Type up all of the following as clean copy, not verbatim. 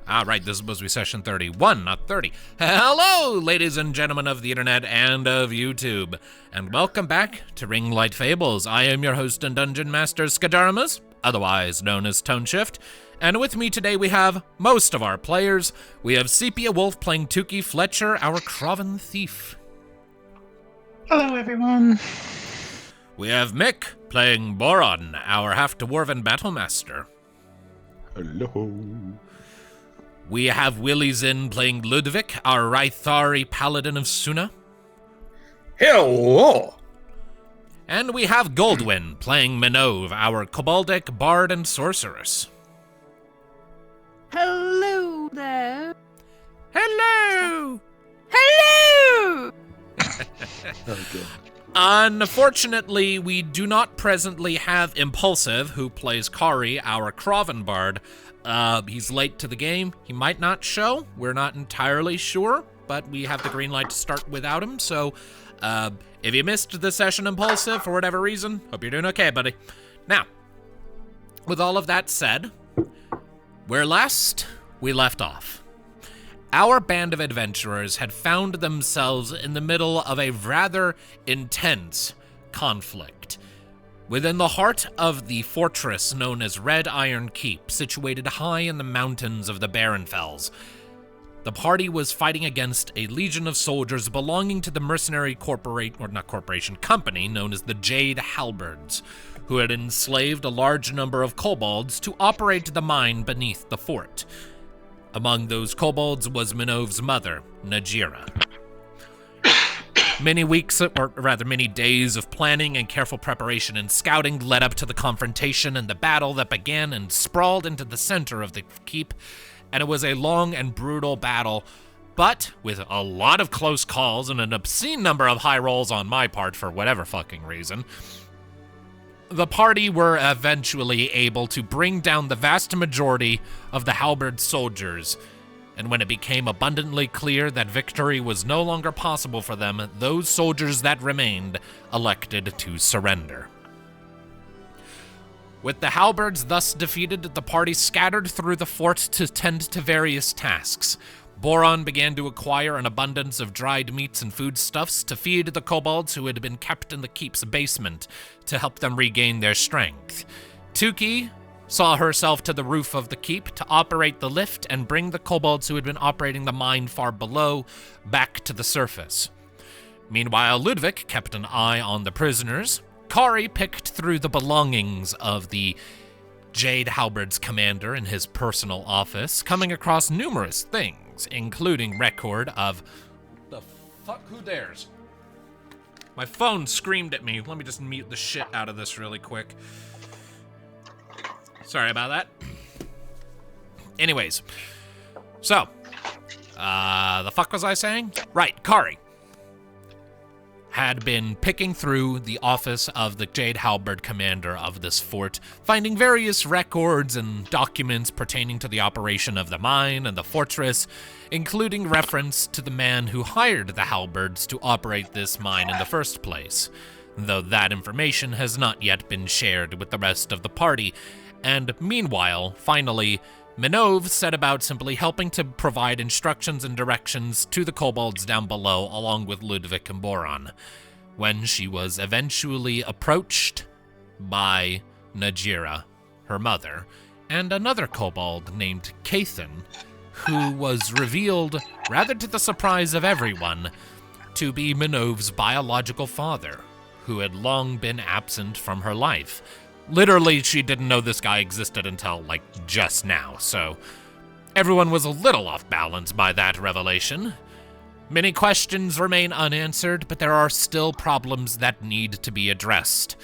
All right, this is supposed to be session 31, not 30. Hello, ladies and gentlemen of the internet and of YouTube, and welcome back to Ringlight Fables. I am your host and dungeon master, Skijaramaz, otherwise known as Tone Shift, and with me today we have most of our players. We have SepiaWolfe playing Tuki, Fletcher, our Crovan thief. Hello, everyone. We have Mick playing Boron, our half-dwarven battlemaster. Hello. We have Willyzin playing Ludviek, our Raithari paladin of Suna. Hello. And we have Goldwyn playing Minnove, our koboldic bard and sorceress. Hello there. Hello! Hello! Okay. Unfortunately, we do not presently have Impulsive, who plays Kari, our Crovan bard. He's late to the game. He might not show. We're not entirely sure, but we have the green light to start without him. So, if you missed the session, Impulsive, for whatever reason, hope you're doing okay, buddy. Now, with all of that said, where last we left off, our band of adventurers had found themselves in the middle of a rather intense conflict. Within the heart of the fortress known as Red Iron Keep, situated high in the mountains of the Barrenfells, the party was fighting against a legion of soldiers belonging to the mercenary company known as the Jade Halberds, who had enslaved a large number of kobolds to operate the mine beneath the fort. Among those kobolds was Minnove's mother, Najira. Many days of planning and careful preparation and scouting led up to the confrontation and the battle that began and sprawled into the center of the keep, and it was a long and brutal battle, but with a lot of close calls and an obscene number of high rolls on my part for whatever fucking reason. The party were eventually able to bring down the vast majority of the Halberd soldiers, and when it became abundantly clear that victory was no longer possible for them, those soldiers that remained elected to surrender. With the Halberds thus defeated, the party scattered through the fort to tend to various tasks. Boron began to acquire an abundance of dried meats and foodstuffs to feed the kobolds who had been kept in the keep's basement to help them regain their strength. Tuki saw herself to the roof of the keep to operate the lift and bring the kobolds who had been operating the mine far below back to the surface. Meanwhile, Ludviek kept an eye on the prisoners. Kari picked through the belongings of the Jade Halberd's commander in his personal office, coming across numerous things, including record of... The fuck, who dares? My phone screamed at me. Let me just mute the shit out of this really quick. Sorry about that. Anyways, so, the fuck was I saying? Right, Kari had been picking through the office of the Jade Halberd commander of this fort, finding various records and documents pertaining to the operation of the mine and the fortress, including reference to the man who hired the Halberds to operate this mine in the first place, though that information has not yet been shared with the rest of the party. And meanwhile, finally, Minnove set about simply helping to provide instructions and directions to the kobolds down below, along with Ludviek and Boron. when she was eventually approached by Najira, her mother, and another kobold named Kathan, who was revealed, rather to the surprise of everyone, to be Minnove's biological father, who had long been absent from her life. Literally, she didn't know this guy existed until, just now, so everyone was a little off balance by that revelation. Many questions remain unanswered, but there are still problems that need to be addressed.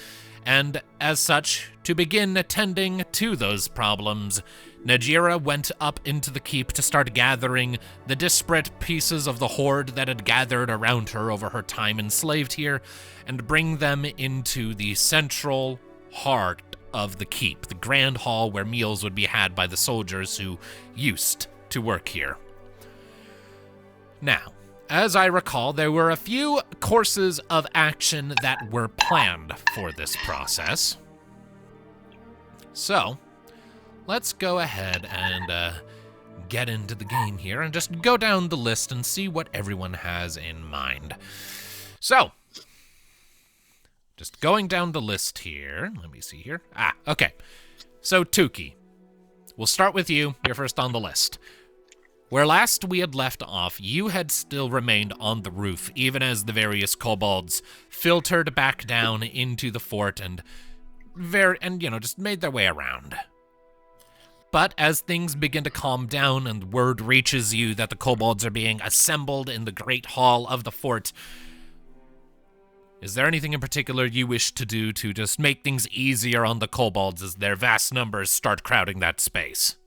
And as such, to begin attending to those problems, Najira went up into the keep to start gathering the disparate pieces of the horde that had gathered around her over her time enslaved here, and bring them into the central heart of the keep, the grand hall where meals would be had by the soldiers who used to work here. Now, as I recall, there were a few courses of action that were planned for this process. So, let's go ahead and get into the game here and just go down the list and see what everyone has in mind. So, just going down the list here. Let me see here. Okay. So, Tuki, we'll start with you. You're first on the list. Where last we had left off, you had still remained on the roof, even as the various kobolds filtered back down into the fort and just made their way around. But as things begin to calm down and word reaches you that the kobolds are being assembled in the great hall of the fort, is there anything in particular you wish to do to just make things easier on the kobolds as their vast numbers start crowding that space?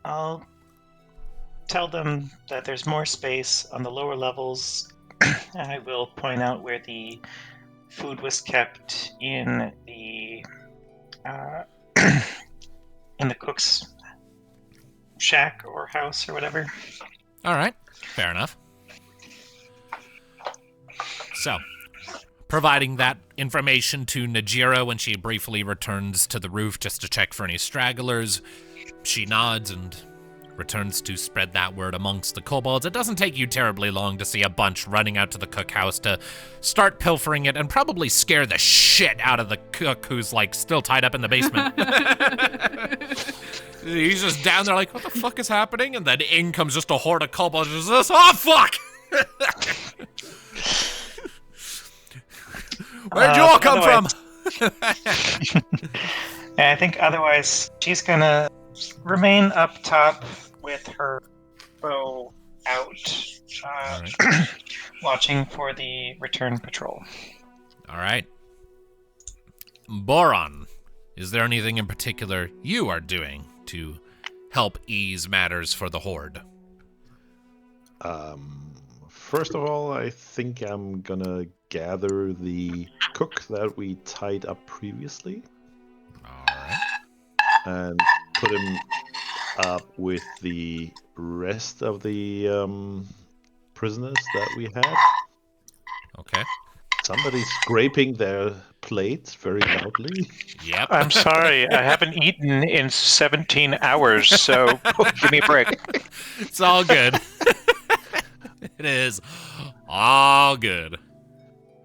I'll tell them that there's more space on the lower levels. I will point out where the food was kept in the cook's shack or house or whatever. All right, fair enough. So, providing that information to Najira when she briefly returns to the roof just to check for any stragglers, she nods and returns to spread that word amongst the kobolds. It doesn't take you terribly long to see a bunch running out to the cookhouse to start pilfering it and probably scare the shit out of the cook who's still tied up in the basement. He's just down there what the fuck is happening? And then in comes just a horde of kobolds. Just, oh fuck! Where'd you all come from? I think otherwise she's gonna remain up top with her bow out, right. Watching for the return patrol. All right. Boron, is there anything in particular you are doing to help ease matters for the horde? First of all, I think I'm gonna gather the cook that we tied up previously. Alright. And put him up with the rest of the prisoners that we had. Okay. Somebody's scraping their plates very loudly. Yep. I'm sorry, I haven't eaten in 17 hours, so give me a break. It's all good. It is all good.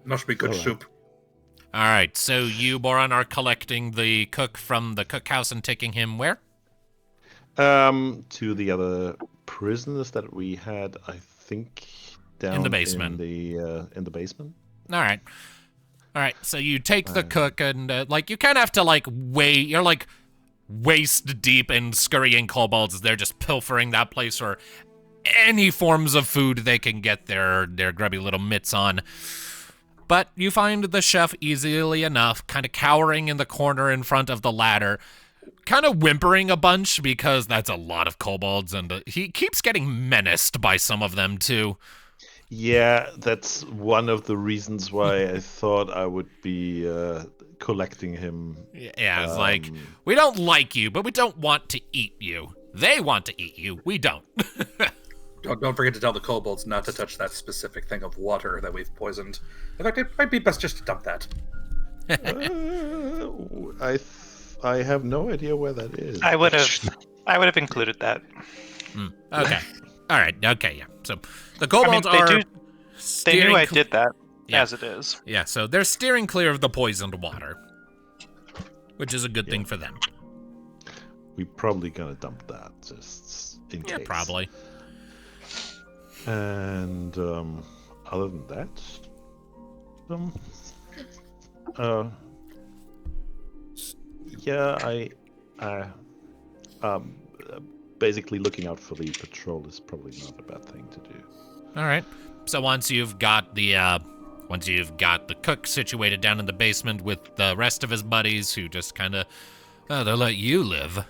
Must be good soup. All right, so you, Boron, are collecting the cook from the cookhouse and taking him where? To the other prisoners that we had, I think, down in the basement. In the basement. All right. So you take the cook and you kind of have to wait. You're waist deep in scurrying kobolds as they're just pilfering that place for any forms of food they can get their grubby little mitts on. But you find the chef easily enough, kind of cowering in the corner in front of the ladder, kind of whimpering a bunch because that's a lot of kobolds, and he keeps getting menaced by some of them too. Yeah, that's one of the reasons why I thought I would be collecting him. Yeah, it's we don't like you, but we don't want to eat you. They want to eat you. We don't. Don't forget to tell the kobolds not to touch that specific thing of water that we've poisoned. In fact, it might be best just to dump that. I have no idea where that is. I would have I would have included that. Okay. All right. Okay. Yeah. So the kobolds are. They knew I steering did that, Yeah. as it is. Yeah. So they're steering clear of the poisoned water, which is a good thing for them. We're probably gonna dump that just in case. Yeah, probably. And other than that, basically looking out for the patrol is probably not a bad thing to do. All right. So once you've got the cook situated down in the basement with the rest of his buddies, who just kind of, they'll let you live.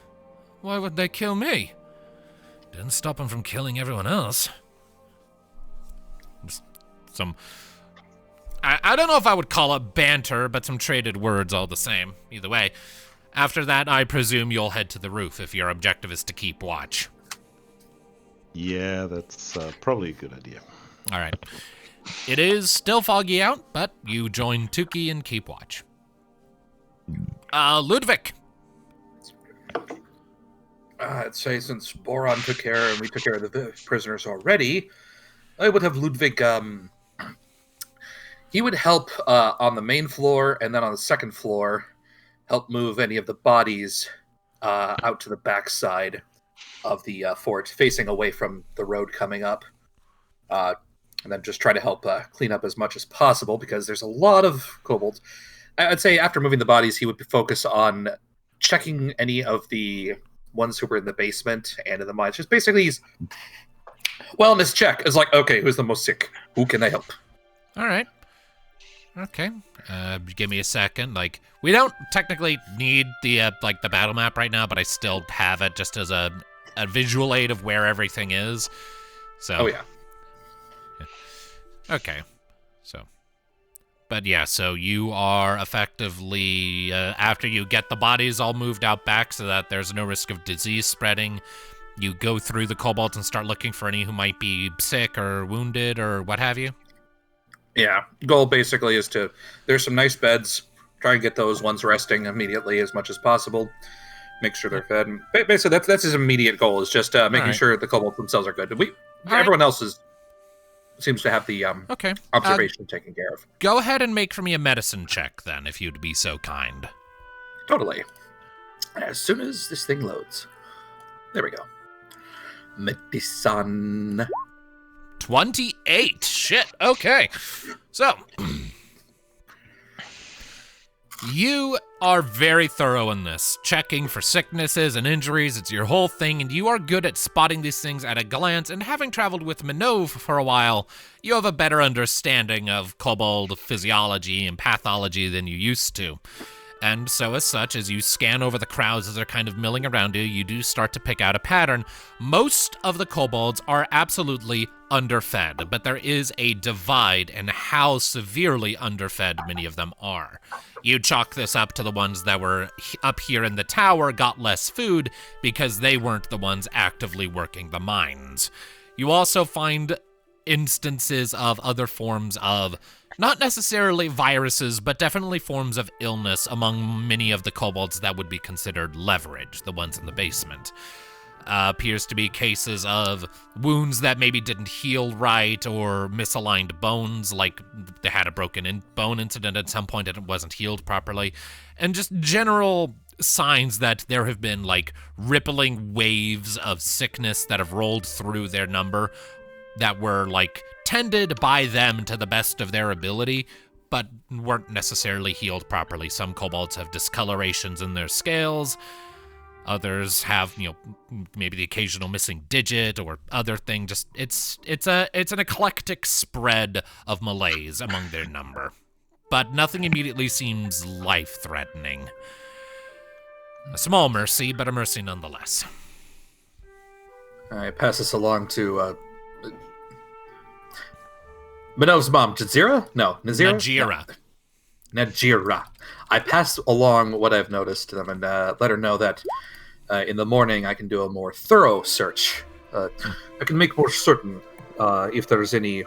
Why would they kill me? Didn't stop them from killing everyone else. I don't know if I would call it banter, but some traded words all the same. Either way. After that, I presume you'll head to the roof if your objective is to keep watch. Yeah, that's probably a good idea. All right. It is still foggy out, but you join Tuki and keep watch. Ludviek. I'd say since Boron took care and we took care of the prisoners already, I would have Ludviek, he would help on the main floor, and then on the second floor, help move any of the bodies out to the backside of the fort, facing away from the road coming up. And then just try to help clean up as much as possible, because there's a lot of kobolds. I'd say after moving the bodies, he would focus on checking any of the ones who were in the basement and in the mines. Just basically, he's wellness check. It's like, okay, who's the most sick? Who can I help? All right. Okay. Give me a second. Like, we don't technically need the the battle map right now, but I still have it just as a visual aid of where everything is. So. Oh yeah. Okay. So you are effectively, after you get the bodies all moved out back so that there's no risk of disease spreading, you go through the kobolds and start looking for any who might be sick or wounded or what have you? Yeah. Goal basically is there's some nice beds, try and get those ones resting immediately as much as possible, make sure they're fed. And basically, that's his immediate goal, is just making sure the kobolds themselves are good. Everyone else seems to have the observation taken care of. Go ahead and make for me a medicine check, then, if you'd be so kind. Totally. As soon as this thing loads. There we go. Medicine. 28. Shit. Okay. So, you are very thorough in this, checking for sicknesses and injuries. It's your whole thing, and you are good at spotting these things at a glance, and having traveled with Minnove for a while, you have a better understanding of kobold physiology and pathology than you used to. And so as such, as you scan over the crowds as they're kind of milling around you, you do start to pick out a pattern. Most of the kobolds are absolutely underfed, but there is a divide in how severely underfed many of them are. You chalk this up to the ones that were up here in the tower got less food because they weren't the ones actively working the mines. You also find instances of other forms of, not necessarily viruses, but definitely forms of illness among many of the kobolds that would be considered leverage, the ones in the basement. Appears to be cases of wounds that maybe didn't heal right, or misaligned bones, like they had a broken bone incident at some point and it wasn't healed properly, and just general signs that there have been rippling waves of sickness that have rolled through their number that were tended by them to the best of their ability, but weren't necessarily healed properly. Some kobolds have discolorations in their scales. Others have, maybe the occasional missing digit or other thing. Just it's an eclectic spread of malaise among their number, but nothing immediately seems life-threatening. A small mercy, but a mercy nonetheless. I pass this along to Minnove's mom, Jazira? No, Nazira? Najira. No. Najira. I pass along what I've noticed to them and let her know that in the morning I can do a more thorough search. I can make more certain if there's any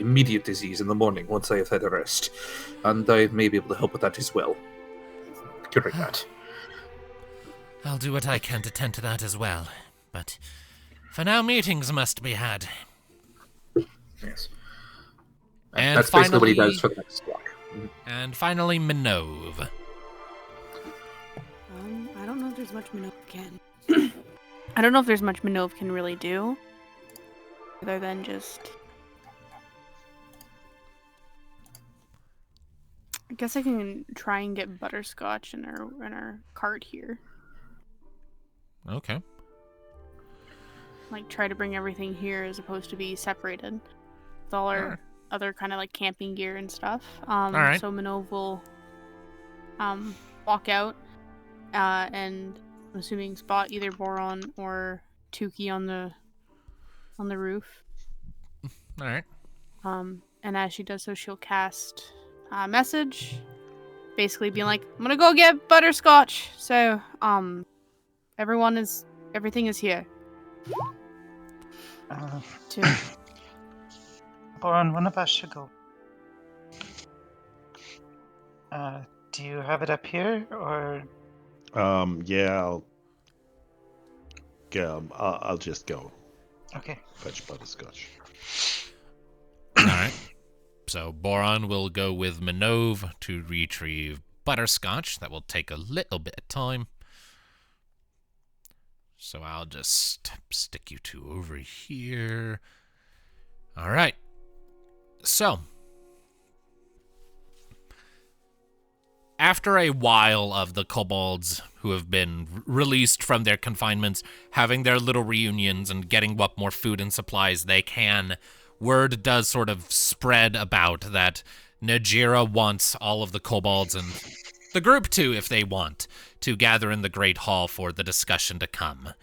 immediate disease in the morning once I have had a rest. And I may be able to help with that as well. Curing that. I'll do what I can to tend to that as well. But for now, meetings must be had. Yes. And that's basically what he does for the next block. And finally, Minnove. I don't know if there's much Minnove can. I don't know if there's much Minnove can really do, other than just. I guess I can try and get butterscotch in our cart here. Okay. Like try to bring everything here as opposed to be separated with all our other kind of like camping gear and stuff. Alright. So Minnove will walk out and I'm assuming spot either Boron or Tuki on the roof. All right. And as she does so, she'll cast a message, basically being like, "I'm gonna go get butterscotch." So, everything is here. To Boron, one of us should go. Do you have it up here, or? Yeah, I'll just go Okay. fetch butterscotch. All right. So Boron will go with Minnove to retrieve butterscotch. That will take a little bit of time. So I'll just stick you two over here. All right. So, after a while of the kobolds who have been released from their confinements, having their little reunions and getting what more food and supplies they can, word does sort of spread about that Najira wants all of the kobolds and the group too, if they want, to gather in the Great Hall for the discussion to come.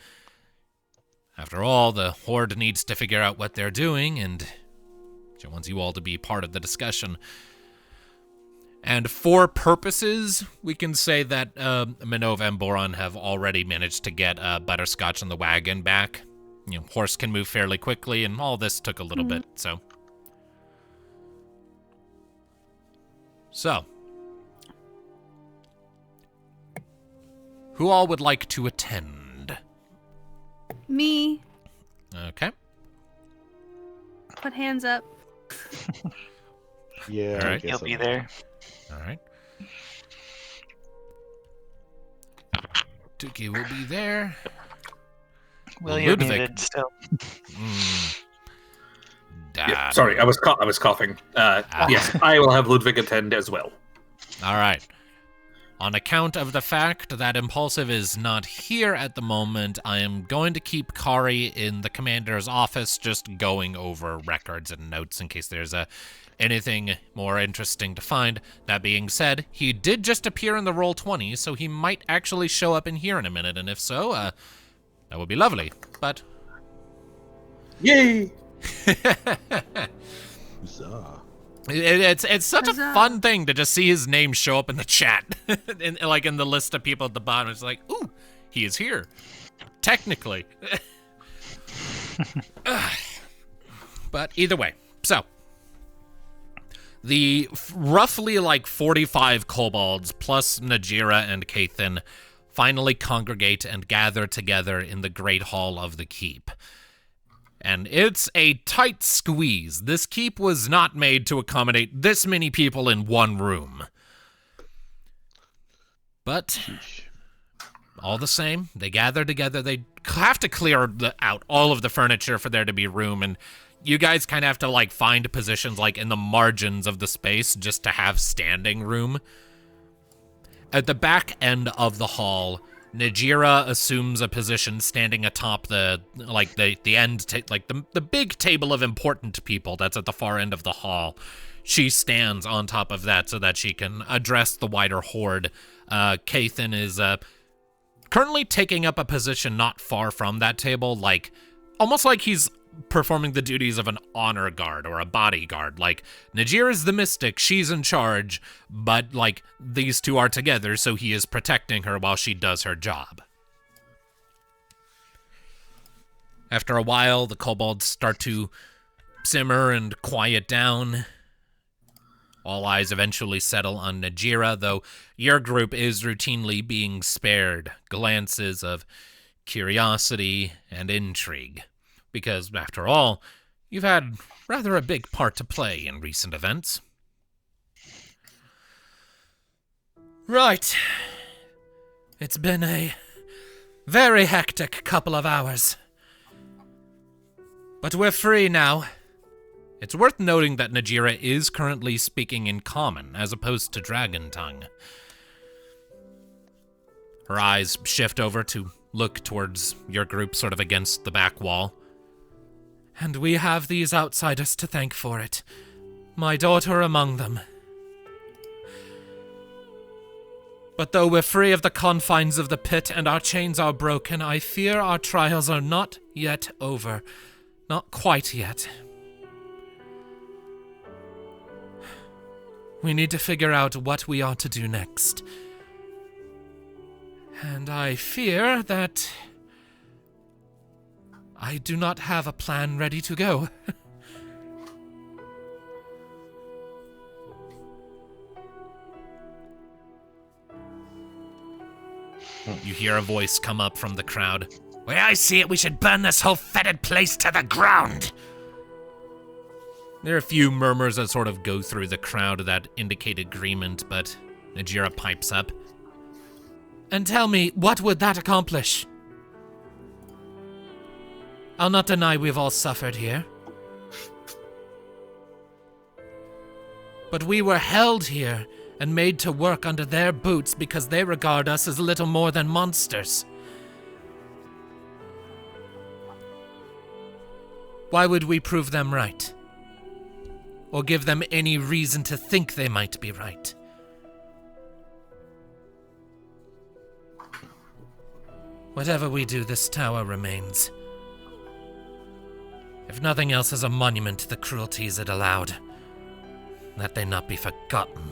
After all, the Horde needs to figure out what they're doing, and she wants you all to be part of the discussion. And for purposes, we can say that Minnove and Boron have already managed to get butterscotch on the wagon back. You know, horse can move fairly quickly, and all this took a little bit, so. So. Who all would like to attend? me, Okay. put hands up. Yeah, All I right. guess He'll be there. All right. Tuki will be there. Will, you're Ludviek. muted still. Yeah, sorry, I was coughing. Yes, I will have Ludviek attend as well. All right. On account of the fact that Impulsive is not here at the moment, I am going to keep Kari in the commander's office, just going over records and notes in case there's anything more interesting to find. That being said, he did just appear in the Roll20, so he might actually show up in here in a minute, and if so, that would be lovely. But Yay! Huzzah. It's such a Huzzah. fun thing to just see his name show up in the chat, in the list of people at the bottom. It's like, ooh, he is here, technically. But either way, so the roughly 45 kobolds plus Najira and Kathan finally congregate and gather together in the Great Hall of the Keep. And it's a tight squeeze. This keep was not made to accommodate this many people in one room. But all the same, they gather together. They have to clear out all of the furniture for there to be room. And you guys kind of have to find positions in the margins of the space just to have standing room. At the back end of the hall, Najira assumes a position standing atop the big table of important people that's at the far end of the hall. She stands on top of that so that she can address the wider horde. Kathan is currently taking up a position not far from that table, almost like he's performing the duties of an honor guard or a bodyguard. Najira's the mystic, she's in charge, but these two are together, so he is protecting her while she does her job. After a while, the kobolds start to simmer and quiet down. All eyes eventually settle on Najira, though your group is routinely being spared glances of curiosity and intrigue. Because, after all, you've had rather a big part to play in recent events. Right. It's been a very hectic couple of hours. But we're free now. It's worth noting that Najira is currently speaking in Common, as opposed to Dragon Tongue. Her eyes shift over to look towards your group sort of against the back wall. And we have these outsiders to thank for it. My daughter among them. But though we're free of the confines of the pit and our chains are broken, I fear our trials are not yet over. Not quite yet. We need to figure out what we are to do next. And I fear that I do not have a plan ready to go. You hear a voice come up from the crowd. Way I see it, we should burn this whole fetid place to the ground. There are a few murmurs that sort of go through the crowd that indicate agreement, but Najira pipes up. And tell me, what would that accomplish? I'll not deny we've all suffered here. But we were held here and made to work under their boots because they regard us as little more than monsters. Why would we prove them right? Or give them any reason to think they might be right? Whatever we do, this tower remains. If nothing else, as a monument to the cruelties it allowed. That they not be forgotten.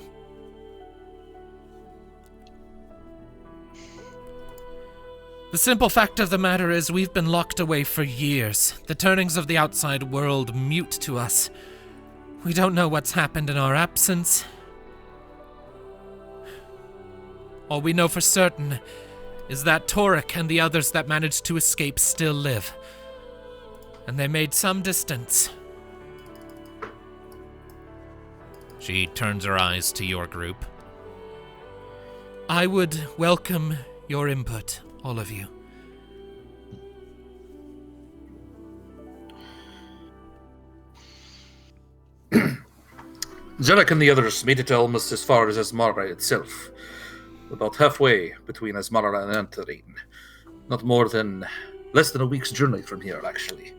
The simple fact of the matter is we've been locked away for years. The turnings of the outside world mute to us. We don't know what's happened in our absence. All we know for certain is that Torek and the others that managed to escape still live. And they made some distance. She turns her eyes to your group. I would welcome your input, all of you. Zelek and the others made it almost as far as Asmara itself. About halfway between Asmara and Antarin. Not more than less than a week's journey from here, actually.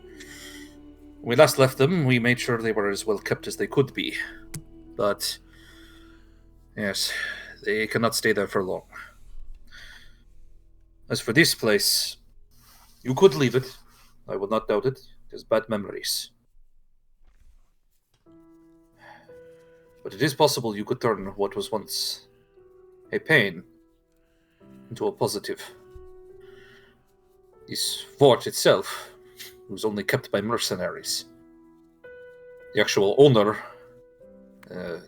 When we last left them, we made sure they were as well kept as they could be. But, yes, they cannot stay there for long. As for this place, you could leave it. I will not doubt it. It has bad memories. But it is possible you could turn what was once a pain into a positive. This fort itself was only kept by mercenaries. The actual owner,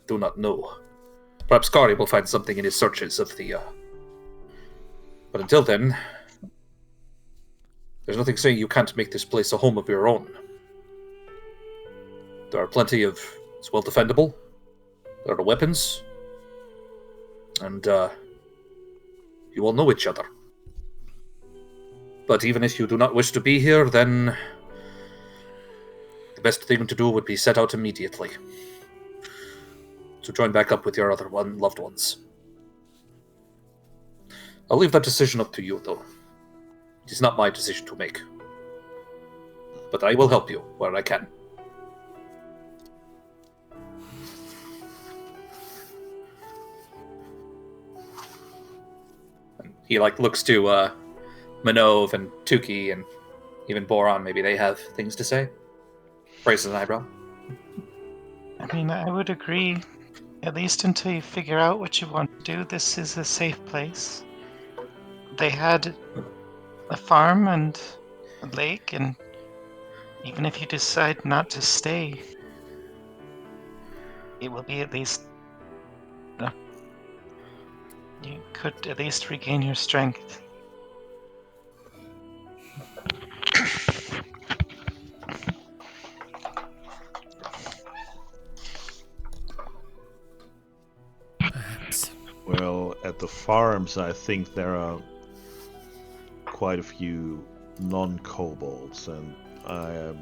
do not know. Perhaps Kari will find something in his searches of the... But until then, there's nothing saying you can't make this place a home of your own. There are plenty of... It's well defendable. There are weapons. And, you all know each other. But even if you do not wish to be here, then the best thing to do would be set out immediately. To join back up with your other loved ones. I'll leave that decision up to you, though. It is not my decision to make. But I will help you where I can. And he looks to Minnove and Tuki and even Boron. Maybe they have things to say. Raises an eyebrow. I mean, I would agree. At least until you figure out what you want to do, this is a safe place. They had a farm and a lake, and even if you decide not to stay, it will be at least You could at least regain your strength. Perhaps. Well, at the farms, I think there are quite a few non-kobolds, and I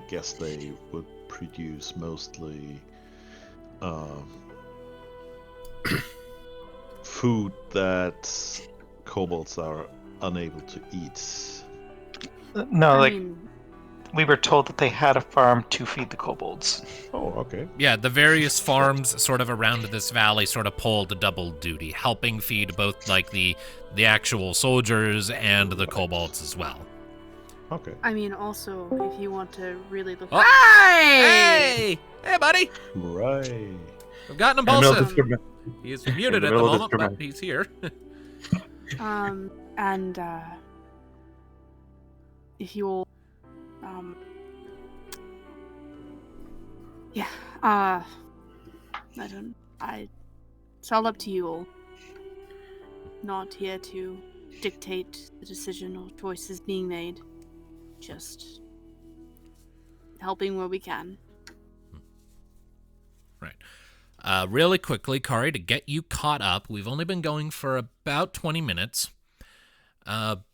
guess they would produce mostly food that kobolds are unable to eat. No, I mean, we were told that they had a farm to feed the kobolds. Oh, okay. Yeah, the various farms sort of around this valley sort of pulled a double duty, helping feed both like the actual soldiers and the kobolds as well. Okay. I mean, also, if you want to really look. Oh. Hey! Hey, buddy! Right. We've got an In the middle of impulsive. this drama- He's muted the at the middle of this moment, but drama. he's here. And if you'll, yeah, it's all up to you all. Not here to dictate the decision or choices being made. Just helping where we can. Right. Really quickly, Kari, to get you caught up, we've only been going for about 20 minutes.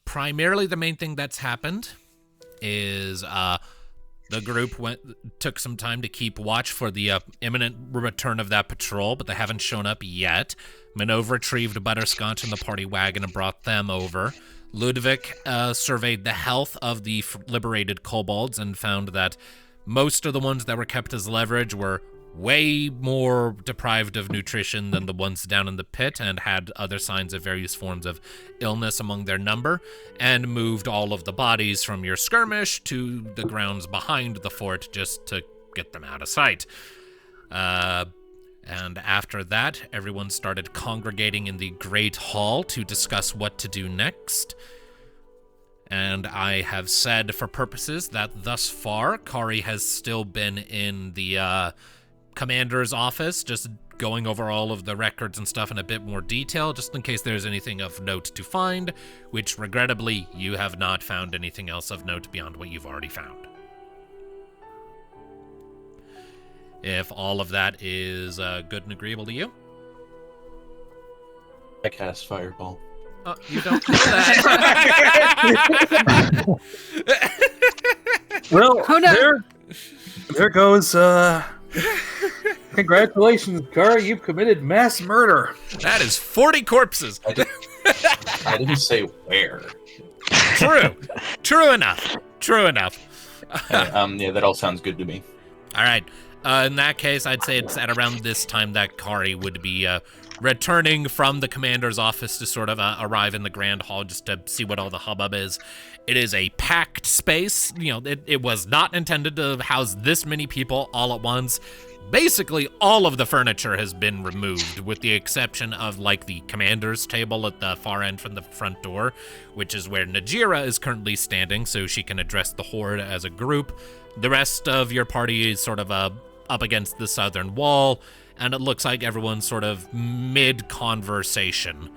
Primarily, the main thing that's happened is the group took some time to keep watch for the imminent return of that patrol, but they haven't shown up yet. Minnove retrieved Butterscotch and the party wagon and brought them over. Ludviek surveyed the health of the liberated kobolds and found that most of the ones that were kept as leverage were way more deprived of nutrition than the ones down in the pit and had other signs of various forms of illness among their number, and moved all of the bodies from your skirmish to the grounds behind the fort just to get them out of sight. And after that, everyone started congregating in the Great Hall to discuss what to do next. And I have said for purposes that thus far, Kari has still been in the commander's office, just going over all of the records and stuff in a bit more detail, just in case there's anything of note to find, which regrettably, you have not found anything else of note beyond what you've already found. If all of that is good and agreeable to you. I cast Fireball. You don't do that. Well, Oh, no. there goes. Congratulations, Kari. You've committed mass murder. That is 40 corpses. I didn't say where. True enough. Yeah, that all sounds good to me. All right. In that case, I'd say it's at around this time that Kari would be returning from the commander's office to sort of arrive in the Grand Hall just to see what all the hubbub is. It is a packed space. You know, it was not intended to house this many people all at once. Basically, all of the furniture has been removed, with the exception of, like, the commander's table at the far end from the front door, which is where Najira is currently standing, so she can address the horde as a group. The rest of your party is sort of up against the southern wall, and it looks like everyone's sort of mid-conversation.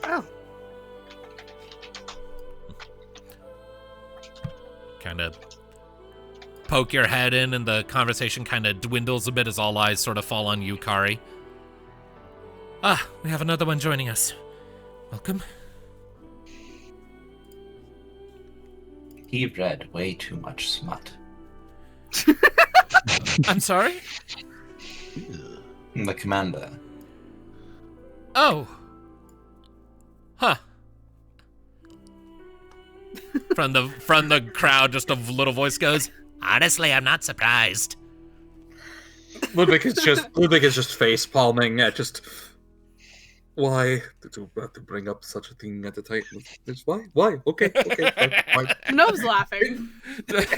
Oh. Kind of poke your head in, and the conversation kind of dwindles a bit as all eyes sort of fall on you, Kari. Ah, we have another one joining us. Welcome. He read way too much smut. I'm sorry? The commander. Oh. Huh. From the crowd, just a little voice goes, honestly, I'm not surprised. Ludviek is just face palming at just. Why did you have to bring up such a thing at the time? Why? Okay, fine. Minnove's laughing. There's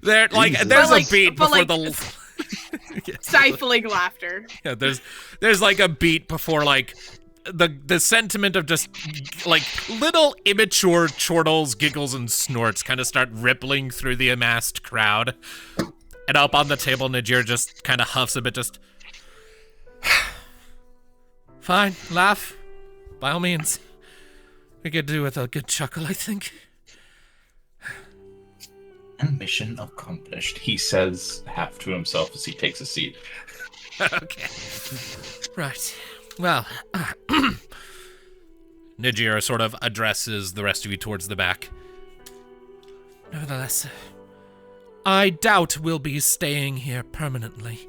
But a beat but before like- the Stifling laughter. yeah, there's like a beat before like the sentiment of just like little immature chortles, giggles, and snorts kind of start rippling through the amassed crowd. And up on the table, Najir just kind of huffs a bit, just... Fine, laugh. By all means. We could do with a good chuckle, I think. Mission accomplished, he says half to himself as he takes a seat. Okay. Right. Well, Najir sort of addresses the rest of you towards the back. Nevertheless, I doubt we'll be staying here permanently.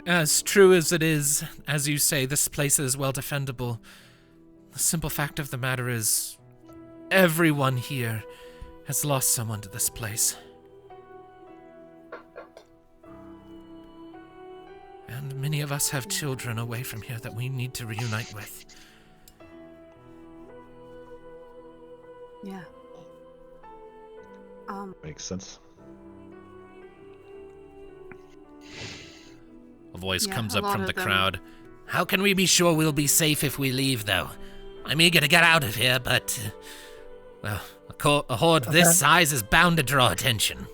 As true as it is, as you say, this place is well defendable. The simple fact of the matter is, everyone here has lost someone to this place. And many of us have children away from here that we need to reunite with. Yeah. Makes sense. A voice Yeah, comes a up lot from of the them. crowd. How can we be sure we'll be safe if we leave, though? I'm eager to get out of here, but... well, a horde this size is bound to draw attention.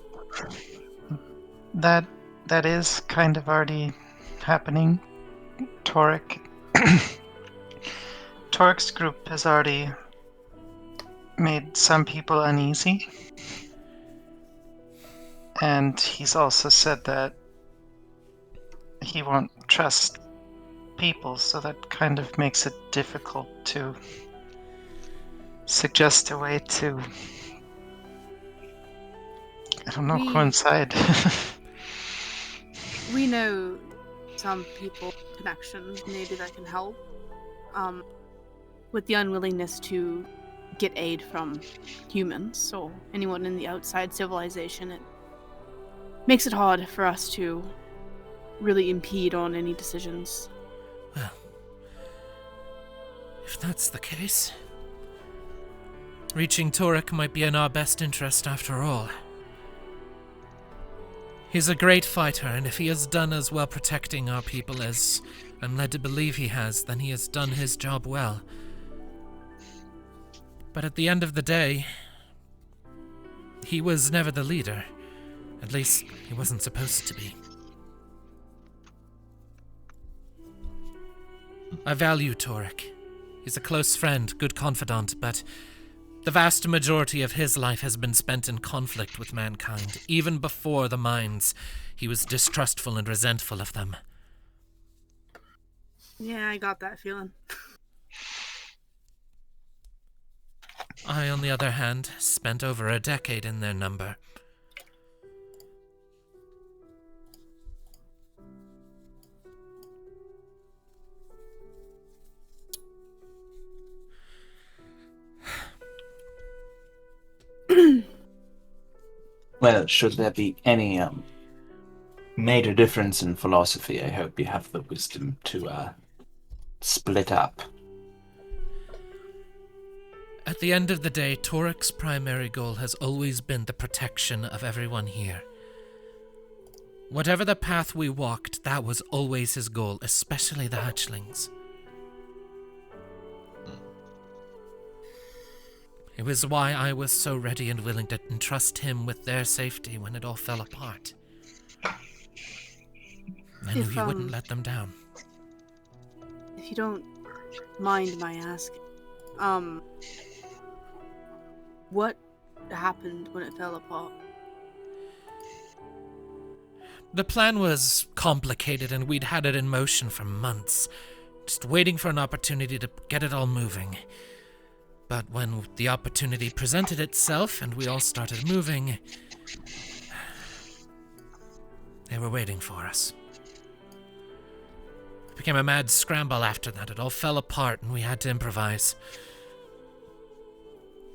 That is kind of already happening. Torik's group has already made some people uneasy. And he's also said that he won't trust people, so that kind of makes it difficult to suggest a way to, I don't know, coincide. We know some people connections maybe that can help. With the unwillingness to get aid from humans or anyone in the outside civilization, it makes it hard for us to really impede on any decisions. Well, if that's the case, reaching Torik might be in our best interest after all. He's a great fighter, and if he has done as well protecting our people as I'm led to believe he has, then he has done his job well. But at the end of the day, he was never the leader. At least, he wasn't supposed to be. I value Torik. He's a close friend, good confidant, but the vast majority of his life has been spent in conflict with mankind. Even before the mines, he was distrustful and resentful of them. Yeah, I got that feeling. I, on the other hand, spent over a decade in their number. Well, should there be any major difference in philosophy, I hope you have the wisdom to split up. At the end of the day, Torik's primary goal has always been the protection of everyone here. Whatever the path we walked, that was always his goal, especially the hatchlings. It was why I was so ready and willing to entrust him with their safety when it all fell apart. I knew he wouldn't let them down. If you don't mind my asking, what happened when it fell apart? The plan was complicated and we'd had it in motion for months, just waiting for an opportunity to get it all moving. But when the opportunity presented itself and we all started moving, they were waiting for us. It became a mad scramble after that. It all fell apart and we had to improvise.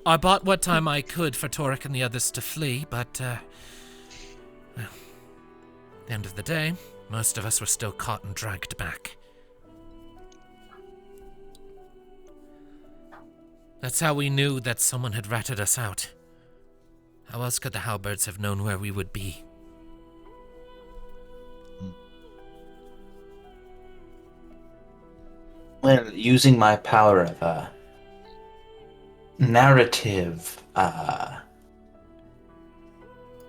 I bought what time I could for Torik and the others to flee, but, well, at the end of the day, most of us were still caught and dragged back. That's how we knew that someone had ratted us out. How else could the Halberds have known where we would be? Well, using my power of narrative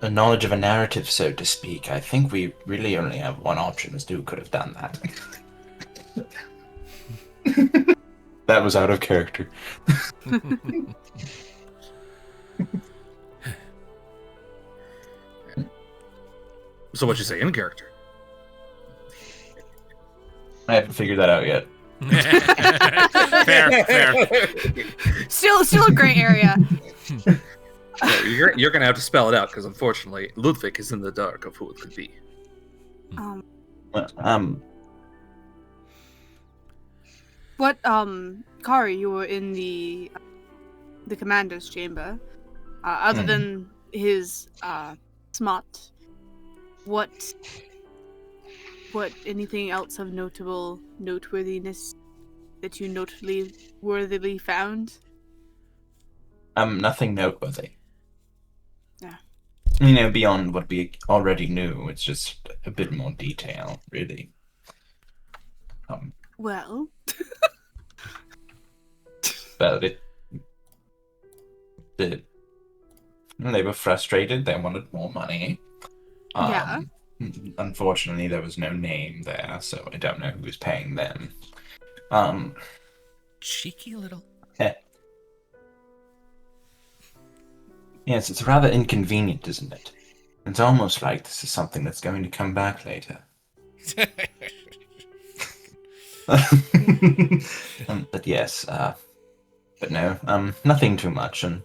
a knowledge of a narrative, so to speak, I think we really only have one option as to who could have done that. That was out of character. So what you say in character? I haven't figured that out yet. Fair. Still a gray area. So you're gonna have to spell it out because unfortunately Ludviek is in the dark of who it could be. What, Kari, you were in the commander's chamber. Other than his, smut, what anything else of noteworthiness that you worthily found? Nothing noteworthy. Yeah. Beyond what we already knew, it's just a bit more detail, really. Well... About it. They were frustrated, they wanted more money. Yeah. Unfortunately, there was no name there, so I don't know who was paying them. Cheeky little... Yes, it's rather inconvenient, isn't it? It's almost like this is something that's going to come back later. But yes, but no, nothing too much, and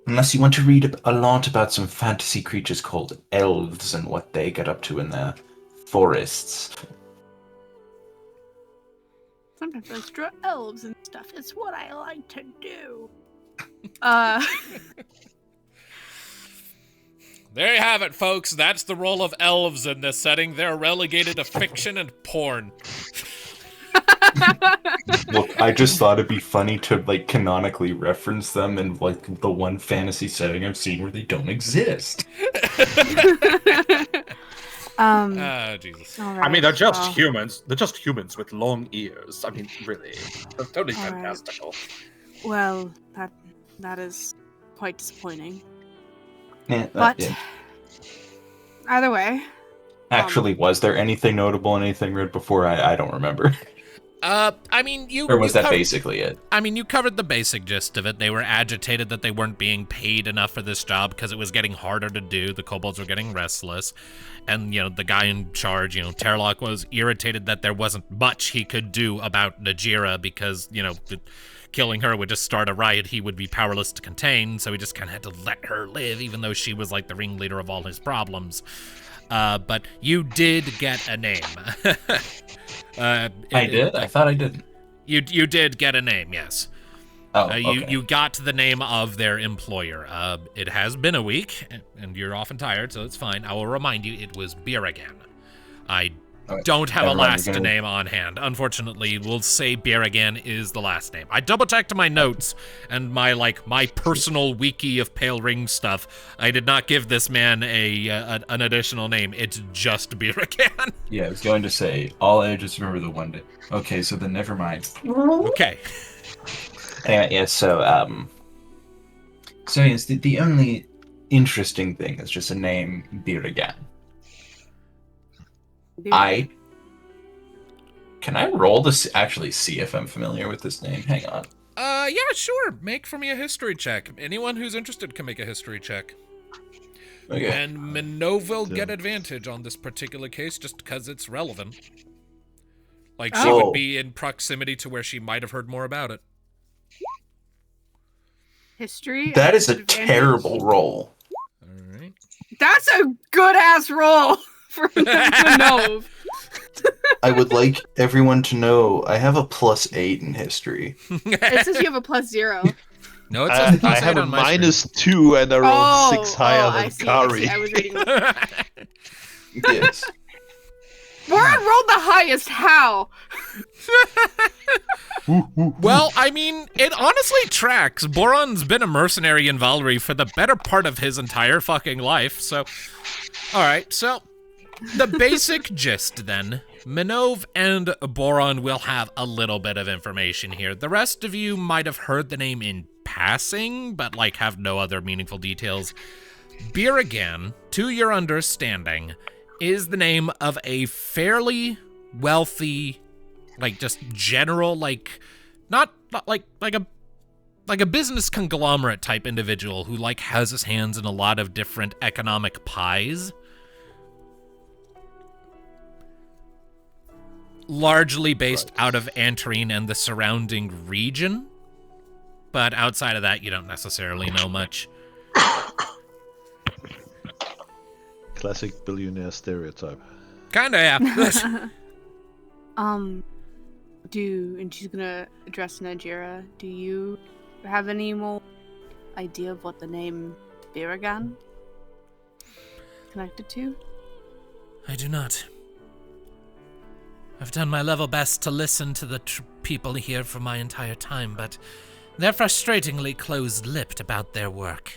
unless you want to read a lot about some fantasy creatures called elves and what they get up to in their forests. Sometimes I draw elves and stuff. It's what I like to do. There you have it, folks. That's the role of elves in this setting. They're relegated to fiction and porn. Look, I just thought it'd be funny to, canonically reference them in, the one fantasy setting I've seen where they don't exist. Jesus. Right, I mean, they're just humans. They're just humans with long ears. I mean, really. They're totally All right. fantastical. Well, that is quite disappointing. Yeah, But either way, actually, was there anything notable in anything read before? I don't remember. I mean, Or was that basically it? I mean, you covered the basic gist of it. They were agitated that they weren't being paid enough for this job because it was getting harder to do. The kobolds were getting restless. And, the guy in charge, Terlock, was irritated that there wasn't much he could do about Najira because, killing her would just start a riot he would be powerless to contain. So he just kind of had to let her live, even though she was like the ringleader of all his problems. But you did get a name. I did? I thought I didn't. You did get a name, yes. Oh, okay. You got the name of their employer. It has been a week, and you're often tired, so it's fine. I will remind you, it was Biragan. I don't have a last name on hand. Unfortunately, we'll say Biragan is the last name. I double-checked my notes and my personal wiki of Pale Ring stuff. I did not give this man an additional name. It's just Biragan. Yeah, I was going to say, all I just remember the one day. Okay, so then never mind. Okay. Anyway, yeah, so yes, the only interesting thing is just a name, Biragan. Can I roll to actually see if I'm familiar with this name? Hang on. Yeah, sure. Make for me a history check. Anyone who's interested can make a history check. Okay. And Minnove will get advantage on this particular case just because it's relevant. She would be in proximity to where she might have heard more about it. history. That is a terrible roll. All right. That's a good ass roll for Minnove. I would like everyone to know I have a +8 in history. It says you have a +0. No, it says I have a -2 and I rolled Oh, 6 higher than Kari. I was reading. Yes. Boron rolled the highest. How? Well, I mean, it honestly tracks. Boron's been a mercenary in Valry for the better part of his entire fucking life, so... Alright, so... The basic gist, then. Minnove and Boron will have a little bit of information here. The rest of you might have heard the name in passing, but, like, have no other meaningful details. Biragan, to your understanding, is the name of a fairly wealthy, like just general, like not like a business conglomerate type individual who like has his hands in a lot of different economic pies. Largely based out of Antarine and the surrounding region. But outside of that, you don't necessarily know much. Classic billionaire stereotype. Kinda, yeah. And she's gonna address Najira. Do you have any more idea of what the name Biragan connected to? I do not. I've done my level best to listen to the people here for my entire time, but they're frustratingly closed-lipped about their work.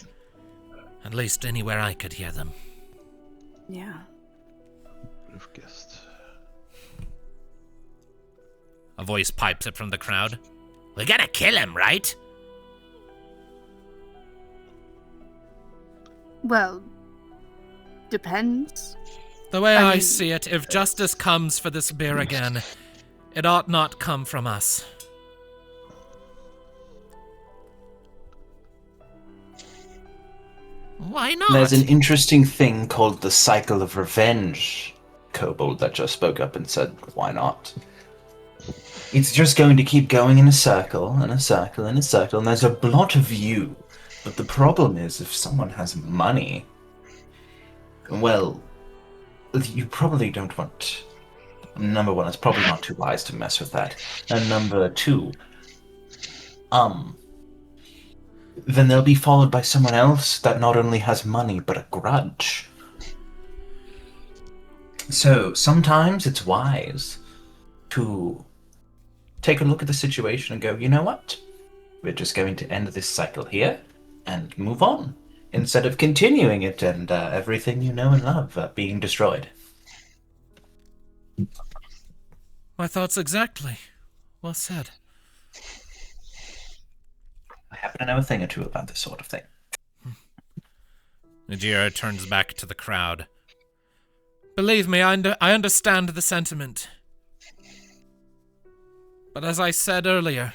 At least anywhere I could hear them. Yeah. Would have guessed. A voice pipes up from the crowd. We gotta kill him, right? Well, depends. The way I see it, if justice comes for this bear again, it ought not come from us. Why not? There's an interesting thing called the cycle of revenge, kobold that just spoke up and said, why not? It's just going to keep going in a circle, and a circle, and a circle, and there's a lot of you. But the problem is, if someone has money, well, you probably don't want... Number one, it's probably not too wise to mess with that. And number two, then they'll be followed by someone else that not only has money, but a grudge. So, sometimes it's wise to take a look at the situation and go, you know what? We're just going to end this cycle here and move on, instead of continuing it and everything you know and love being destroyed. My thoughts exactly. Well said. I happen to know a thing or two about this sort of thing. Najira turns back to the crowd. Believe me, I understand the sentiment. But as I said earlier,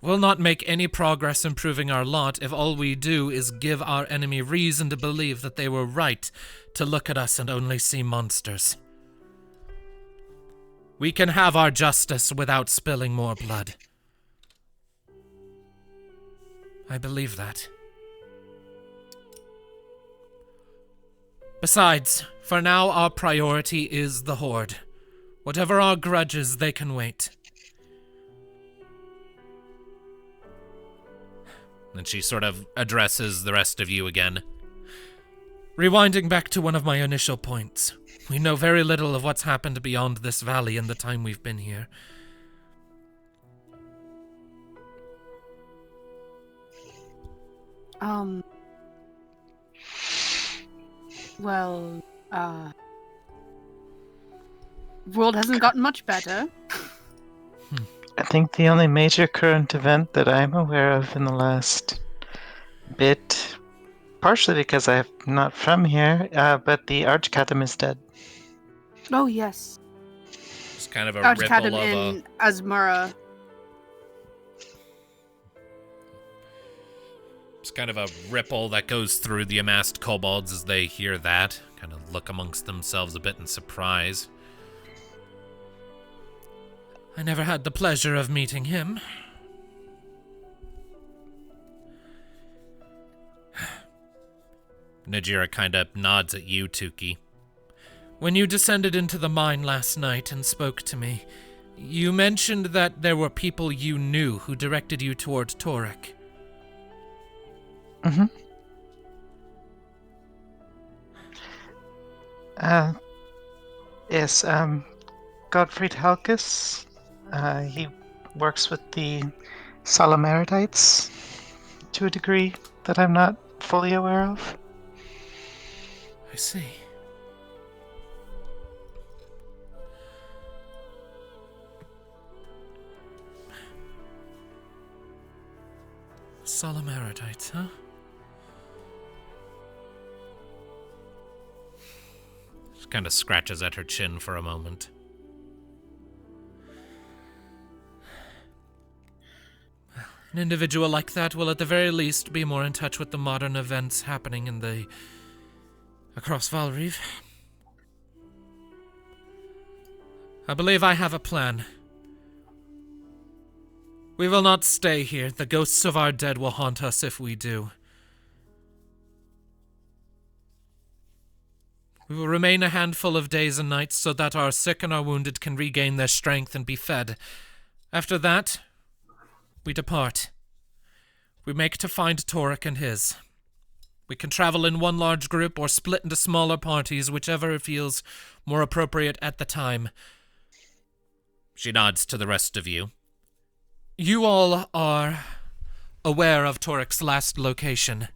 we'll not make any progress improving our lot if all we do is give our enemy reason to believe that they were right to look at us and only see monsters. We can have our justice without spilling more blood. I believe that. Besides, for now our priority is the Horde. Whatever our grudges, they can wait. And she sort of addresses the rest of you again. Rewinding back to one of my initial points, we know very little of what's happened beyond this valley in the time we've been here. Well, world hasn't gotten much better. I think the only major current event that I'm aware of in the last bit, partially because I'm not from here, but the Archcatum is dead. Oh, yes. It's kind of a Archcatum ripple of in Asmara. It's kind of a ripple that goes through the amassed kobolds as they hear that. Kind of look amongst themselves a bit in surprise. I never had the pleasure of meeting him. Najira kind of nods at you, Tuki. When you descended into the mine last night and spoke to me, you mentioned that there were people you knew who directed you toward Torek. Mm-hmm. Yes, Gottfried Halkus. He works with the Salamaritites to a degree that I'm not fully aware of. I see. Salamaritites, huh? kind of scratches at her chin for a moment. An individual like that will at the very least be more in touch with the modern events happening across Valreeve. I believe I have a plan. We will not stay here. The ghosts of our dead will haunt us if we do. We will remain a handful of days and nights so that our sick and our wounded can regain their strength and be fed. After that, we depart. We make to find Torek and his. We can travel in one large group or split into smaller parties, whichever feels more appropriate at the time. She nods to the rest of you. You all are aware of Torek's last location.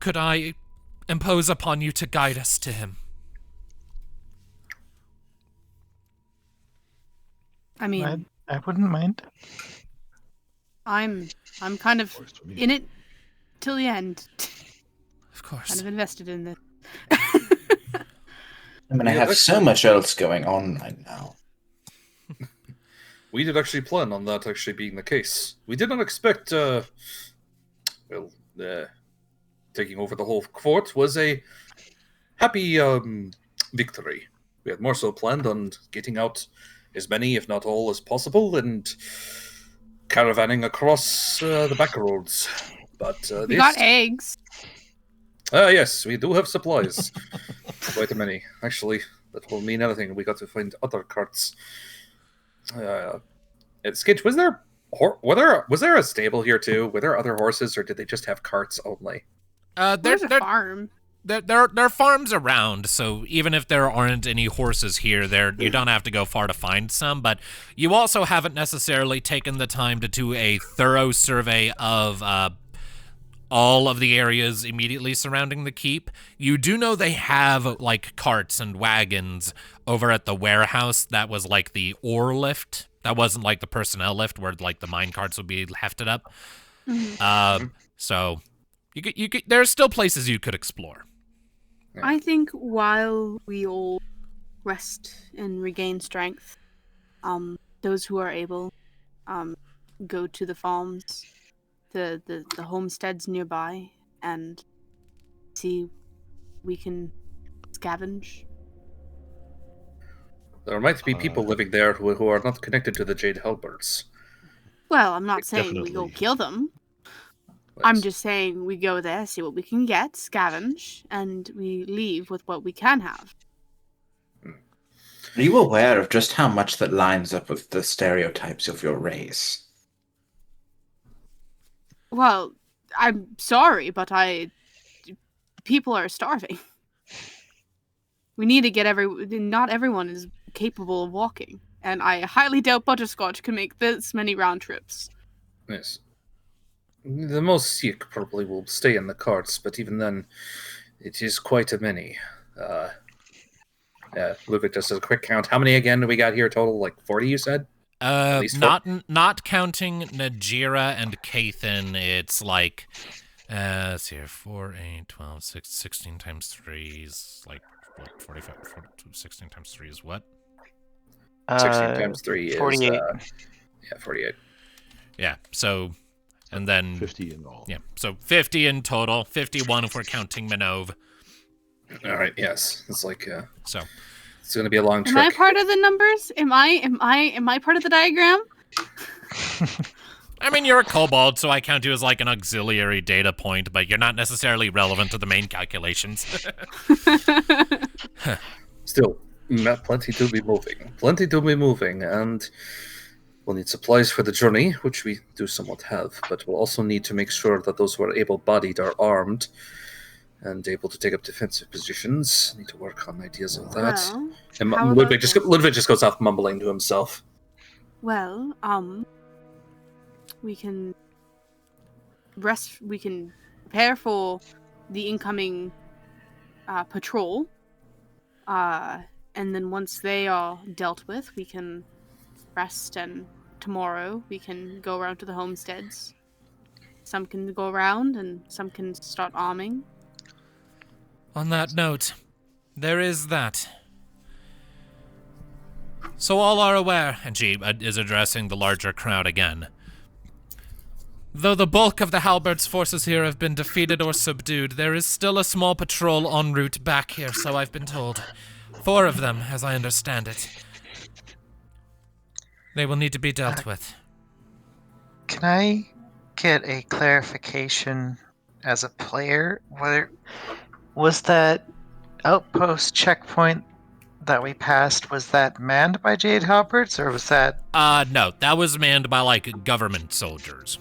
Could I impose upon you to guide us to him? I mean, I wouldn't mind. I'm kind of in it till the end. Of course. Kind of invested in this. I mean, I have so much else going on right now. We did actually plan on that actually being the case. We did not expect, taking over the whole fort was a happy victory. We had more so planned on getting out as many, if not all, as possible, and caravanning across the back roads. But We got eggs. Yes, we do have supplies. Quite a many. Actually, that will mean anything. We got to find other carts. Skitch, was there a stable here too? Were there other horses, or did they just have carts only? There's a farm. There are farms around, so even if there aren't any horses here, you don't have to go far to find some, but you also haven't necessarily taken the time to do a thorough survey of all of the areas immediately surrounding the keep. You do know they have, like, carts and wagons over at the warehouse. That was, like, the ore lift. That wasn't, like, the personnel lift where, like, the mine carts would be hefted up. So you could, there's still places you could explore. I think while we all rest and regain strength, those who are able, go to the farms, the homesteads nearby, and see we can scavenge. There might be people living there who are not connected to the Jade Halberds. Well, I'm not saying we go Definitely. kill them. I'm just saying we go there, see what we can get, scavenge, and we leave with what we can have. Are you aware of just how much that lines up with the stereotypes of your race? Well, I'm sorry, but people are starving. We need to get not everyone is capable of walking, and I highly doubt Butterscotch can make this many round trips. Yes. The most sick probably will stay in the carts, but even then, it is quite a many. Ludviek just does a quick count. How many again do we got here total? Like 40, you said? Not counting Najira and Kathan, it's like, let's see here, 4, 8, 12, 16 times 3 is like, what, 45, 16 times 3 is what? 16 times 3 is... 48. 48. Yeah, so, and then... 50 in all. Yeah, so 50 in total, 51 if we're counting Minnove. All right, yes. It's like, So... it's going to be a long trek. Am I part of the numbers? Am I part of the diagram? I mean, you're a kobold, so I count you as like an auxiliary data point, but you're not necessarily relevant to the main calculations. Still, plenty to be moving. Plenty to be moving, and we'll need supplies for the journey, which we do somewhat have, but we'll also need to make sure that those who are able-bodied are armed and able to take up defensive positions. Need to work on ideas of that. Well, And how about Ludviek just goes off mumbling to himself. Well, we can rest. We can prepare for the incoming patrol, and then once they are dealt with, we can rest. And tomorrow we can go around to the homesteads. Some can go around, and some can start arming. On that note, There is that. So all are aware, and she is addressing the larger crowd again. Though the bulk of the Halberds' forces here have been defeated or subdued, there is still a small patrol en route back here, so I've been told. 4 of them, as I understand it. They will need to be dealt with. Can I get a clarification as a player? Was that outpost checkpoint that we passed, was that manned by Jade Halberds, or was that... No, that was manned by, like, government soldiers.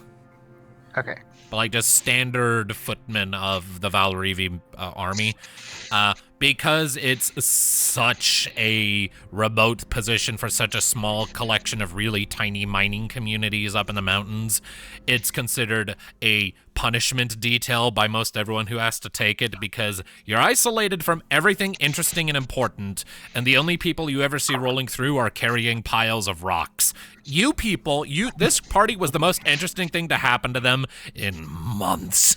Okay. But, like, just standard footmen of the Valrivi army. Because it's such a remote position for such a small collection of really tiny mining communities up in the mountains, it's considered a punishment detail by most everyone who has to take it, because you're isolated from everything interesting and important, and the only people you ever see rolling through are carrying piles of rocks. You people, this party was the most interesting thing to happen to them in months.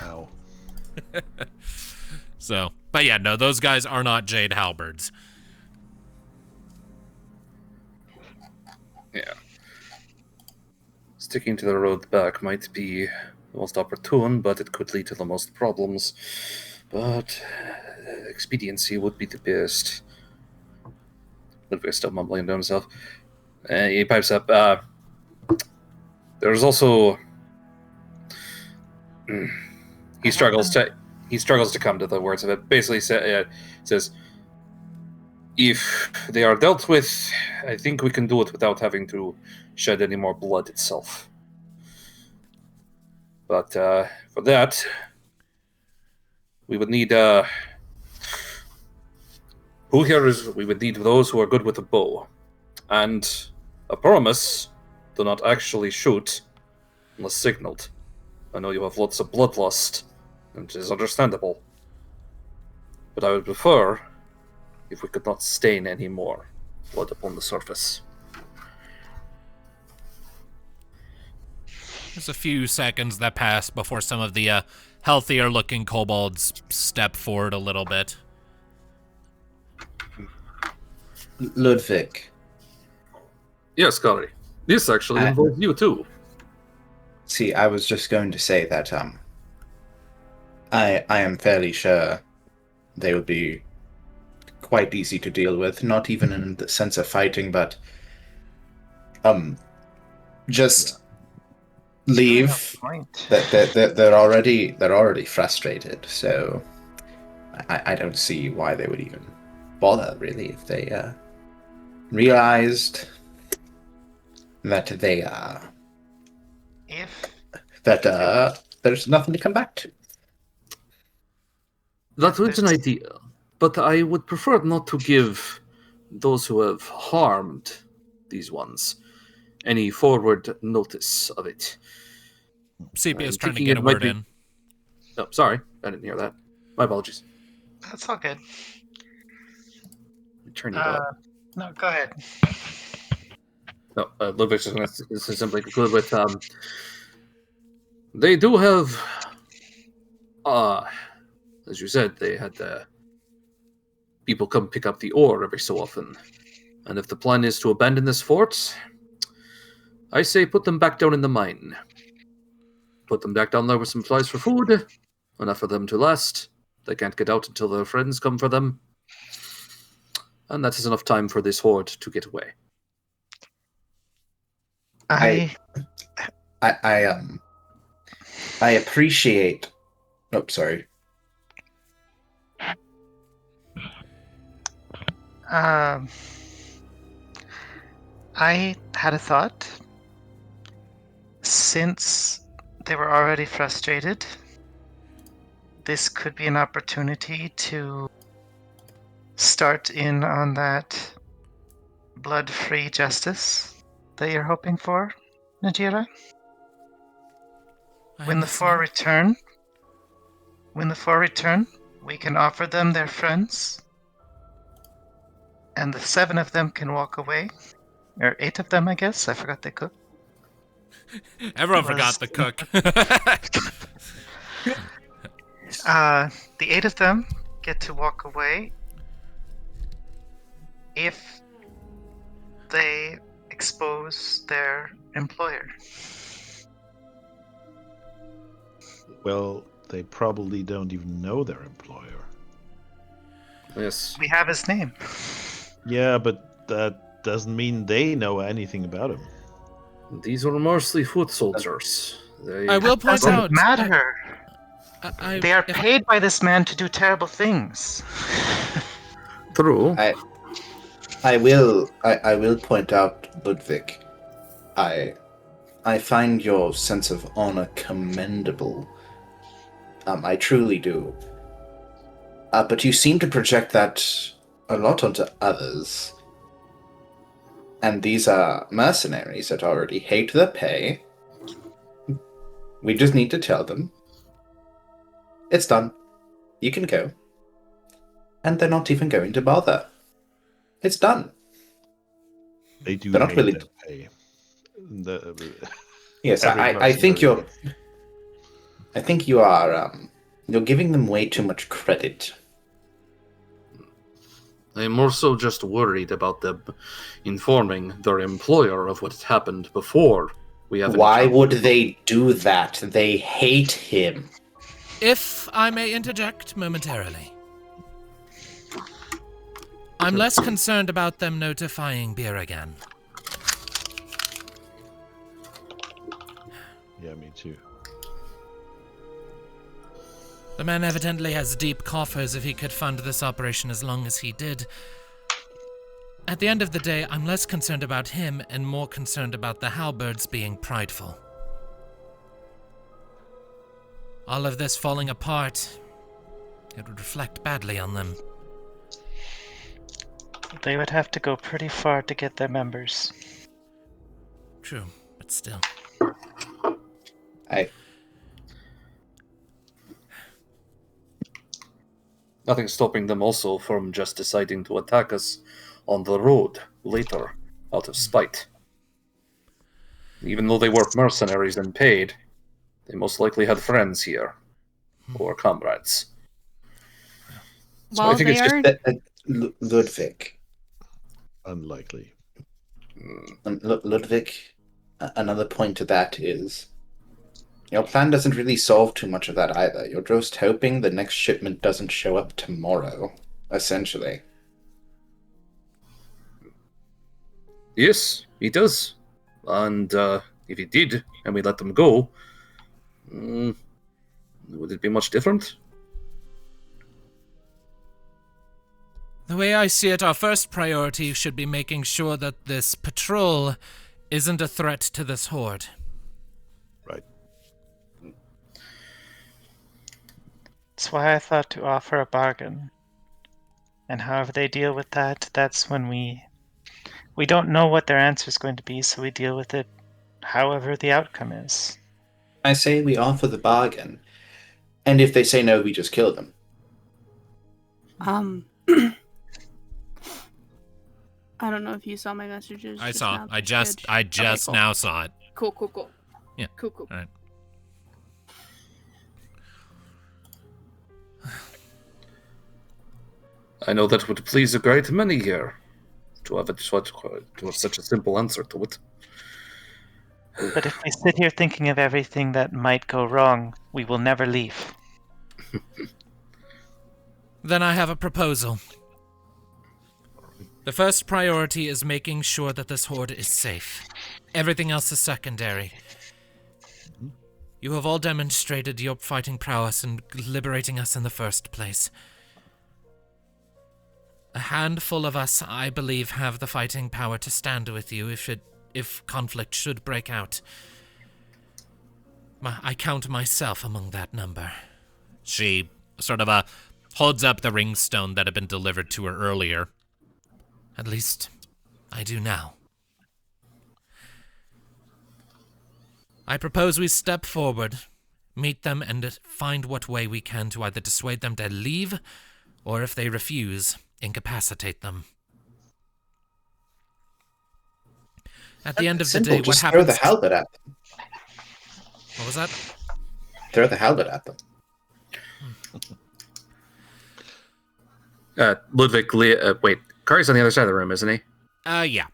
Ow. So, but yeah, no, those guys are not Jade Halberds. Yeah. Sticking to the road back might be the most opportune, but it could lead to the most problems. But expediency would be the best. Ludviek's still mumbling to himself. He pipes up. There's also... He struggles to come to the words of it. Basically says, if they are dealt with, I think we can do it without having to shed any more blood itself. But for that, we would need we would need those who are good with a bow. And a promise, do not actually shoot unless signaled. I know you have lots of bloodlust, and it is understandable. But I would prefer if we could not stain any more blood upon the surface. There's a few seconds that pass before some of the healthier-looking kobolds step forward a little bit. Ludviek. Yes, Kari. This actually involves you too. See, I was just going to say that I am fairly sure they would be quite easy to deal with, not even in the sense of fighting, but just leave. They're already frustrated, so I don't see why they would even bother, really, if they realized that they there's nothing to come back to. That is an idea, but I would prefer not to give those who have harmed these ones any forward notice of it. Sepia is trying to get a word in. Oh, sorry, I didn't hear that. My apologies. That's all good. Turn it up. No, go ahead. No, Ludviek is going to simply conclude with, they do have, as you said, they had people come pick up the ore every so often. And if the plan is to abandon this fort, I say put them back down in the mine. Put them back down there with some supplies for food, enough for them to last. They can't get out until their friends come for them. And that is enough time for this horde to get away. I appreciate... Oh, sorry. I had a thought. Since they were already frustrated, this could be an opportunity to start in on that blood-free justice that you're hoping for, Najira. When the four return, we can offer them their friends, and the 7 of them can walk away. Or 8 of them, I guess. I forgot they cook. Everyone forgot the cook. The 8 of them get to walk away if they expose their employer. Well, they probably don't even know their employer. Yes. We have his name. Yeah, but that doesn't mean they know anything about him. These are mostly foot soldiers. I will point Doesn't out. matter. They are if- paid by this man to do terrible things. True. I will point out, Ludviek. I find your sense of honor commendable. I truly do. But you seem to project that a lot onto others. And these are mercenaries that already hate their pay. We just need to tell them. It's done. You can go. And they're not even going to bother. It's done. They do They're not hate willing their pay. Yes, Every I think mercenary. you are you're giving them way too much credit. I'm more so just worried about them informing their employer of what happened before we have. Why would they do that? They hate him. If I may interject momentarily. I'm less concerned about them notifying Beer again. Yeah, me too. The man evidently has deep coffers if he could fund this operation as long as he did. At the end of the day, I'm less concerned about him and more concerned about the halberds being prideful. All of this falling apart, it would reflect badly on them. They would have to go pretty far to get their members. True, but still. Nothing stopping them also from just deciding to attack us on the road later, out of spite. Even though they were mercenaries and paid, they most likely had friends here, or comrades. So I Well, think they it's are. Ludviek. Unlikely. Ludviek, another point to that is your plan doesn't really solve too much of that either. You're just hoping the next shipment doesn't show up tomorrow, essentially. Yes, he does. And if he did, and we let them go, would it be much different? The way I see it, our first priority should be making sure that this patrol isn't a threat to this horde. Right. That's why I thought to offer a bargain. And however they deal with that, that's when we don't know what their answer is going to be, so we deal with it however the outcome is. I say we offer the bargain, and if they say no, we just kill them. I don't know if you saw my messages. I just saw. now. I just Good. Okay, cool. now saw it. Cool. Yeah. Cool. All right. I know that would please a great many here to have such a simple answer to it. But if we sit here thinking of everything that might go wrong, we will never leave. Then I have a proposal. The first priority is making sure that this horde is safe. Everything else is secondary. You have all demonstrated your fighting prowess in liberating us in the first place. A handful of us, I believe, have the fighting power to stand with you if conflict should break out. I count myself among that number. She sort of holds up the ring stone that had been delivered to her earlier. At least, I do now. I propose we step forward, meet them, and find what way we can to either dissuade them to leave, or if they refuse, incapacitate them. At the end of the day, what just happens... throw the halberd at them. What was that? Throw the halberd at them. Ludviek, wait, Kari's on the other side of the room, isn't he? Yeah.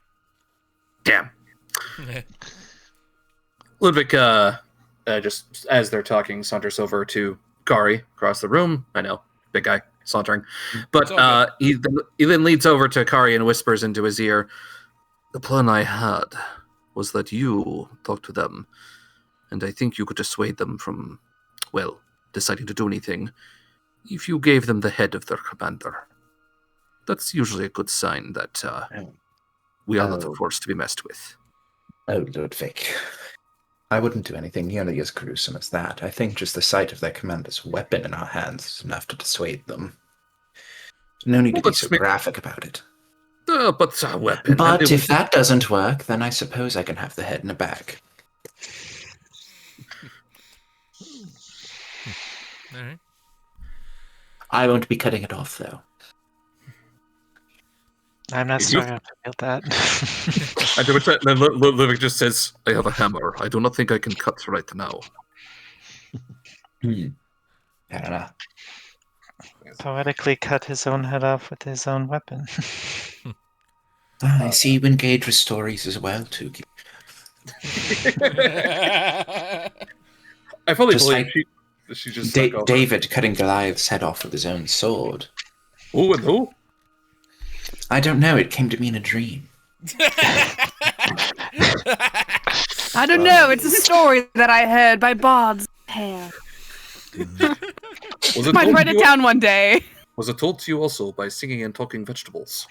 Damn. Ludviek, just as they're talking, saunters over to Kari across the room. I know, big guy sauntering. But he then leads over to Kari and whispers into his ear, "The plan I had was that you talk to them, and I think you could dissuade them from, well, deciding to do anything if you gave them the head of their commander. That's usually a good sign that we are not a force to be messed with." Oh, Ludviek. I wouldn't do anything nearly as gruesome as that. I think just the sight of their commander's weapon in our hands is enough to dissuade them. No need to be so graphic about it. But a weapon. But if that doesn't work, then I suppose I can have the head in a bag. All right. I won't be cutting it off, though. I'm not starting to feel that. And then Ludviek just says, "I have a hammer. I do not think I can cut right now." I don't know. Poetically cut his own head off with his own weapon. I see you engage with stories as well, Tuki. I fully Just believe like she just David cutting Goliath's head off with his own sword. Who and who? I don't know. It came to me in a dream. I don't know. It's a story that I heard by Bard's hair. Might write it down one day. Was it told to you also by singing and talking vegetables?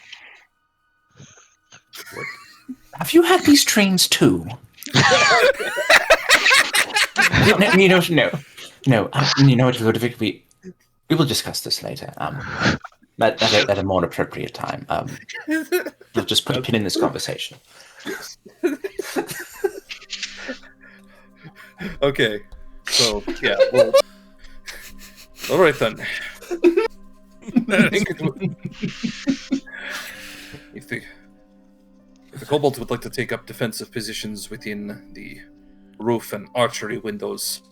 What? Have you had these dreams too? No. You know what, Ludviek, we will discuss this later. At a more appropriate time. We'll just put a pin in this conversation. Okay. So, yeah, well... Alright then. If the kobolds would like to take up defensive positions within the roof and archery windows,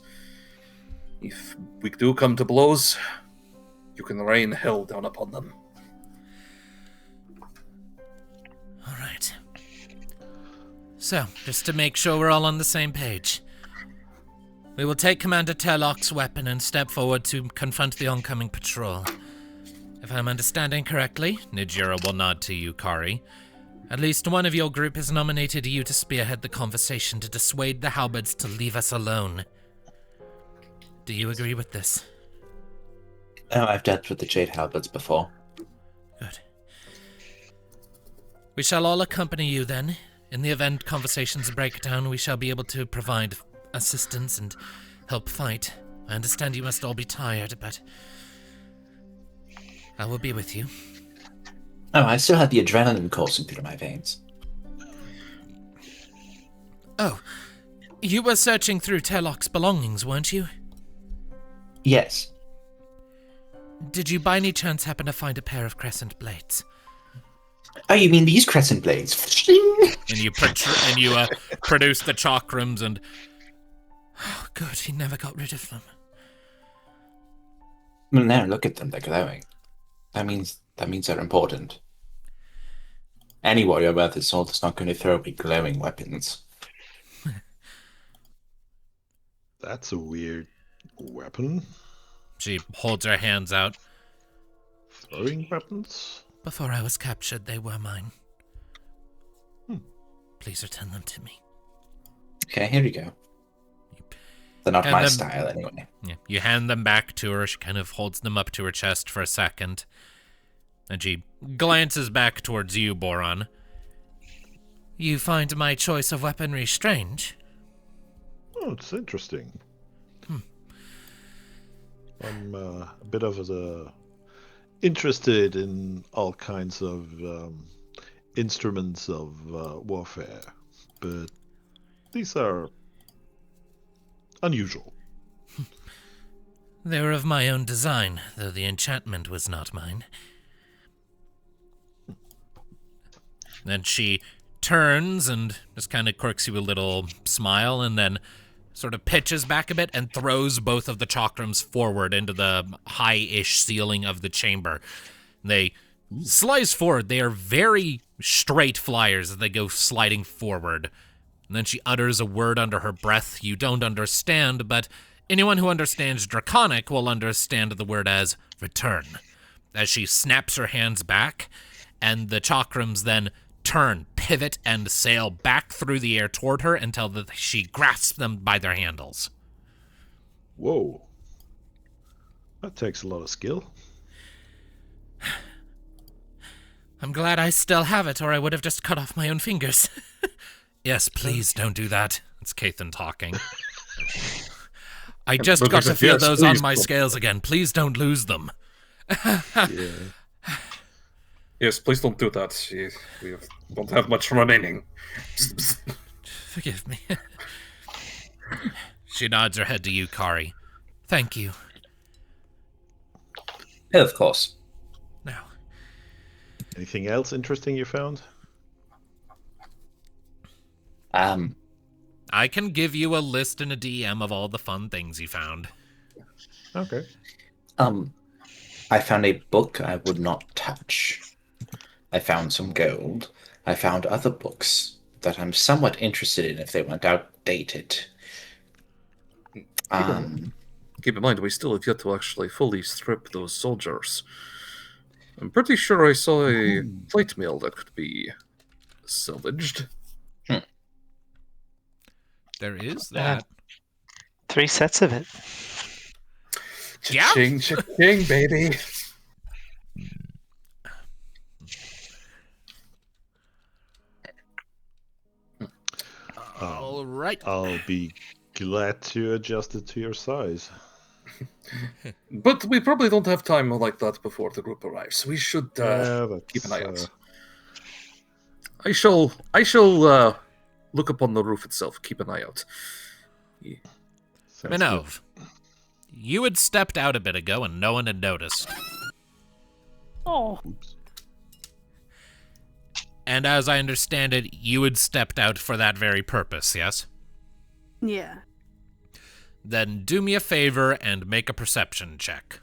if we do come to blows, you can rain hell down upon them. All right. So, just to make sure we're all on the same page, we will take Commander Terlock's weapon and step forward to confront the oncoming patrol. If I'm understanding correctly, Nijira will nod to you, Kari. At least one of your group has nominated you to spearhead the conversation to dissuade the halberds to leave us alone. Do you agree with this? Oh, I've dealt with the Jade Halberds before. Good. We shall all accompany you then. In the event conversations break down, we shall be able to provide assistance and help fight. I understand you must all be tired, but I will be with you. Oh, I still had the adrenaline coursing through my veins. Oh, you were searching through Terlock's belongings, weren't you? Yes. Did you by any chance happen to find a pair of crescent blades? Oh, you mean these crescent blades? And you produced the chakrams and... Oh, good, he never got rid of them. Well, now look at them, they're glowing. That means they're important. Any warrior worth his salt is not going to throw away glowing weapons. That's a weird weapon. She holds her hands out. Throwing weapons? Before I was captured, they were mine. Please return them to me. Okay, here you go. They're not my style, anyway. Yeah, you hand them back to her. She kind of holds them up to her chest for a second. And she glances back towards you, Boron. You find my choice of weaponry strange? Oh, it's interesting. I'm a bit of interested in all kinds of instruments of warfare, but these are unusual. They were of my own design, though the enchantment was not mine. Then she turns and just kind of quirks you a little smile and then sort of pitches back a bit and throws both of the chakrams forward into the high-ish ceiling of the chamber. They slice forward. They are very straight flyers as they go sliding forward. And then she utters a word under her breath you don't understand, but anyone who understands Draconic will understand the word as return. As she snaps her hands back, and the chakrams then turn, pivot, and sail back through the air toward her until she grasps them by their handles. Whoa. That takes a lot of skill. I'm glad I still have it, or I would have just cut off my own fingers. Yes, please don't do that. It's Cathan talking. I just got to feel those on my scales again. Please don't lose them. Yeah. Yes, please don't do that. We don't have much remaining. Forgive me. She nods her head to you, Kari. Thank you. Yeah, of course. Now, Anything else interesting you found? I can give you a list and a DM of all the fun things you found. Okay. I found a book I would not touch. I found some gold. I found other books that I'm somewhat interested in if they weren't outdated. Keep in mind, we still have yet to actually fully strip those soldiers. I'm pretty sure I saw a plate mill that could be salvaged. There is that. 3 sets of it. Yeah. Cha-ching, cha-ching, baby. All right. I'll be glad to adjust it to your size. But we probably don't have time like that before the group arrives. We should keep an eye out. I shall look upon the roof itself. Keep an eye out. Minnove, you had stepped out a bit ago and no one had noticed. Oh. And as I understand it, you had stepped out for that very purpose, yes? Yeah. Then do me a favor and make a perception check.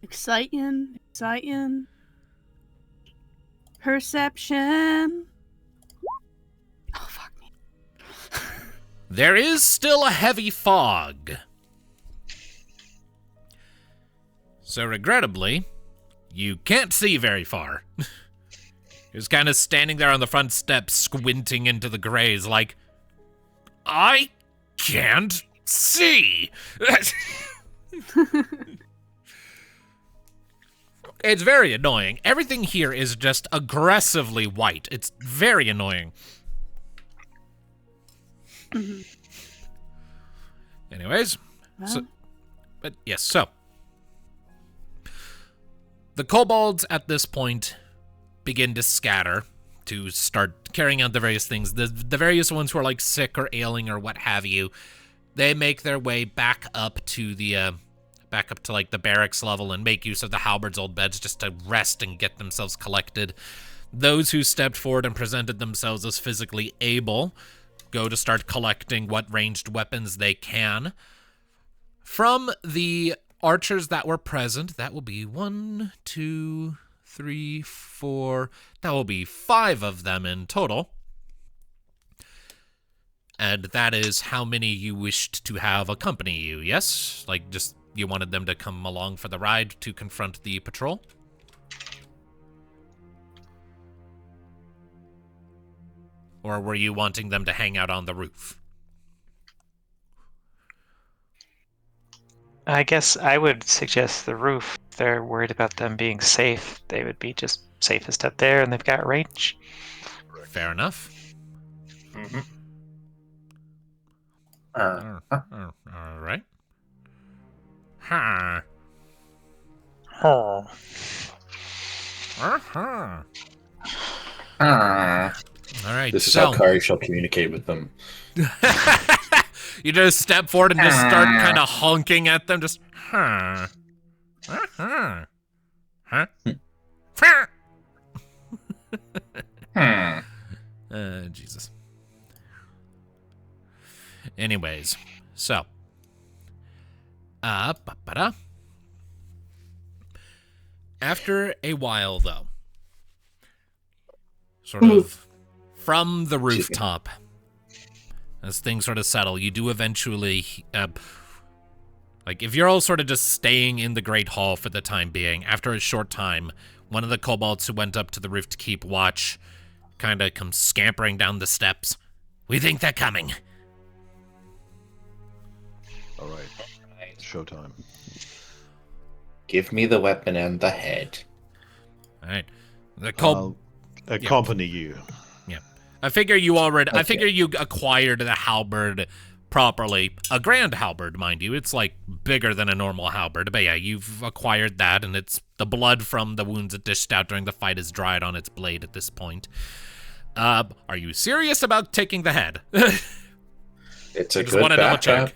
Exciting. Perception. Oh, fuck me. There is still a heavy fog. So regrettably, you can't see very far. You're just kind of standing there on the front steps, squinting into the grays like, I can't see. It's very annoying. Everything here is just aggressively white. It's very annoying. Anyways, so the kobolds at this point begin to scatter to start carrying out the various things. The various ones who are like sick or ailing or what have you, they make their way back up to the like the barracks level and make use of the halberds' old beds just to rest and get themselves collected. Those who stepped forward and presented themselves as physically able go to start collecting what ranged weapons they can. From the archers that were present, that will be 1, 2, 3, 4. That will be 5 of them in total. And that is how many you wished to have accompany you, yes? Like, just you wanted them to come along for the ride to confront the patrol? Or were you wanting them to hang out on the roof? I guess I would suggest the roof. If they're worried about them being safe, they would be just safest up there, and they've got range. Fair enough. Mm-hmm. All right. Ha. Oh. Uh-huh. All right. This is how Kari shall communicate with them. You just step forward and just start kind of honking at them, just huh. Jesus. Anyways, so. After a while, though, sort of from the rooftop, as things sort of settle, you do eventually, like, if you're all sort of just staying in the Great Hall for the time being, after a short time, one of the kobolds who went up to the roof to keep watch kind of comes scampering down the steps. We think they're coming. All right. Showtime. Give me the weapon and the head. All right. The I'll accompany you. Yeah. I figure you already. Okay. I figure you acquired the halberd properly. A grand halberd, mind you. It's like bigger than a normal halberd. But yeah, you've acquired that, and it's the blood from the wounds it dished out during the fight is dried on its blade at this point. Are you serious about taking the head? It's a Just good want to double backup. check.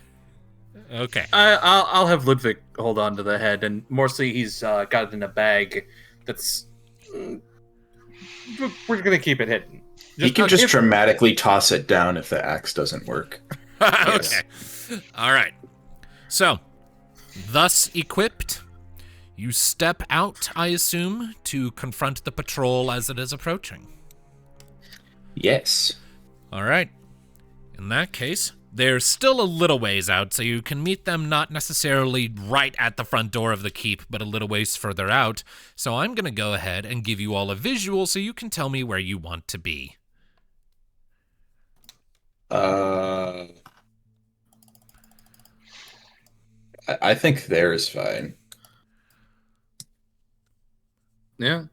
Okay. I'll have Ludviek hold on to the head, and mostly he's got it in a bag that's... We're going to keep it hidden. You can just dramatically toss it down if the axe doesn't work. Okay. All right. So, thus equipped, you step out, I assume, to confront the patrol as it is approaching. Yes. All right. In that case, they're still a little ways out, so you can meet them not necessarily right at the front door of the keep, but a little ways further out. So I'm going to go ahead and give you all a visual so you can tell me where you want to be. I think there is fine. Yeah.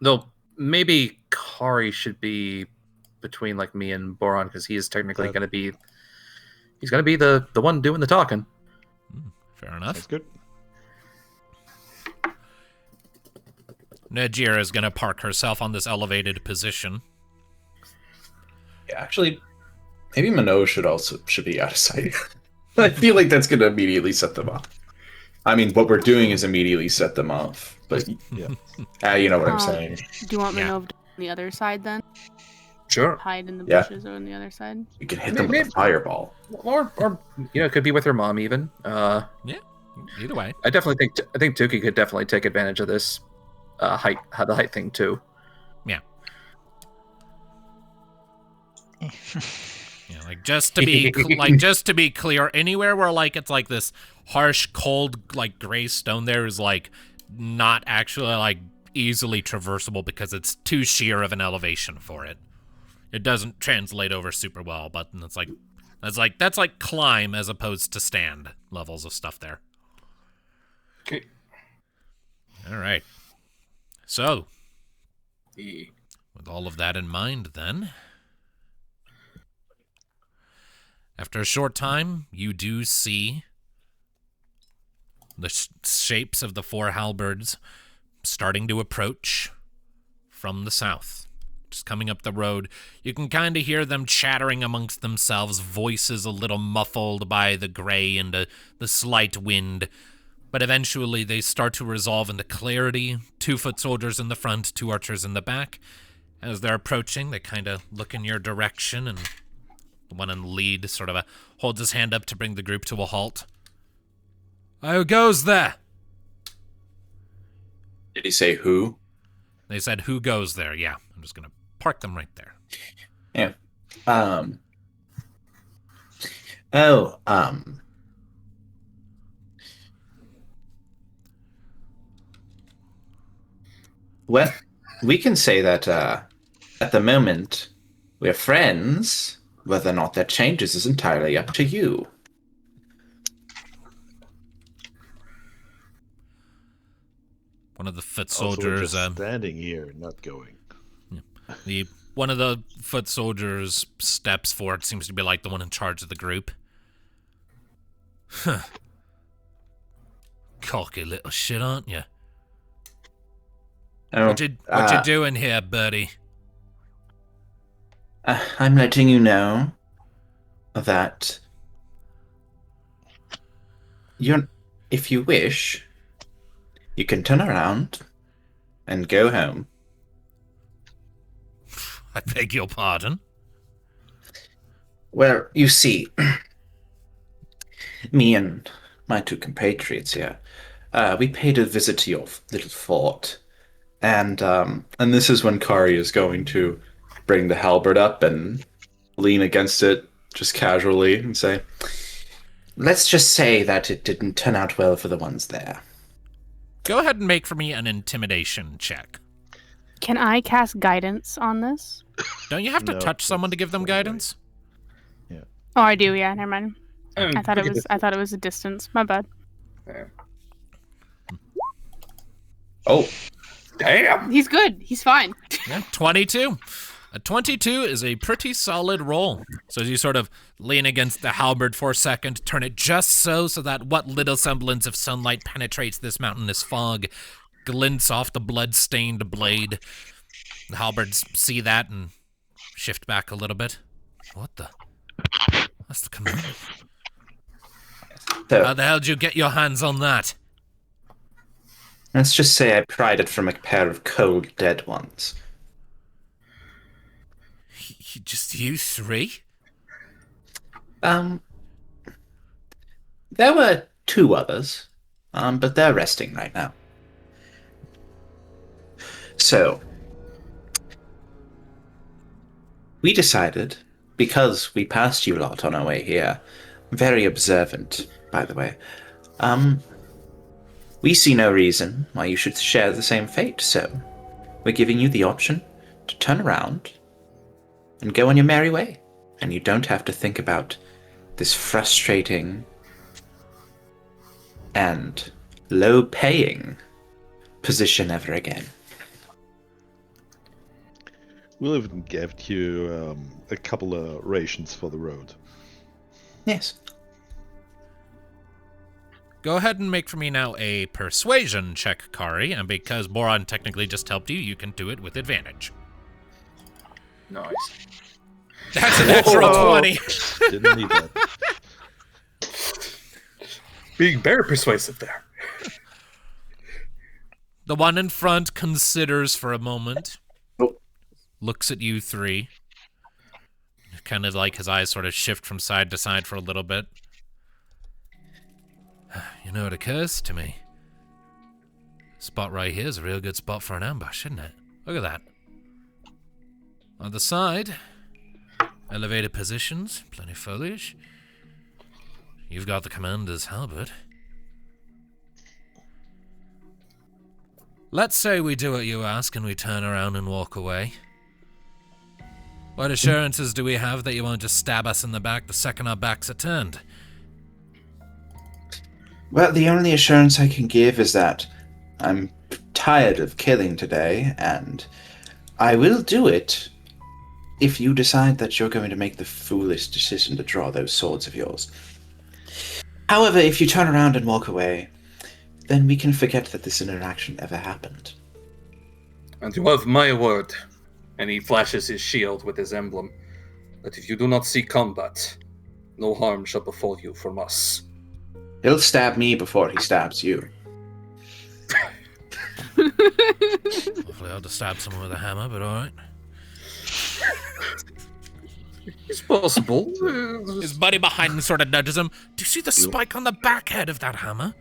No, maybe Kari should be between like me and Boron, because he is technically going to be... He's going to be the one doing the talking. Fair enough. That's good. Najira is going to park herself on this elevated position. Yeah, actually, maybe Minnove should be out of sight. I feel like that's going to immediately set them off. I mean, what we're doing is immediately set them off, but Yeah. you know what I'm saying. Do you want Yeah. Minnove on the other side then? Sure. Hide in the Yeah. bushes or on the other side? You can hit them with a fireball. Or it could be with her mom even. Either way. I think Tuki could definitely take advantage of this the height thing too. Yeah. Yeah, like just to be clear, anywhere where like it's like this harsh, cold, like gray stone there is like not actually like easily traversable because it's too sheer of an elevation for it. It doesn't translate over super well, but that's like climb as opposed to stand levels of stuff there. Okay. All right. So, with all of that in mind, then, after a short time, you do see the shapes of the four halberds starting to approach from the south. Just coming up the road, you can kind of hear them chattering amongst themselves, voices a little muffled by the gray and the slight wind. But eventually they start to resolve into clarity. 2 foot soldiers in the front, 2 archers in the back. As they're approaching, they kind of look in your direction, and the one in the lead sort of holds his hand up to bring the group to a halt. Who goes there? Did he say who? They said, who goes there? Yeah, I'm just going to park them right there. Yeah. Well, we can say that at the moment we're friends. Whether or not that changes is entirely up to you. One of the foot Also, we're soldiers... just standing here, not going. One of the foot soldiers steps forward, seems to be like the one in charge of the group. Huh. Cocky little shit, aren't you? Oh, What you doing here, buddy? I'm letting you know that if you wish, you can turn around and go home. I beg your pardon? Well, you see, Me and my two compatriots here, we paid a visit to your little fort. And this is when Kari is going to bring the halberd up and lean against it just casually and say, let's just say that it didn't turn out well for the ones there. Go ahead and make for me an intimidation check. Can I cast guidance on this? Don't you have to No, touch someone to that's give them all right. guidance? Oh, I do. Yeah, never mind. And I thought look at this. it was a distance. My bad. Yeah. Oh, Damn! He's good. He's fine. Yeah, 22. A 22 is a pretty solid roll. So as you sort of lean against the halberd for a second, turn it just so that what little semblance of sunlight penetrates this mountainous fog glints off the blood-stained blade. The halberds see that and shift back a little bit. What the? That's the command. so How the hell did you get your hands on that? let's just say I pried it from a pair of cold, dead ones. Just you three? There were two others, but they're resting right now. So, we decided, because we passed you lot on our way here, very observant, by the way, we see no reason why you should share the same fate, so we're giving you the option to turn around and go on your merry way, and you don't have to think about this frustrating and low-paying position ever again. We'll even give you a couple of rations for the road. Yes. Go ahead and make for me now a persuasion check, Kari, and because Boron technically just helped you, you can do it with advantage. Nice. That's a natural Whoa. 20. Didn't need that. Being very persuasive there. The one in front considers for a moment, Oh. looks at you three, kind of like his eyes sort of shift from side to side for a little bit. You know, it occurs to me. Spot right here is a real good spot for an ambush, isn't it? Look at that. On the side, elevated positions, plenty of foliage. You've got the commander's halberd. Let's say we do what you ask and we turn around and walk away. What assurances do we have that you won't just stab us in the back the second our backs are turned? Well, the only assurance I can give is that I'm tired of killing today, and I will do it if you decide that you're going to make the foolish decision to draw those swords of yours. However, if you turn around and walk away, then we can forget that this interaction ever happened. And you have my word. And he flashes his shield with his emblem. That if you do not seek combat, no harm shall befall you from us. He'll stab me before he stabs you. Hopefully I'll just stab someone with a hammer, but alright. It's possible. His buddy behind him sort of nudges him. Do you see the spike on the back head of that hammer?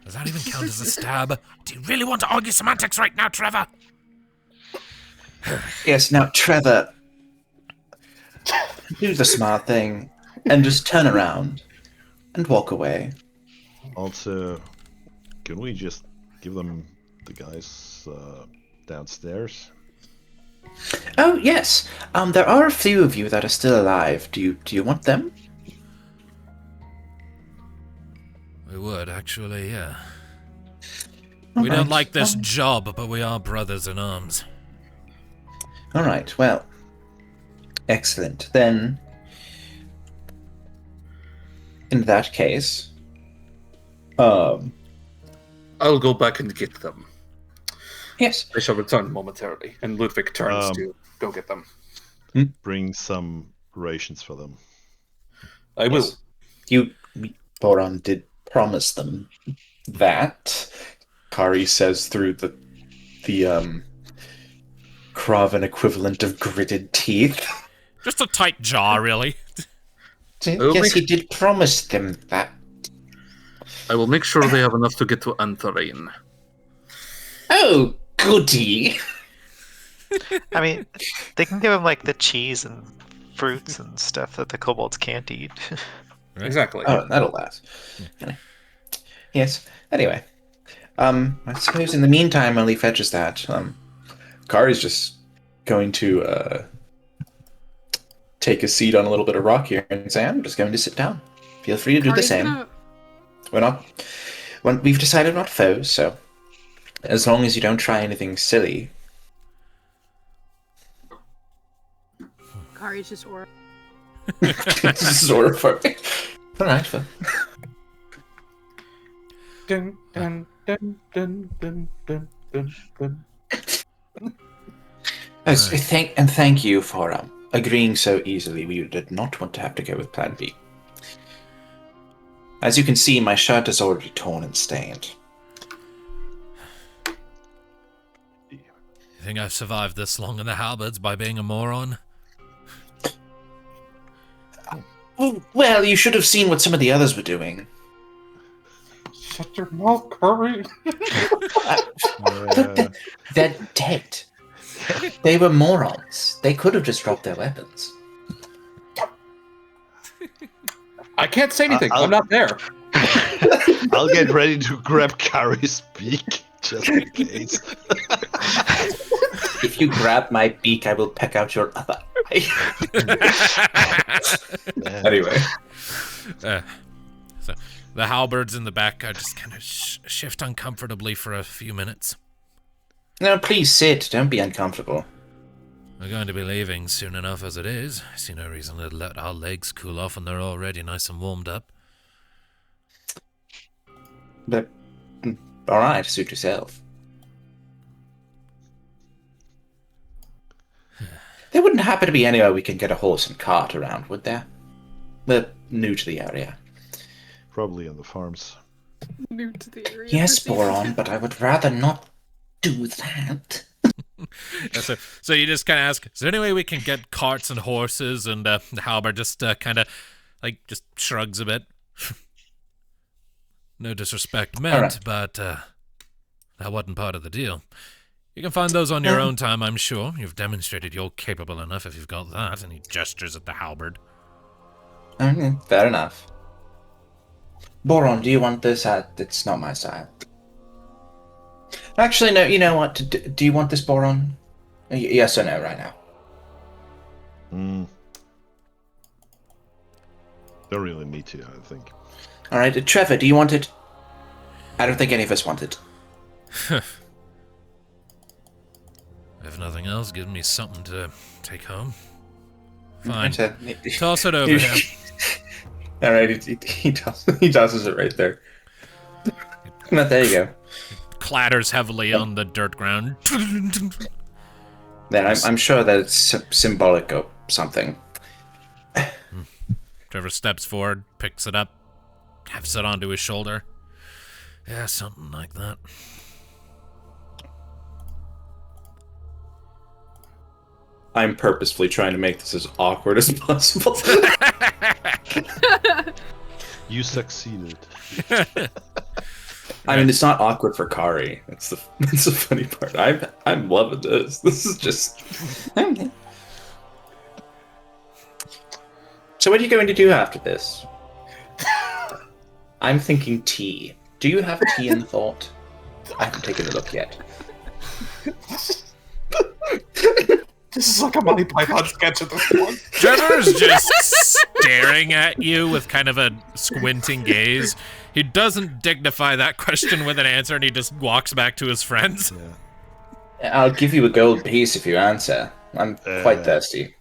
Does that even count as a stab? Do you really want to argue semantics right now, Trevor? Yes, now, Trevor, do the smart thing and just turn around and walk away. Also, can we just give them the guys downstairs? Oh, yes. There are a few of you that are still alive. Do you want them? We would, actually, yeah. All We don't right. like this job, but we are brothers in arms. All right, well, excellent. Then, in that case, I'll go back and get them. yes. I shall return momentarily. And Ludviek turns to go get them. Bring some rations for them. I will. Yes. Boron did promise them that. Kari says through the Kraven equivalent of gritted teeth. Just a tight jaw, really. Yes, he did promise them that. I will make sure they have enough to get to Antharine. Oh, goody. I mean, they can give him like the cheese and fruits and stuff that the kobolds can't eat. Right. Exactly. Oh, that'll last. Yes. Anyway, I suppose in the meantime, while he fetches that, Kari's just going to take a seat on a little bit of rock here and say, "I'm just going to sit down. Feel free to do the Kari's same. We've decided we're not foes, so as long as you don't try anything silly." Kari's just aura. This is horrifying. All right, Phil. Dun, dun, dun, dun, dun, dun, dun, dun. Thank you for agreeing so easily. We did not want to have to go with Plan B. As you can see, my shirt is already torn and stained. You think I've survived this long in the halberds by being a moron? Well, you should have seen what some of the others were doing. Shut your mouth, Kari. They're dead. They were morons. They could have just dropped their weapons. I can't say anything. I'm not there. I'll get ready to grab Kari's beak, just in case. If you grab my beak, I will peck out your other eye. Anyway. So the halberds in the back just kind of shift uncomfortably for a few minutes. No, please sit. Don't be uncomfortable. We're going to be leaving soon enough as it is. I see no reason to let our legs cool off when they're already nice and warmed up. But, alright, suit yourself. There wouldn't happen to be anywhere we can get a horse and cart around, would there? We're new to the area. Probably on the farms. New to the area. Yes, Boron, but I would rather not do that. Yeah, so you just kind of ask, is there any way we can get carts and horses? And the halberd just kind of, just shrugs a bit. No disrespect meant, right. But that wasn't part of the deal. You can find those on your own time, I'm sure. You've demonstrated you're capable enough if you've got that. And he gestures at the halberd. Fair enough. Boron, do you want this? It's not my style. Actually, no, you know what? Do you want this, Boron? Yes or no right now? Don't really need to, I think. Alright, Trevor, do you want it? I don't think any of us want it. If nothing else, give me something to take home. Fine. Okay. Toss it over here. Alright, he tosses it right there. But there you go. Clatters heavily on the dirt ground. Then I'm sure that it's symbolic of something. Trevor steps forward, picks it up, hefts it onto his shoulder. Yeah, something like that. I'm purposefully trying to make this as awkward as possible. You succeeded. I mean, it's not awkward for Kari. That's the funny part. I'm loving this. This is just. So what are you going to do after this? I'm thinking tea. Do you have tea in thought? I haven't taken a look yet. This is like a Monty Python sketch at this point. Trevor's just staring at you with kind of a squinting gaze. He doesn't dignify that question with an answer, and he just walks back to his friends. Yeah. I'll give you a gold piece if you answer. I'm quite thirsty.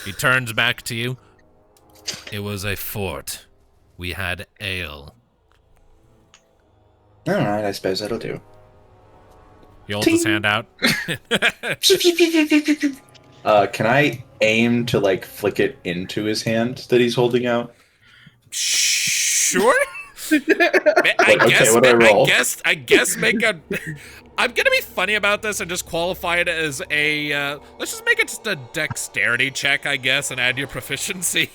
He turns back to you. It was a fort. We had ale. Alright, I suppose that'll do. He holds his hand out. Can I aim to, flick it into his hand that he's holding out? Sure. What do I roll? I guess make a. I'm gonna be funny about this and just qualify it as a. Let's just make it just a dexterity check, I guess, and add your proficiency.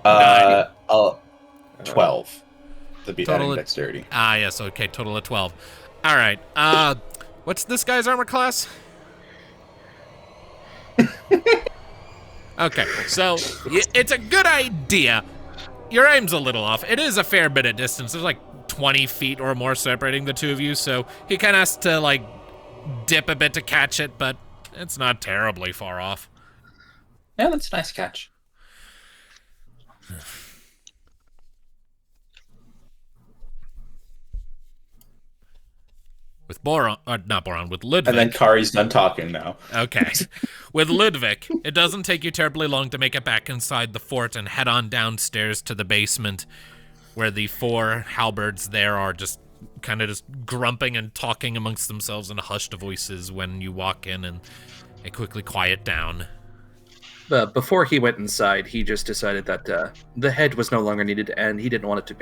12. To be Total adding of- dexterity. Yes, okay, total of 12. All right. What's this guy's armor class? Okay, so it's a good idea. Your aim's a little off. It is a fair bit of distance. There's like 20 feet or more separating the two of you, so he kind of has to like dip a bit to catch it, but it's not terribly far off. Yeah, that's a nice catch. With Boron, not Boron, with Ludviek. And then Kari's done talking now. Okay. With Ludviek, it doesn't take you terribly long to make it back inside the fort and head on downstairs to the basement where the 4 halberds there are just kind of just grumping and talking amongst themselves in hushed voices when you walk in, and they quickly quiet down. Before he went inside, he just decided that the head was no longer needed, and he didn't want it to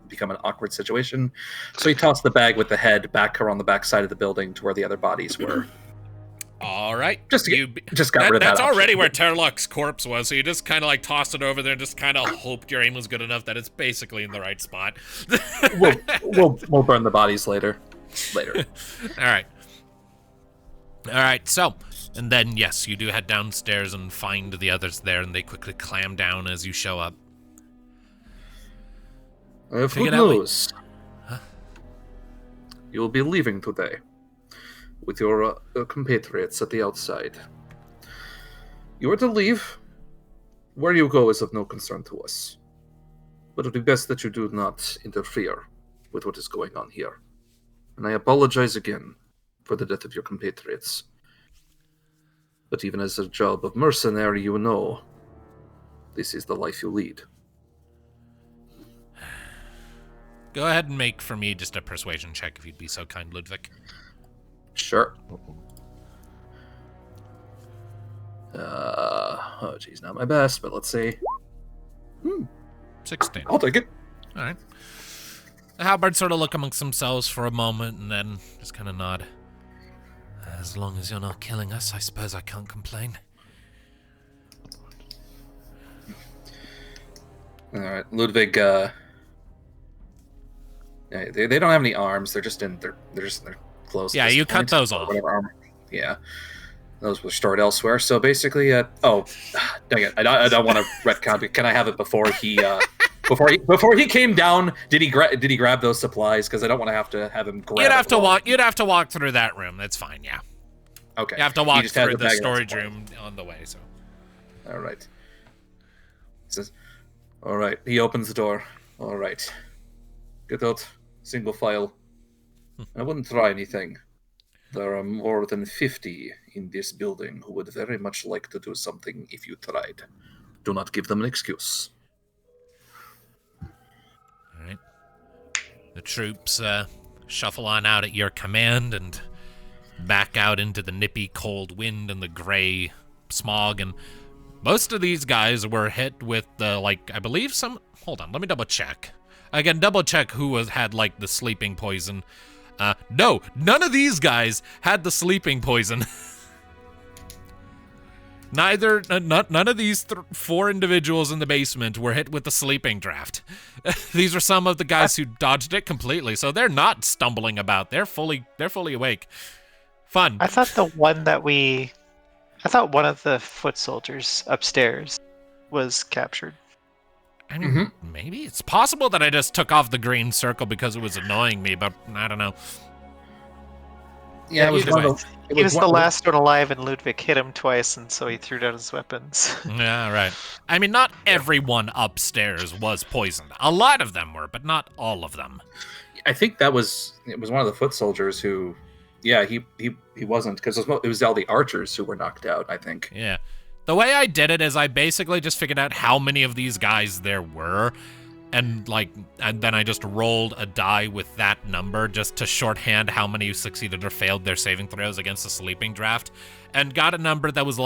become an awkward situation. So he tossed the bag with the head back around the back side of the building to where the other bodies were. All right. Just got rid of that. That's option. already where Terlok's corpse was, so you just kind of like tossed it over there and just kind of hoped your aim was good enough that it's basically in the right spot. we'll burn the bodies later. All right, so, and then, yes, you do head downstairs and find the others there, and they quickly clam down as you show up. I have Figure good it out, news. Huh? You will be leaving today with your compatriots at the outside. You are to leave. Where you go is of no concern to us. But it would be best that you do not interfere with what is going on here. And I apologize again for the death of your compatriots. But even as a job of mercenary, you know this is the life you lead. Go ahead and make for me just a persuasion check if you'd be so kind, Ludviek. Sure. Oh geez, not my best, but let's see. 16. I'll take it. All right. The halberds sort of look amongst themselves for a moment and then just kind of nod. As long as you're not killing us, I suppose I can't complain. All right, Ludviek. Yeah, they don't have any arms. They're just in their clothes. Yeah, at this you cut point, those or off. Whatever armor. Yeah, those were stored elsewhere. So basically, dang it! I don't want to retcon. Can I have it before he? Before he came down, did he grab those supplies? Because I don't want to have him grab. You'd have to walk through that room. That's fine. Yeah. Okay. You have to walk just had through the bag of storage supplies. room on the way. So. All right. He says, "All right." He opens the door. All right. Get out. Single file. I wouldn't try anything. There are more than 50 in this building who would very much like to do something if you tried. Do not give them an excuse. All right. The troops shuffle on out at your command and back out into the nippy cold wind and the gray smog, and most of these guys were hit with the, I believe some... Hold on, let me double check. I can double check who had, the sleeping poison. No, none of these guys had the sleeping poison. None of these 4 individuals in the basement were hit with the sleeping draft. These are some of the guys who dodged it completely, so they're not stumbling about. They're fully awake. Fun. I thought one of the foot soldiers upstairs was captured. I mean, maybe it's possible that I just took off the green circle because it was annoying me, but I don't know. Yeah, it was Either one way. of those. He was the last one alive, and Ludviek hit him twice, and so he threw down his weapons. Yeah, right. I mean, not everyone upstairs was poisoned. A lot of them were, but not all of them. I think it was one of the foot soldiers who. Yeah, he wasn't, because it was all the archers who were knocked out, I think. Yeah. The way I did it is I basically just figured out how many of these guys there were, and then I just rolled a die with that number just to shorthand how many succeeded or failed their saving throws against the sleeping draft, and got a number that was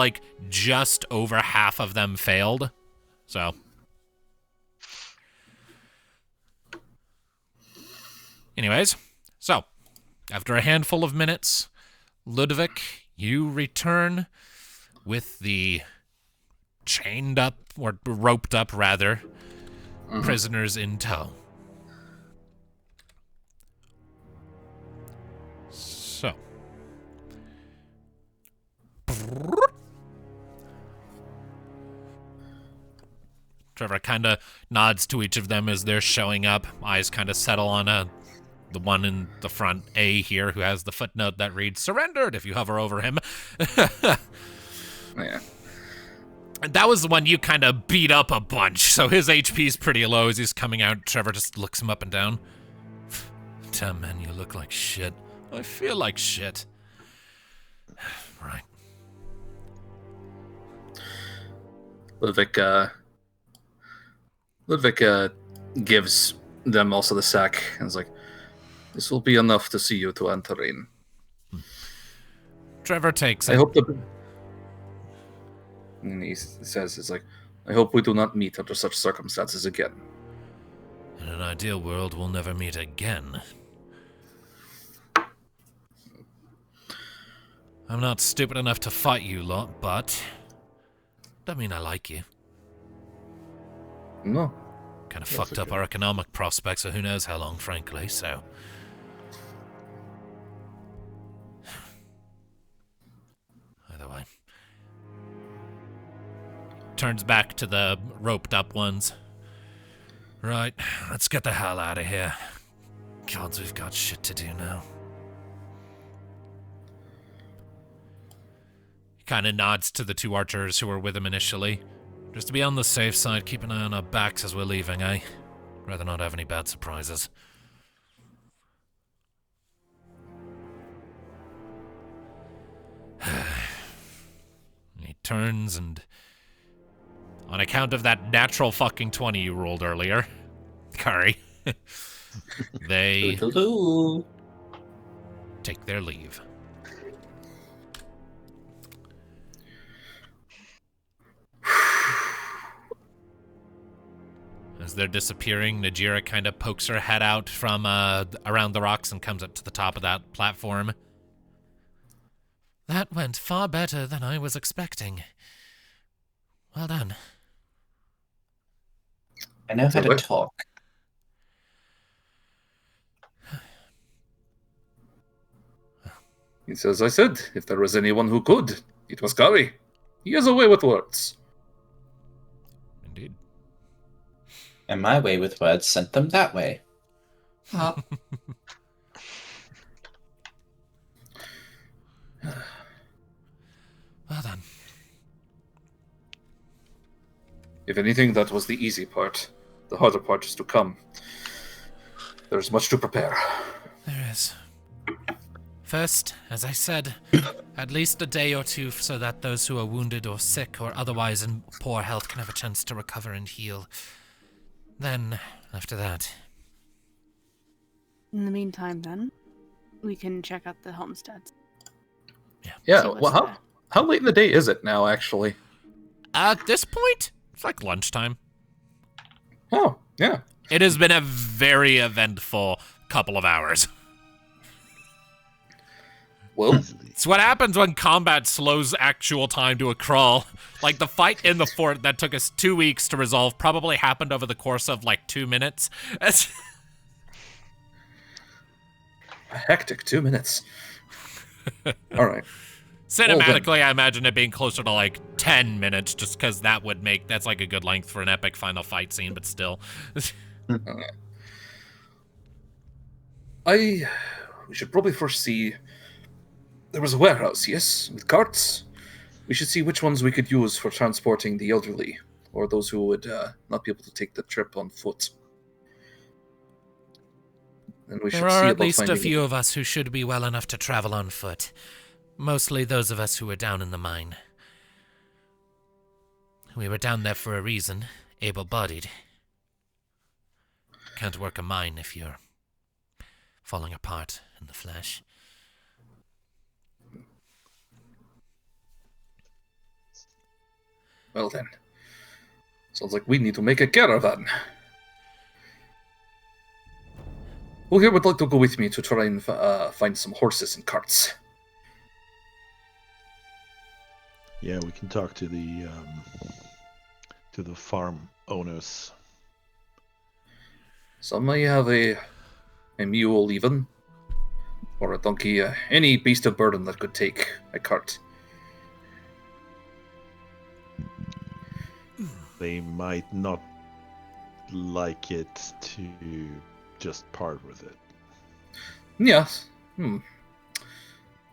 just over half of them failed. So. Anyways, so, after a handful of minutes, Ludviek, you return with the chained up, or roped up, rather, prisoners in tow. So. Trevor kind of nods to each of them as they're showing up. Eyes kind of settle on the one in the front, A here, who has the footnote that reads, "Surrendered," if you hover over him. Yeah. And that was the one you kind of beat up a bunch, so his HP's pretty low as he's coming out. Trevor just looks him up and down. Damn, man, you look like shit. I feel like shit. Right. Ludviek gives them also the sack and is like, "This will be enough to see you to enter in." Trevor takes it. I hope and he says, "It's like, I hope we do not meet under such circumstances again." In an ideal world, we'll never meet again. I'm not stupid enough to fight you lot, but don't mean I like you. No. Kind of fucked up our economic prospects for who knows how long, frankly, so... Either way. Turns back to the roped up ones. Right, let's get the hell out of here. Gods, we've got shit to do now. He kind of nods to the two archers who were with him initially. Just to be on the safe side, keep an eye on our backs as we're leaving, eh? Rather not have any bad surprises. He turns and... on account of that natural fucking 20 you rolled earlier, Kari, they take their leave. As they're disappearing, Najira kind of pokes her head out from around the rocks and comes up to the top of that platform. That went far better than I was expecting. Well done. I know how to talk. He says, "I said, if there was anyone who could, it was Kari. He has a way with words." Indeed. And my way with words sent them that way. Well done. If anything, that was the easy part. The harder part is to come. There's much to prepare. There is. First, as I said, at least a day or two so that those who are wounded or sick or otherwise in poor health can have a chance to recover and heal. Then, after that... In the meantime, then, we can check out the homesteads. Yeah, See what's well, there. how late in the day is it now, actually? At this point, it's like lunchtime. Oh, yeah. It has been a very eventful couple of hours. Well, It's what happens when combat slows actual time to a crawl. Like, the fight in the fort that took us 2 weeks to resolve probably happened over the course of, 2 minutes. a hectic 2 minutes. All right. Cinematically, I imagine it being closer to, 10 minutes, just because that's, a good length for an epic final fight scene, but still. We should probably first see... There was a warehouse, yes, with carts. We should see which ones we could use for transporting the elderly, or those who would not be able to take the trip on foot. And we should There see are at about least a finding- few of us who should be well enough to travel on foot. Mostly those of us who were down in the mine. We were down there for a reason, able-bodied. Can't work a mine if you're falling apart in the flesh. Well then. Sounds like we need to make a caravan. Who here would like to go with me to try and find some horses and carts? Yeah, we can talk to the farm owners. Some may have a mule even, or a donkey, any beast of burden that could take a cart. They might not like it to just part with it. Yes.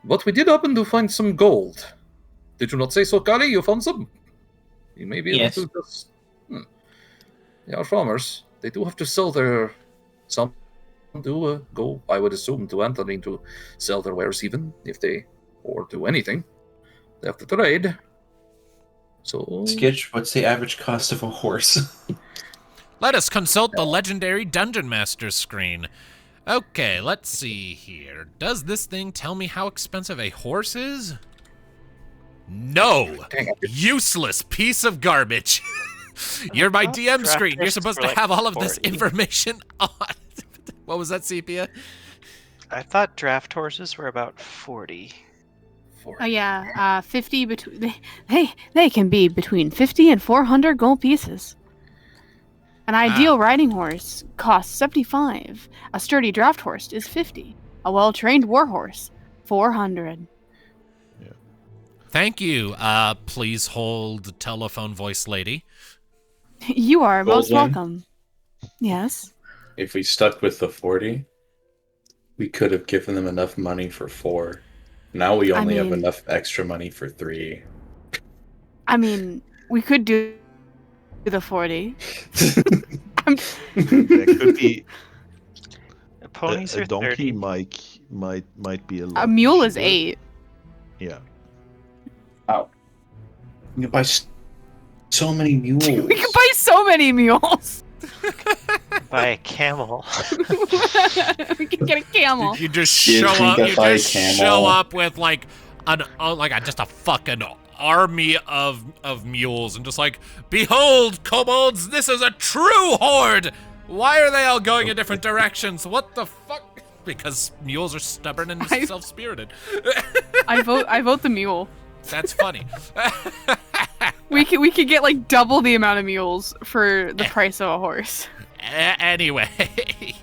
But we did happen to find some gold. Did you not say so, Kari? You found some? You may be able to just... They are farmers. They do have to sell their... Some do go, I would assume, to Anthony to sell their wares even, if they... Or do anything. They have to trade. So... Skitch, what's the average cost of a horse? Let us consult the legendary Dungeon Master screen. Okay, let's see here. Does this thing tell me how expensive a horse is? No! Useless piece of garbage. You're my DM screen. You're supposed to have all of this information on. What was that, Sepia? I thought draft horses were about 40. Oh yeah, 50 between. They can be between 50 and 400 gold pieces. An ideal riding horse costs 75. A sturdy draft horse is 50. A well-trained war horse, 400. Yeah. Thank you. Please hold telephone voice lady. You are most Goldwyn? welcome. Yes. If we stuck with the 40, we could have given them enough money for 4. Now we only have enough extra money for 3. I mean, we could do the 40. There could be Ponies a are donkey 30. might be a lot. A mule is cheaper. 8. Yeah. Wow. You can buy so many mules. We can buy so many mules. Buy a camel. We can get a camel. You just Yeah, show we up. could You buy a just camel. show up with like just a fucking army of mules, and just like, behold, kobolds, this is a true horde. Why are they all going in different directions? What the fuck? Because mules are stubborn and self-spirited. I vote the mule. That's funny. We could get like double the amount of mules for the price of a horse. Anyway,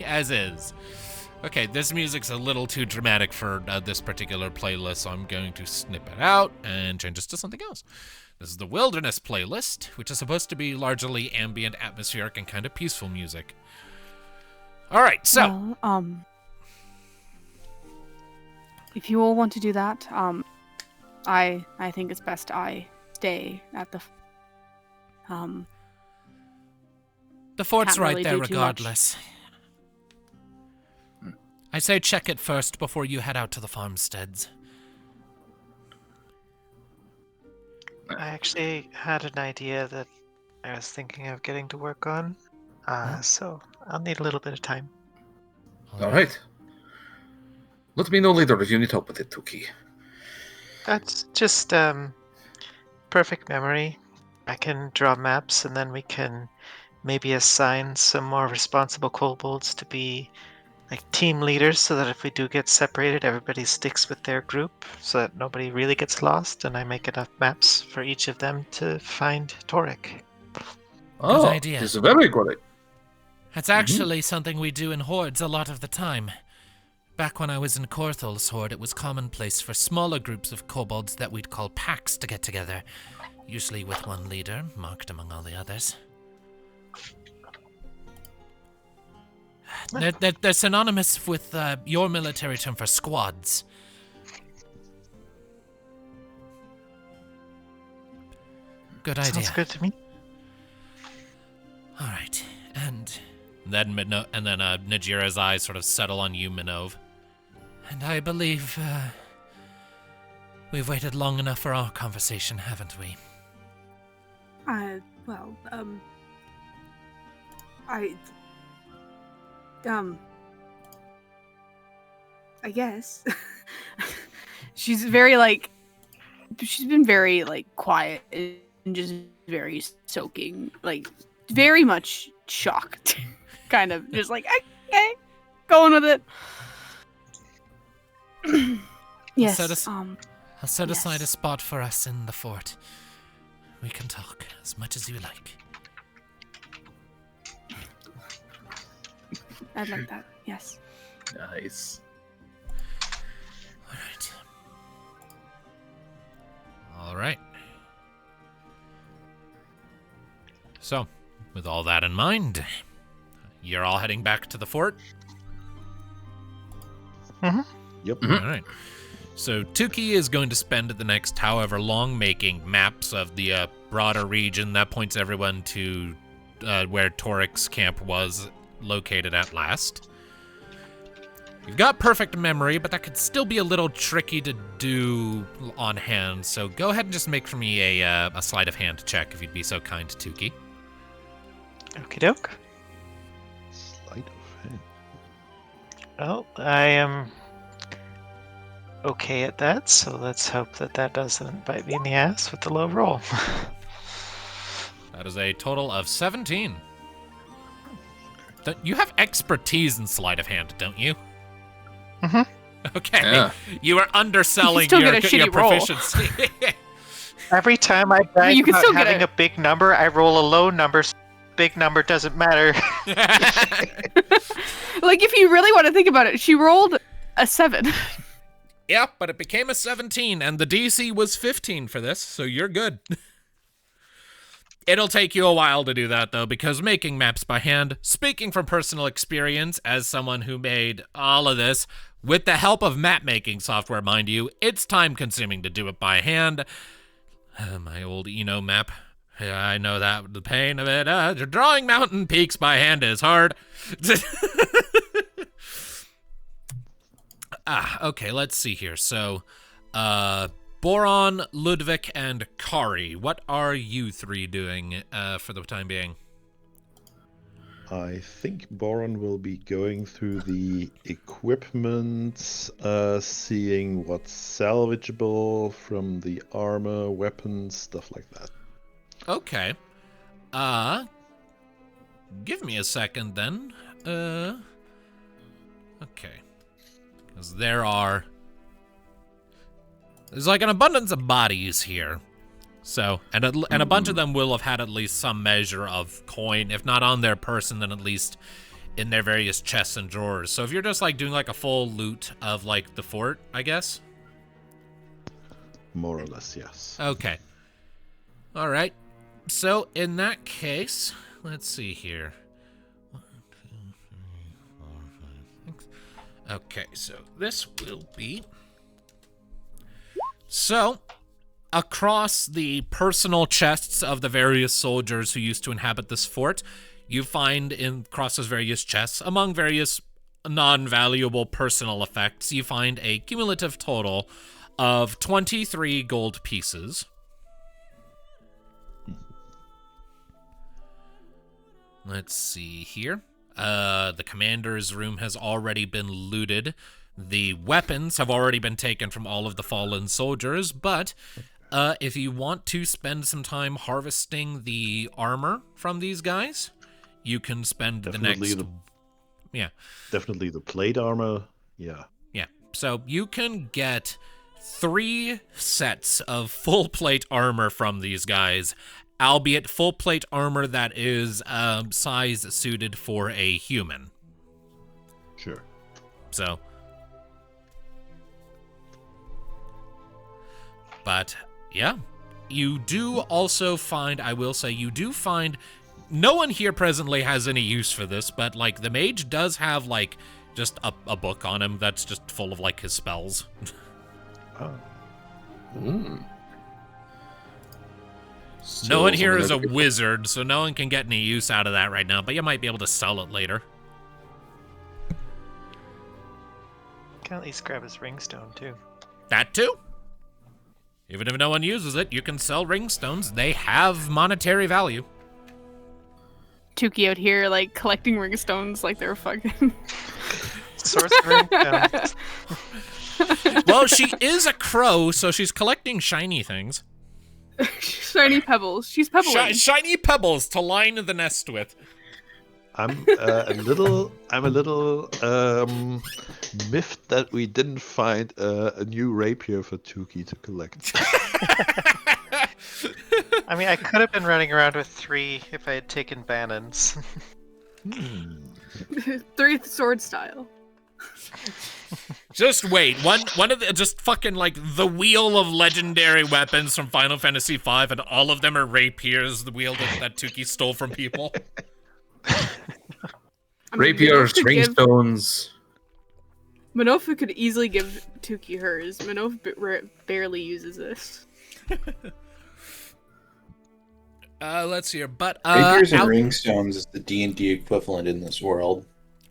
as is. Okay, this music's a little too dramatic for this particular playlist, so I'm going to snip it out and change this to something else. This is the Wilderness playlist, which is supposed to be largely ambient, atmospheric, and kind of peaceful music. All right, so... Well, if you all want to do that, I think it's best I stay at the... The fort's Can't right really there do too much. regardless. I say check it first before you head out to the farmsteads. I actually had an idea that I was thinking of getting to work on. So I'll need a little bit of time. All right. Let me know later if you need help with it, Tuki. That's just perfect memory. I can draw maps, and then we can maybe assign some more responsible kobolds to be like team leaders, so that if we do get separated, everybody sticks with their group, so that nobody really gets lost, and I make enough maps for each of them to find Torek. Oh, idea. it's very good. That's actually something we do in hordes a lot of the time. Back when I was in Korthal's horde, it was commonplace for smaller groups of kobolds that we'd call packs to get together, usually with one leader, marked among all the others. They're synonymous with your military term for squads. Good idea. Sounds good to me. All right, and then Najira's eyes sort of settle on you, Minnove. And I believe we've waited long enough for our conversation, haven't we? I guess. She's been very, like, quiet and just very soaking, like, very much shocked. Kind of, just like, okay, going with it. Yes. I'll set yes. aside a spot for us in the fort. We can talk as much as you like. I'd like that. Yes. Nice. All right. So, with all that in mind, you're all heading back to the fort? Mm-hmm. Yep. All right. So Tuki is going to spend the next however long making maps of the broader region that points everyone to where Torik's camp was located at last. You've got perfect memory, but that could still be a little tricky to do on hand, so go ahead and just make for me a sleight of hand check if you'd be so kind, Tuki. Okie doke. Sleight of hand. Well, I am okay at that, so let's hope that doesn't bite me in the ass with the low roll. That is a total of 17. You have expertise in sleight of hand, don't you? Mm-hmm. Okay. Yeah. You are underselling still your get a shitty roll. proficiency. Every time I brag you can about still get having a big number, I roll a low number. So big number doesn't matter. Like, if you really want to think about it, she rolled a 7. Yeah, but it became a 17, and the DC was 15 for this, so you're good. It'll take you a while to do that, though, because making maps by hand, speaking from personal experience as someone who made all of this, with the help of map-making software, mind you, it's time-consuming to do it by hand. My old Eno map. Yeah, I know that, the pain of it. Drawing mountain peaks by hand is hard. Okay, let's see here. So, Boron, Ludviek, and Kari, what are you three doing for the time being? I think Boron will be going through the equipment, seeing what's salvageable from the armor, weapons, stuff like that. Okay. Give me a second then. Okay. Because there's like an abundance of bodies here. So, and a bunch of them will have had at least some measure of coin, if not on their person, then at least in their various chests and drawers. So if you're just like doing like a full loot of like the fort, I guess? More or less, yes. Okay. All right. So in that case, let's see here. 1, 2, 3, 4, 5, 6. Okay, so this will be... So, across the personal chests of the various soldiers who used to inhabit this fort, you find across those various chests, among various non-valuable personal effects, you find a cumulative total of 23 gold pieces. Let's see here. The commander's room has already been looted. The weapons have already been taken from all of the fallen soldiers, but if you want to spend some time harvesting the armor from these guys, you can spend Definitely Definitely the plate armor, yeah. Yeah, so you can get 3 sets of full plate armor from these guys, albeit full plate armor that is size suited for a human. Sure. So... But, yeah, you do also find, I will say, you do find, no one here presently has any use for this, but, like, the mage does have, like, just a book on him that's just full of, like, his spells. Oh. No one here is a wizard, so no one can get any use out of that right now, but you might be able to sell it later. Can at least grab his ringstone, too. That too. Even if no one uses it, you can sell ringstones. They have monetary value. Tuki out here, like, collecting ringstones like they're fucking... Sorcerer. Well, she is a crow, so she's collecting shiny things. Shiny pebbles. She's pebbling. Shiny pebbles to line the nest with. I'm a little miffed that we didn't find a new rapier for Tuki to collect. I mean, I could have been running around with 3 if I had taken Bannon's. 3 sword style. Just wait. One of the just fucking like the wheel of legendary weapons from Final Fantasy V, and all of them are rapiers. The wheel that Tuki stole from people. Rapiers, ringstones. Minnove could easily give Tuki hers. Minnove barely uses this. Let's see here. But rapiers and ringstones is the D&D equivalent in this world.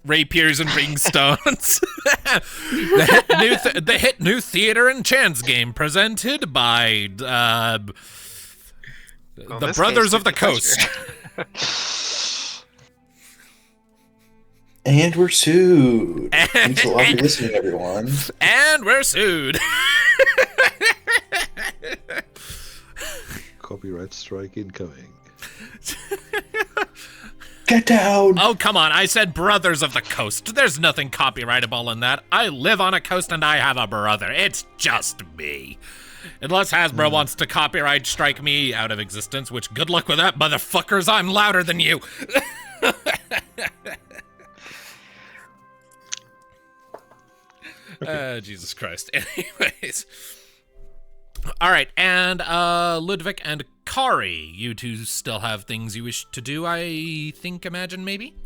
Rapiers and ringstones. the hit new theater and chance game presented by the Brothers of the Coast. And we're sued. Thanks a lot for listening, everyone. And we're sued. Copyright strike incoming. Get down! Oh, come on. I said Brothers of the Coast. There's nothing copyrightable in that. I live on a coast and I have a brother. It's just me. Unless Hasbro wants to copyright strike me out of existence, which good luck with that, motherfuckers. I'm louder than you. Jesus Christ. Anyways. All right, and Ludviek and Kari, you two still have things you wish to do, I think, imagine, maybe?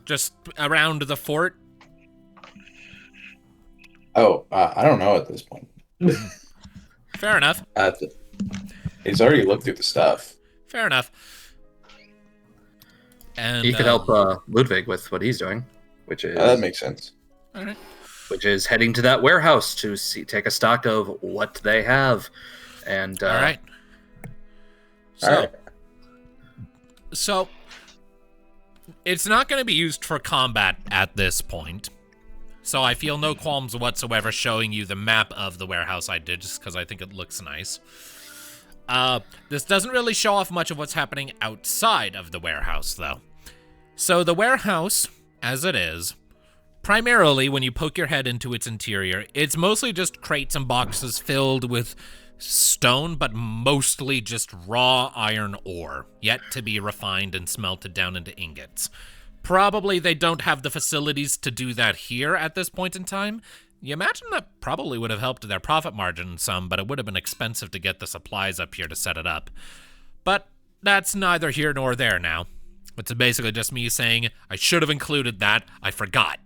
Just around the fort? Oh, I don't know at this point. Fair enough. He's already looked through the stuff. Fair enough. And You could help Ludviek with what he's doing, which is... that makes sense. All right. Which is heading to that warehouse to take a stock of what they have. And all right. So it's not going to be used for combat at this point. So I feel no qualms whatsoever showing you the map of the warehouse I did, just because I think it looks nice. This doesn't really show off much of what's happening outside of the warehouse, though. So the warehouse, as it is, primarily, when you poke your head into its interior, it's mostly just crates and boxes filled with stone, but mostly just raw iron ore, yet to be refined and smelted down into ingots. Probably they don't have the facilities to do that here at this point in time. You imagine that probably would have helped their profit margin some, but it would have been expensive to get the supplies up here to set it up. But that's neither here nor there now. It's basically just me saying, I should have included that, I forgot.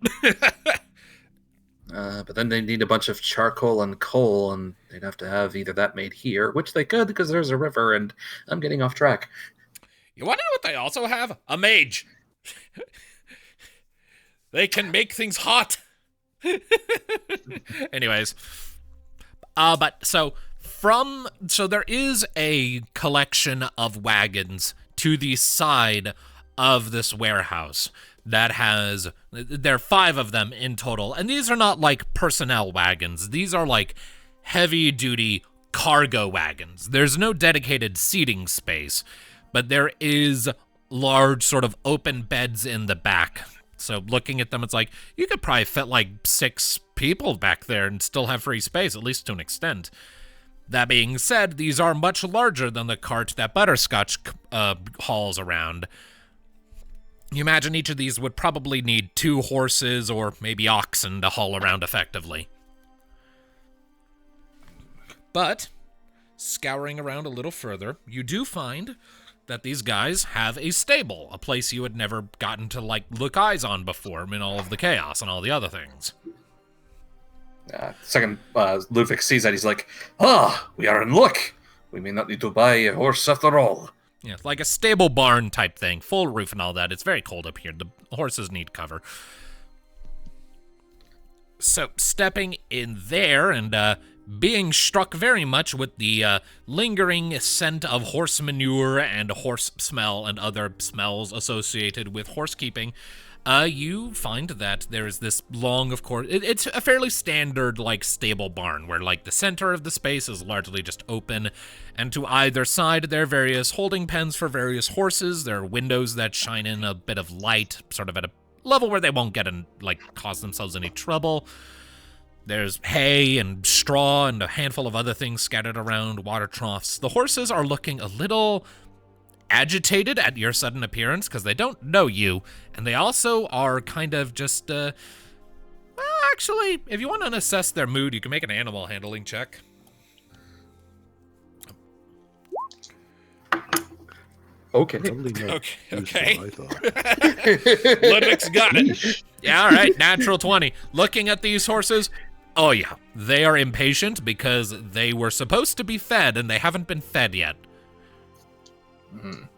But then they need a bunch of charcoal and coal, and they'd have to have either that made here, which they could because there's a river, and I'm getting off track. You want to know what they also have? A mage. They can make things hot. Anyways. So there is a collection of wagons to the side of this warehouse that there are 5 of them in total, and these are not like personnel wagons. These are like heavy-duty cargo wagons. There's no dedicated seating space, but there is large sort of open beds in the back. So looking at them, it's like, you could probably fit like 6 people back there and still have free space, at least to an extent. That being said, these are much larger than the cart that Butterscotch hauls around. You imagine each of these would probably need 2 horses or maybe oxen to haul around effectively. But, scouring around a little further, you do find that these guys have a stable, a place you had never gotten to, like, look eyes on before in all of the chaos and all the other things. Ludviek sees that, he's like, we are in luck. We may not need to buy a horse after all. Yeah, like a stable barn type thing, full roof and all that. It's very cold up here. The horses need cover. So, stepping in there and being struck very much with the lingering scent of horse manure and horse smell and other smells associated with horsekeeping, You find that there is this long, of course, it's a fairly standard, like, stable barn, where, like, the center of the space is largely just open, and to either side there are various holding pens for various horses. There are windows that shine in a bit of light, sort of at a level where they won't get in, like, cause themselves any trouble. There's hay and straw and a handful of other things scattered around, water troughs. The horses are looking a little agitated at your sudden appearance because they don't know you, and they also are kind of just, well, actually, if you want to assess their mood, you can make an animal handling check. Okay. Okay. I thought. Ludviek's got it. Yeah, all right, natural 20. Looking at these horses, oh yeah, they are impatient because they were supposed to be fed and they haven't been fed yet.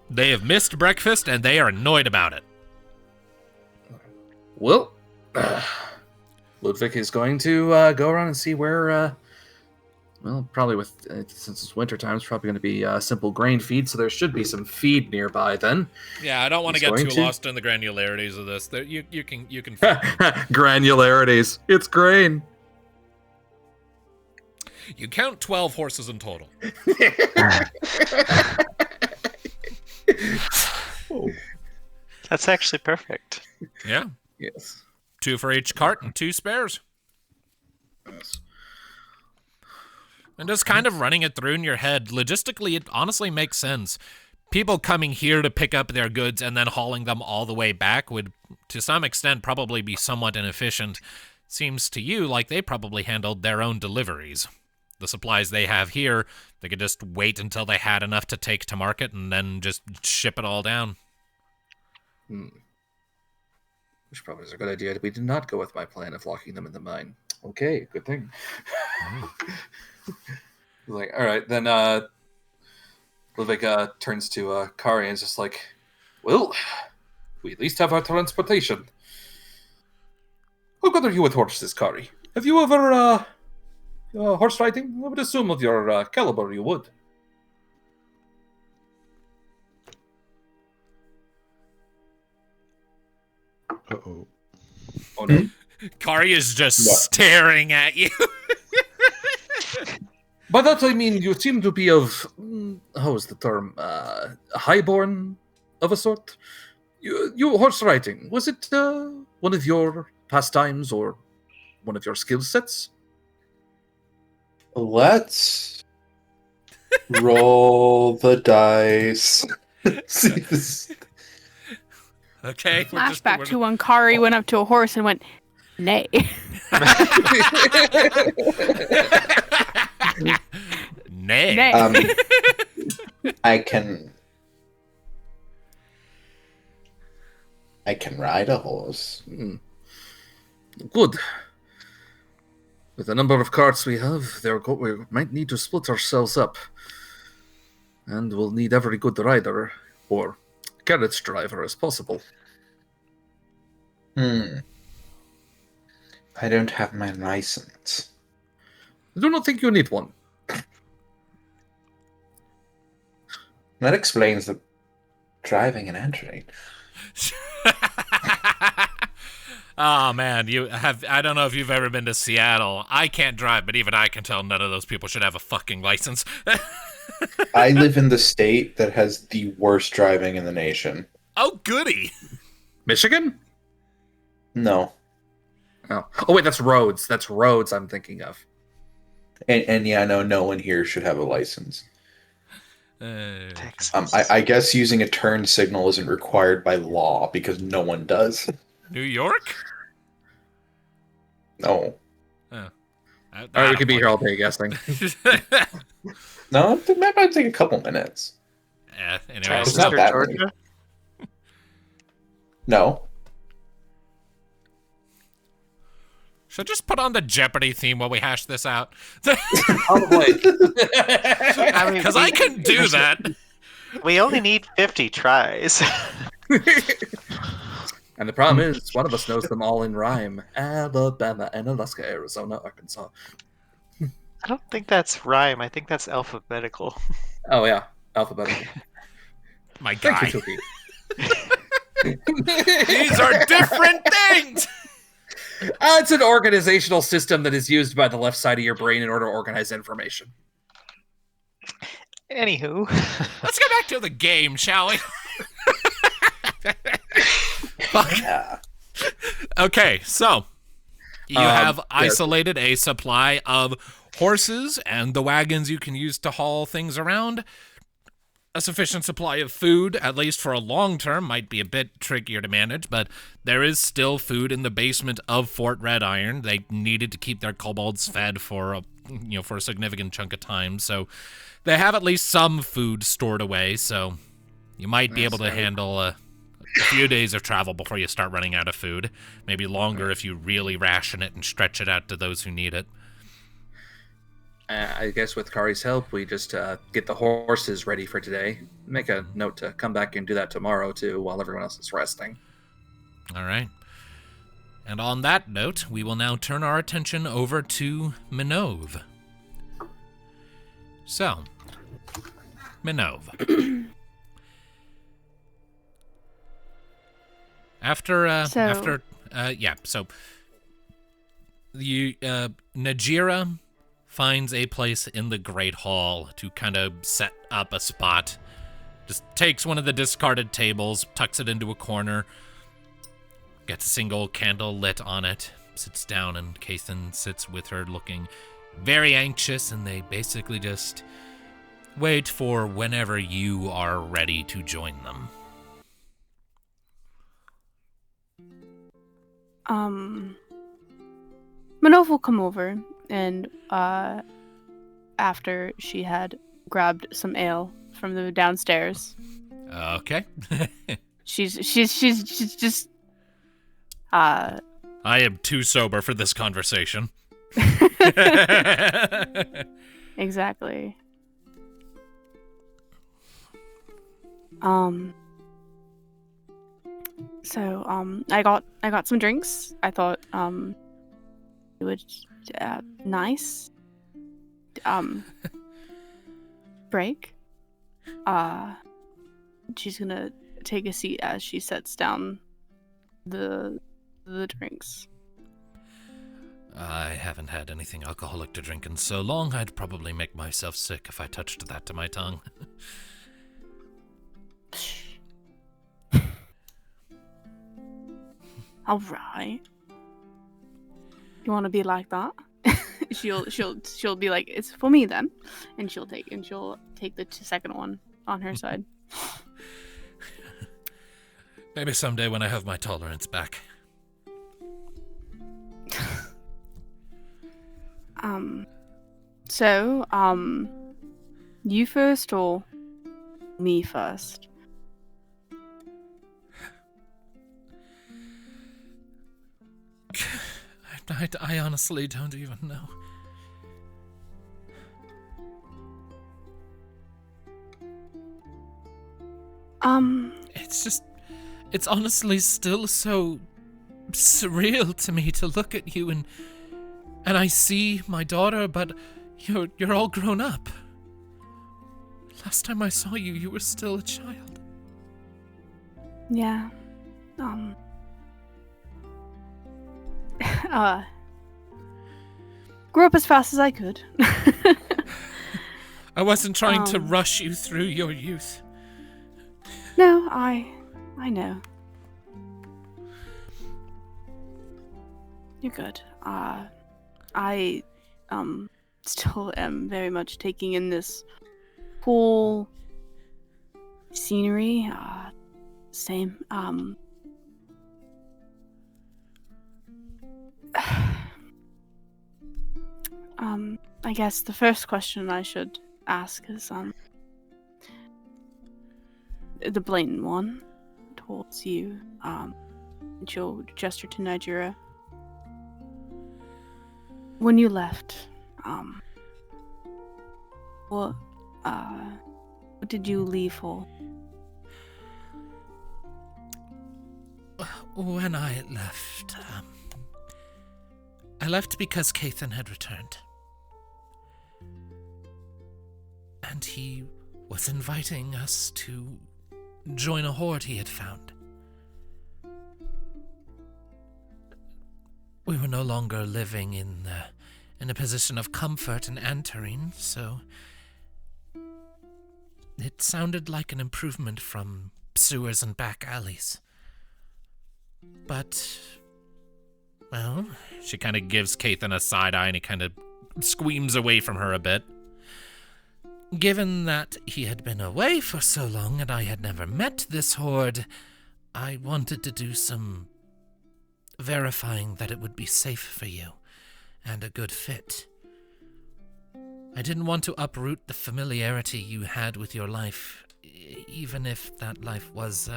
They have missed breakfast and they are annoyed about it. Well, Ludviek is going to go around and see where, well, probably with, since it's winter time, it's probably going to be simple grain feed, so there should be some feed nearby then. Yeah, I don't want to get too lost in the granularities of this. You can Granularities. It's grain. You count 12 horses in total. Oh, That's actually perfect. Yeah. Yes. 2 for each cart and 2 spares. Yes. And just kind of running it through in your head, logistically, it honestly makes sense. People coming here to pick up their goods and then hauling them all the way back would, to some extent, probably be somewhat inefficient. Seems to you like they probably handled their own deliveries. The supplies they have here, they could just wait until they had enough to take to market and then just ship it all down. Which probably is a good idea. We did not go with my plan of locking them in the mine. Okay, good thing. Like, all right, then Ludviek turns to Kari and is just like, well, we at least have our transportation. How good are you with horses, Kari? Have you ever horse riding? I would assume of your caliber you would. uh-oh. Oh no. Kari is just staring at you. By that I mean you seem to be of, how is the term, highborn of a sort? You horse riding, was it one of your pastimes or one of your skill sets? Let's roll the dice. See this. Okay. Flashback to when Kari went up to a horse and went, nay. Nay. Nay. I can ride a horse. Good. With the number of carts we have, we might need to split ourselves up. And we'll need every good rider, or carriage driver as possible. I don't have my license. I do not think you need one. That explains the driving and entering. Oh man, I don't know if you've ever been to Seattle. I can't drive, but even I can tell none of those people should have a fucking license. I live in the state that has the worst driving in the nation. Oh, goody. Michigan? No. Oh wait, that's Rhodes. That's Rhodes I'm thinking of. And yeah, no one here should have a license. Texas. I guess using a turn signal isn't required by law because no one does. New York? No. All right, we could be here all day guessing. No, that might take a couple minutes. Anyway. It's not that many. Georgia? No. Should I just put on the Jeopardy theme while we hash this out? Probably. Because I can do that. We only need 50 tries. And the problem is, one of us knows them all in rhyme. Alabama and Alaska, Arizona, Arkansas. I don't think that's rhyme. I think that's alphabetical. Oh yeah, alphabetical. My guy. Thank you, Tuki. These are different things! It's an organizational system that is used by the left side of your brain in order to organize information. Anywho. Let's get back to the game, shall we? Fuck. Yeah. Okay, so you have isolated a supply of horses and the wagons you can use to haul things around. A sufficient supply of food, at least for a long term, might be a bit trickier to manage, but there is still food in the basement of Fort Red Iron. They needed to keep their kobolds fed for a significant chunk of time, so they have at least some food stored away, so you might be able to handle a few days of travel before you start running out of food. Maybe longer if you really ration it and stretch it out to those who need it. I guess with Kari's help, we just get the horses ready for today. Make a note to come back and do that tomorrow, too, while everyone else is resting. All right. And on that note, we will now turn our attention over to Minnove. So, Minnove. Najira finds a place in the Great Hall to kind of set up a spot. Just takes one of the discarded tables, tucks it into a corner, gets a single candle lit on it, sits down, and Kathan sits with her looking very anxious, and they basically just wait for whenever you are ready to join them. Minnove will come over, and after she had grabbed some ale from the downstairs. Okay. she's just I am too sober for this conversation. Exactly. So I got some drinks. I thought it would nice break. She's gonna take a seat as she sets down the drinks. I haven't had anything alcoholic to drink in so long, I'd probably make myself sick if I touched that to my tongue. All right. You want to be like that? she'll be like, it's for me then, and she'll take the second one on her side. Maybe someday when I have my tolerance back. So, you first or me first? I honestly don't even know. It's honestly still so surreal to me to look at you and I see my daughter, but you're all grown up. Last time I saw you, you were still a child. Yeah. Grew up as fast as I could. I wasn't trying to rush you through your youth. No, I know. You're good. I still am very much taking in this whole scenery. Same. I guess the first question I should ask is the blatant one towards you. She'll gesture to Nigeria. When you left, what did you leave for? When I left because Kathan had returned. And he was inviting us to join a horde he had found. we were no longer living in a position of comfort and entering, so it sounded like an improvement from sewers and back alleys. But, well, she kind of gives Kathan a side eye and he kind of squeams away from her a bit. Given that he had been away for so long and I had never met this horde, I wanted to do some verifying that it would be safe for you and a good fit. I didn't want to uproot the familiarity you had with your life, even if that life was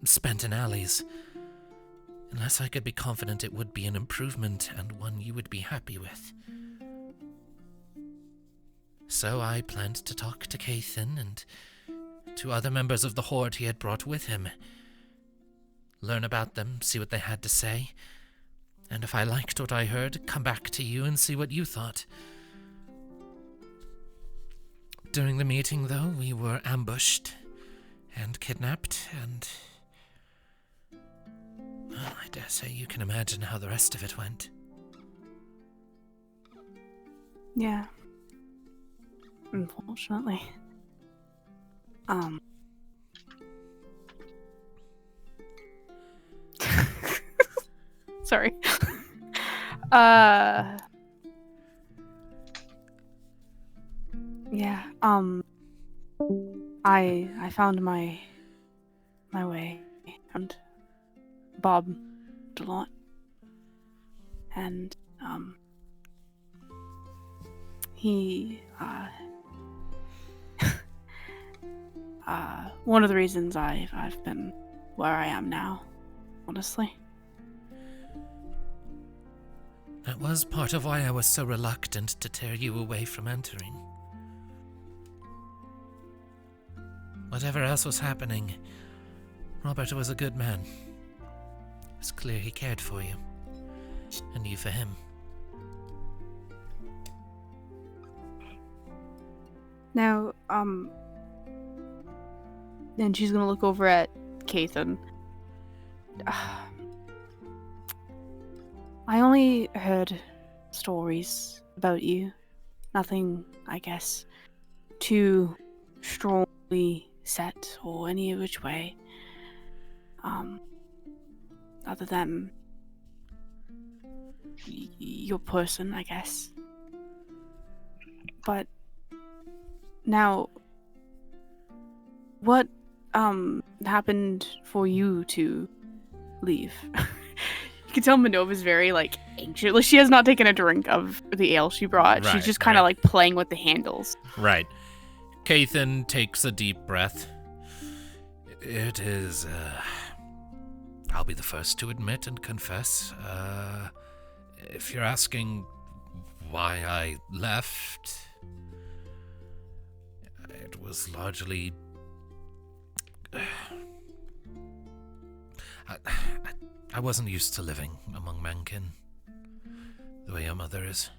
spent in alleys, unless I could be confident it would be an improvement and one you would be happy with. So I planned to talk to Kathan and to other members of the horde he had brought with him. Learn about them, see what they had to say, and if I liked what I heard, come back to you and see what you thought. During the meeting, though, we were ambushed and kidnapped, and well, I dare say you can imagine how the rest of it went. Yeah. Unfortunately. Sorry. Yeah, I found my way, and Bob a lot. And, he, one of the reasons I've been where I am now, honestly. That was part of why I was so reluctant to tear you away from entering. Whatever else was happening, Robert was a good man. It's clear he cared for you, and you for him. Now, then she's gonna look over at Kathan. I only heard stories about you. Nothing, I guess, too strongly set or any which way. Other than your person, I guess. But now, what happened for you to leave? You can tell Minnove is very, anxious. Like, she has not taken a drink of the ale she brought. Right, she's just kind of, playing with the handles. Right. Kathan takes a deep breath. It is, I'll be the first to admit and confess. If you're asking why I left, it was largely... I wasn't used to living among mankin, the way your mother is.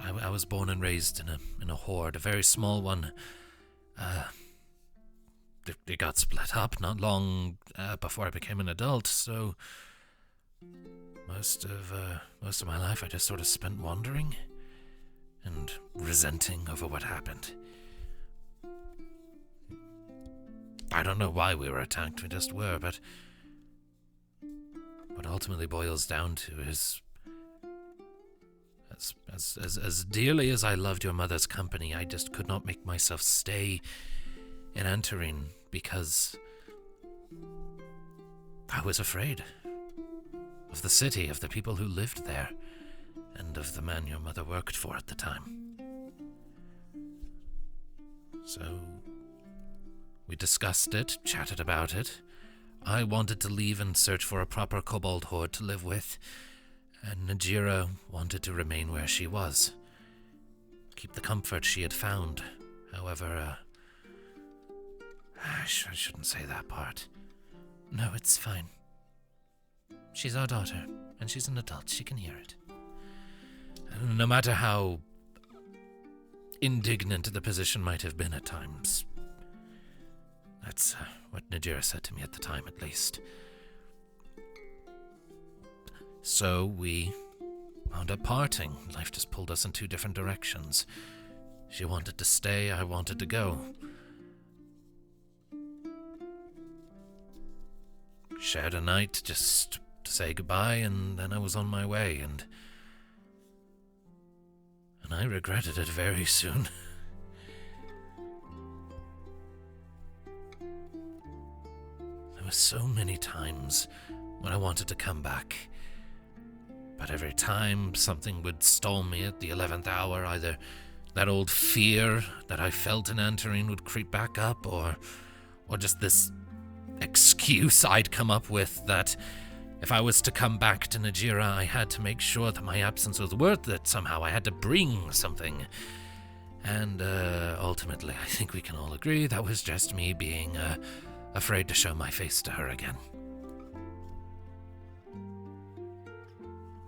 I was born and raised in a horde, a very small one. It got split up not long before I became an adult, so most of my life I just sort of spent wandering and resenting over what happened. I don't know why we were attacked, we just were, but what ultimately boils down to is as dearly as I loved your mother's company, I just could not make myself stay in entering because I was afraid of the city, of the people who lived there, and of the man your mother worked for at the time. So we discussed it, chatted about it. I wanted to leave and search for a proper kobold horde to live with, and Najira wanted to remain where she was. Keep the comfort she had found. However, I shouldn't say that part. No, it's fine. She's our daughter, and she's an adult. She can hear it. And no matter how indignant the position might have been at times, that's what Najira said to me at the time, at least. So we wound up parting. Life just pulled us in two different directions. She wanted to stay, I wanted to go. Shared a night just to say goodbye, and then I was on my way, and I regretted it very soon. There were so many times when I wanted to come back, but every time something would stall me at the 11th hour, either that old fear that I felt in entering would creep back up, or just this excuse I'd come up with that if I was to come back to Najira, I had to make sure that my absence was worth it somehow. I had to bring something. And ultimately, I think we can all agree that was just me being afraid to show my face to her again.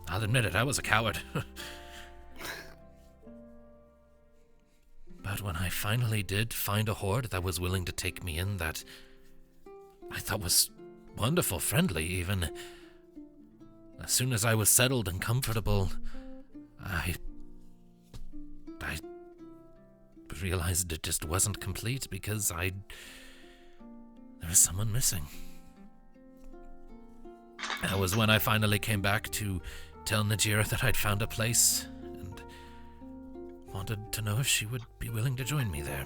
I'll admit it, I was a coward. But when I finally did find a horde that was willing to take me in, that I thought was wonderful, friendly even, as soon as I was settled and comfortable, I realized it just wasn't complete because there was someone missing. That was when I finally came back to tell Najira that I'd found a place and wanted to know if she would be willing to join me there.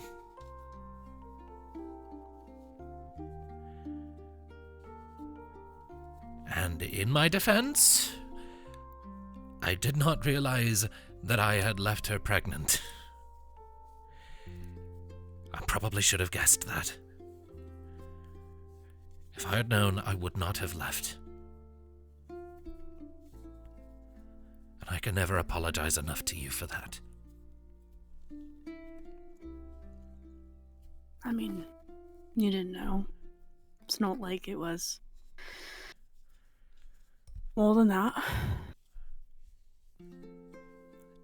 And in my defense, I did not realize that I had left her pregnant. I probably should have guessed that. If I had known, I would not have left. And I can never apologize enough to you for that. I mean, you didn't know. It's not like it was more than that.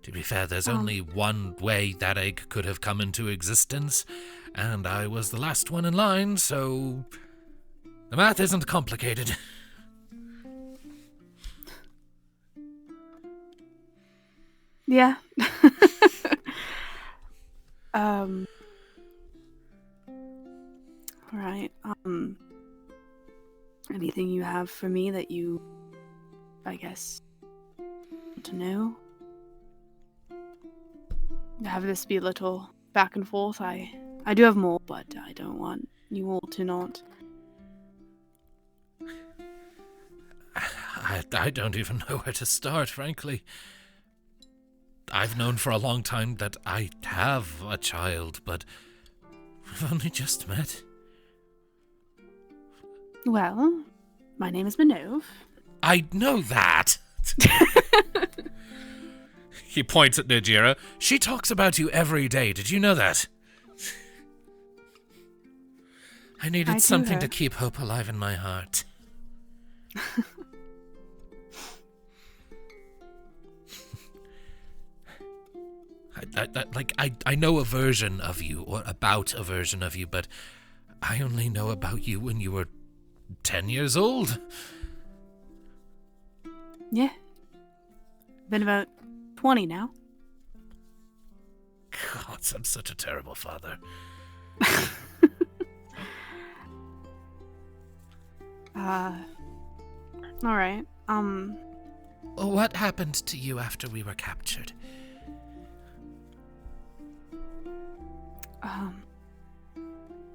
To be fair, there's only one way that egg could have come into existence, and I was the last one in line, so the math isn't complicated. Yeah. Alright, anything you have for me that you, I guess, want to know? Have this be a little back and forth. I do have more, but I don't want you all to not. I don't even know where to start, frankly. I've known for a long time that I have a child, but we've only just met. Well, my name is Minnove. I know that. He points at Najira. She talks about you every day. Did you know that? I needed something to keep hope alive in my heart. I know a version of you, or about a version of you, but I only know about you when you were 10 years old. Yeah. Been about 20 now. God, I'm such a terrible father. Alright, What happened to you after we were captured?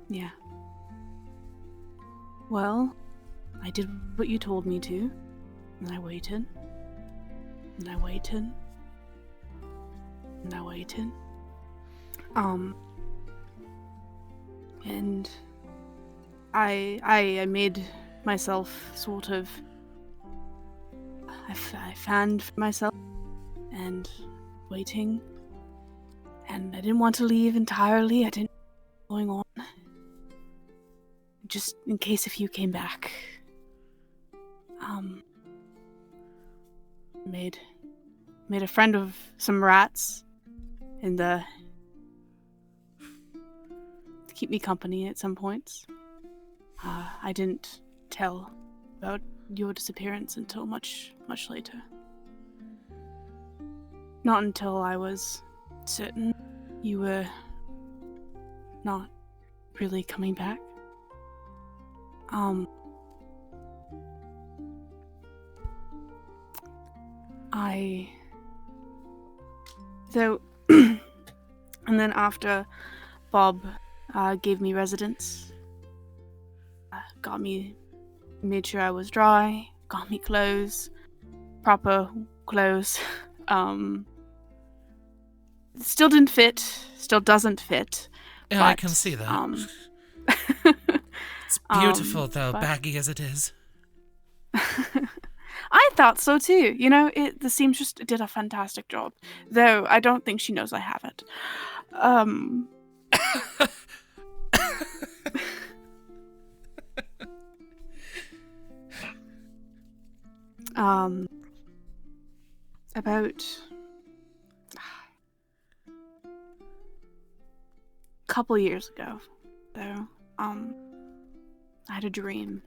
Yeah. Well, I did what you told me to, and I waited, and I waited, and I waited. And I made myself sort of, I fanned for myself, and waiting, and I didn't want to leave entirely. I didn't know what was going on. Just in case if you came back. Made a friend of some rats and to keep me company at some points. I didn't tell about your disappearance until much, much later. Not until I was certain you were not really coming back. And then after Bob gave me residence, made sure I was dry, got me clothes, proper clothes. Still didn't fit, still doesn't fit. Yeah, but, I can see that. It's beautiful, though, baggy as it is. I thought so too. You know, the seamstress did a fantastic job, though I don't think she knows I have it. About a couple years ago, though, I had a dream.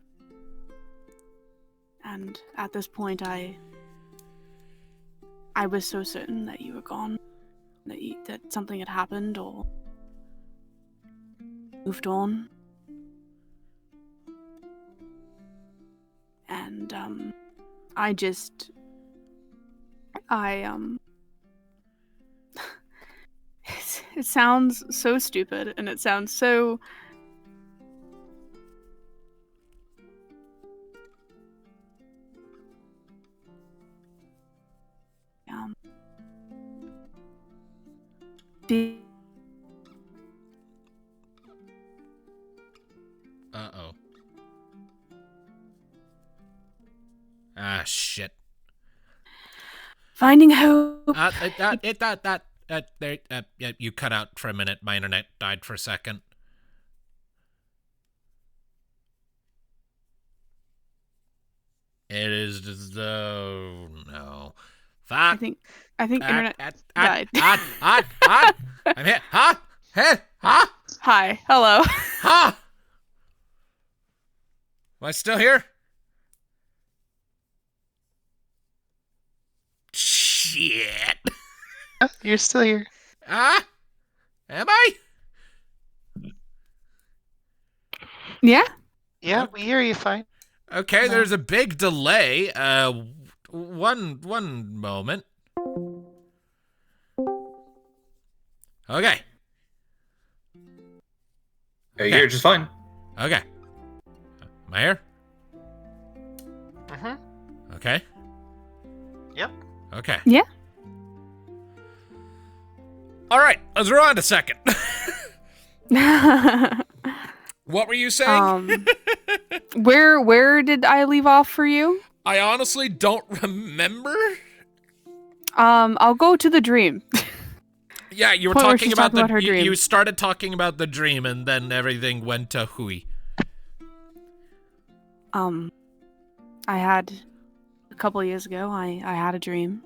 And at this point, I was so certain that you were gone, that something had happened or moved on. And it sounds so stupid, and it sounds so Uh-oh. Ah, shit. finding hope. You cut out for a minute. My internet died for a second. It is as though no. Fuck. I think internet died. I'm here. Huh? Hey? Huh? Hi. Hello. Huh? Am I still here? Shit. You're still here. Am I? Yeah? Yeah, we hear you fine. Okay, there's a big delay. One moment. Okay. You're just fine. Okay. Am I here? Mm-hmm. Okay. Yep. Okay. Yeah. All right, let's rewind a second. What were you saying? Where did I leave off for you? I honestly don't remember. I'll go to the dream. Yeah, you were Point where talking she's about talking about her dream. You started talking about the dream, and then everything went to hooey. I had a couple years ago. I had a dream.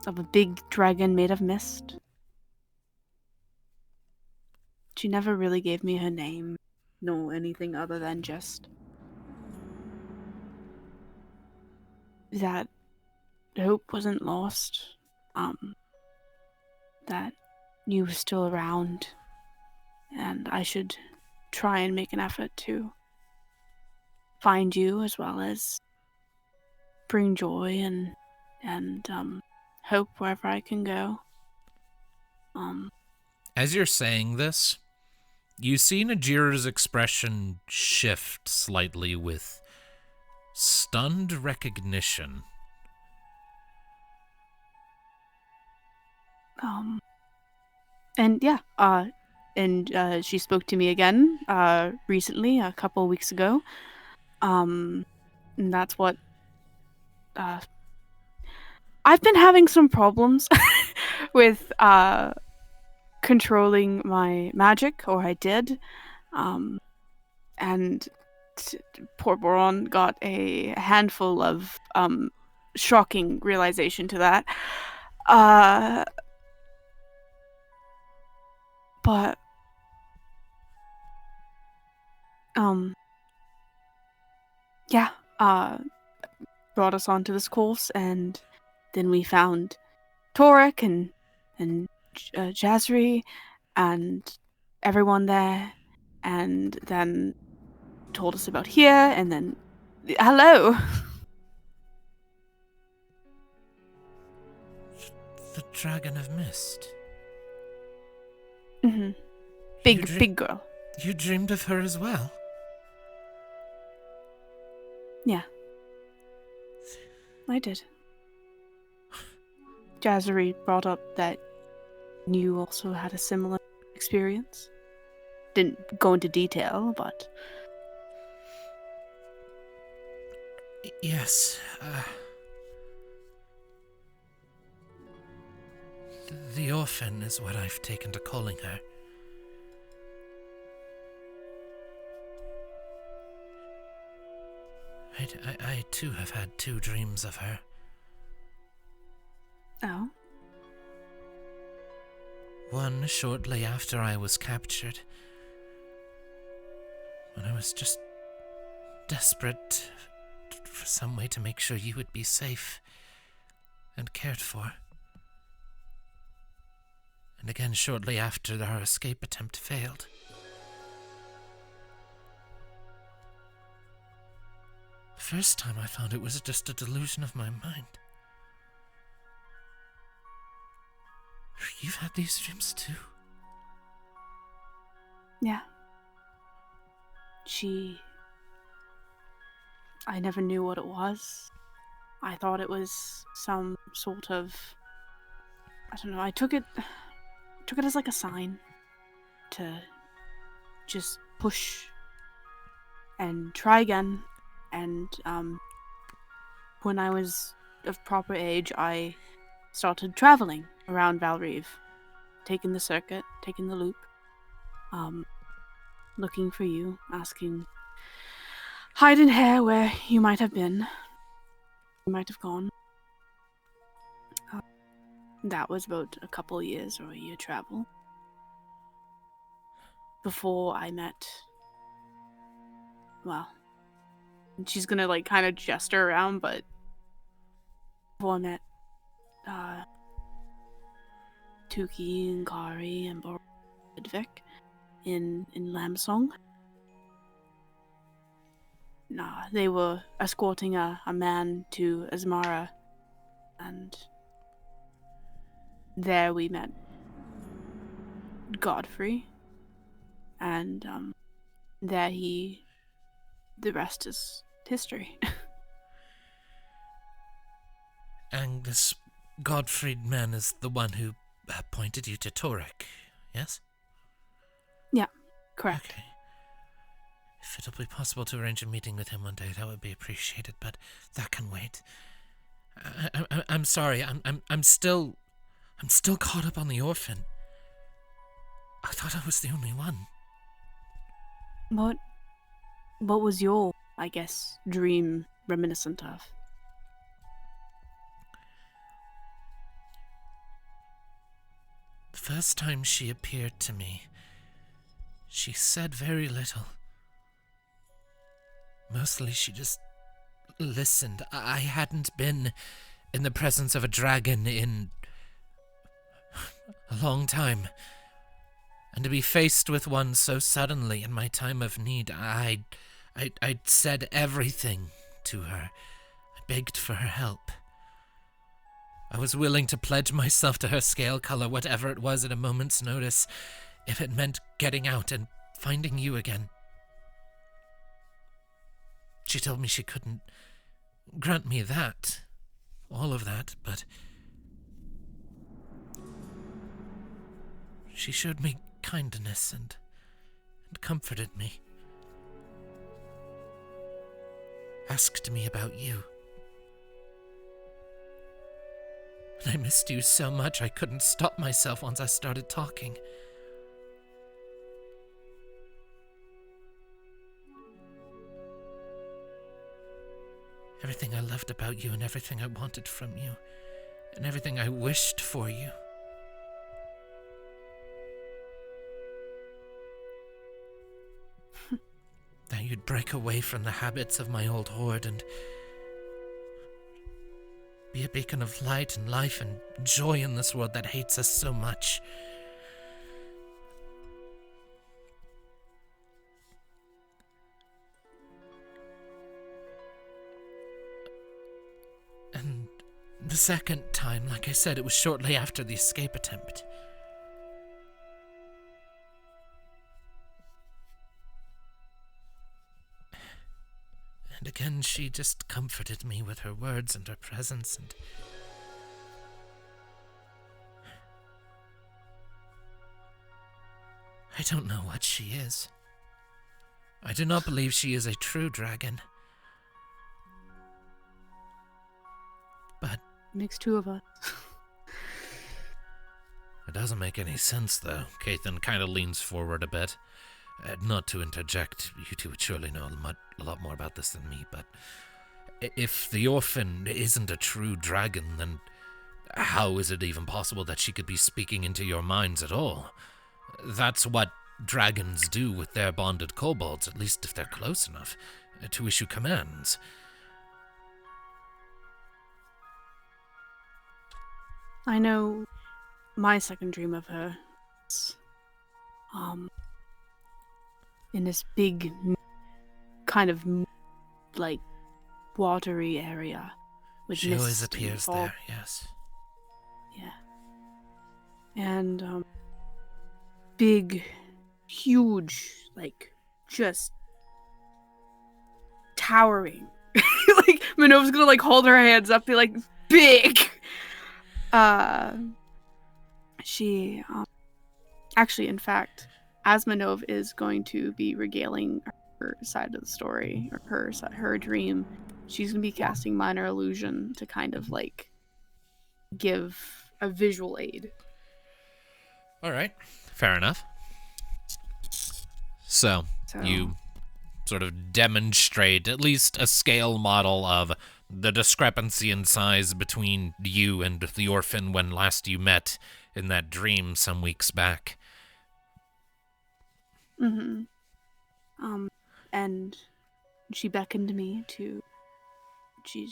Of a big dragon made of mist. She never really gave me her name, nor anything other than just that hope wasn't lost. That you were still around, and I should try and make an effort to find you, as well as bring joy and hope wherever I can go. As you're saying this, you see Najira's expression shift slightly with stunned recognition. And yeah, she spoke to me again, recently, a couple weeks ago. And that's what, I've been having some problems with, controlling my magic, or I did. And poor Boron got a handful of, shocking realization to that. But Yeah, brought us onto this course, and then we found Torek and Jazri and everyone there, and then told us about here, and then hello. The Dragon of Mist. Mm-hmm. Big girl. You dreamed of her as well? Yeah, I did. Jazari brought up that you also had a similar experience. Didn't go into detail, but... Yes, the orphan is what I've taken to calling her. I too have had 2 dreams of her. Oh? One shortly after I was captured, when I was just desperate for some way to make sure you would be safe and cared for. And again shortly after our escape attempt failed. The first time I found it was just a delusion of my mind. You've had these dreams too? Yeah. I never knew what it was. I thought it was some sort of... I don't know, I took it as like a sign to just push and try again. And when I was of proper age, I started traveling around Valrive, taking the circuit, taking the loop, looking for you, asking hide and hair where you might have been, you might have gone. That was about a couple years or a year travel before I met, well, she's gonna like kind of gesture around, but before I met Tuki and Kari and Boron Ludviek in Lamsong. Nah, they were escorting a man to Asmara, and there we met Godfrey, and the rest is history. And this Godfried man is the one who pointed you to Torek, yes? Yeah, correct. Okay. If it'll be possible to arrange a meeting with him one day, that would be appreciated, but that can wait. I'm sorry, I'm still caught up on the orphan. I thought I was the only one. What was your, I guess, dream reminiscent of? The first time she appeared to me, she said very little. Mostly she just listened. I hadn't been in the presence of a dragon in a long time. And to be faced with one so suddenly in my time of need, I'd said everything to her. I begged for her help. I was willing to pledge myself to her scale color, whatever it was at a moment's notice, if it meant getting out and finding you again. She told me she couldn't grant me that, all of that, but she showed me kindness and comforted me. Asked me about you. And I missed you so much I couldn't stop myself once I started talking. Everything I loved about you and everything I wanted from you and everything I wished for you. That you'd break away from the habits of my old horde and be a beacon of light and life and joy in this world that hates us so much. And the second time, like I said, it was shortly after the escape attempt. And again, she just comforted me with her words and her presence, and I don't know what she is. I do not believe she is a true dragon. But Makes two of us. it doesn't make any sense, though. Kathan kind of leans forward a bit. Not to interject, you two would surely know a lot more about this than me, but if the orphan isn't a true dragon, then how is it even possible that she could be speaking into your minds at all? That's what dragons do with their bonded kobolds, at least if they're close enough, to issue commands. I know my second dream of her is, in this big, kind of, like, watery area. With She always mist and appears fog. there, yes. Yeah. And, big, huge, like, just towering. Like, Minnove's gonna, like, hold her hands up, be like, big! She, actually, in fact, as Minnove is going to be regaling her side of the story, or her dream, she's going to be casting Minor Illusion to kind of, like, give a visual aid. All right, fair enough. So, you sort of demonstrate at least a scale model of the discrepancy in size between you and the orphan when last you met in that dream some weeks back. Mm-hmm. And she beckoned me to. She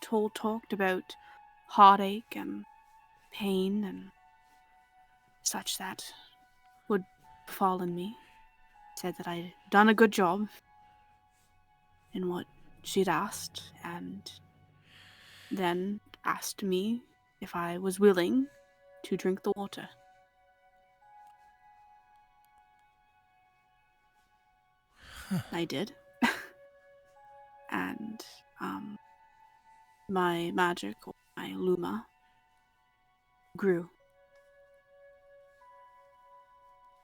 talked about heartache and pain and such that would befallen me. Said that I'd done a good job in what she'd asked, and then asked me if I was willing to drink the water. I did. And, my magic, or my Luma, grew.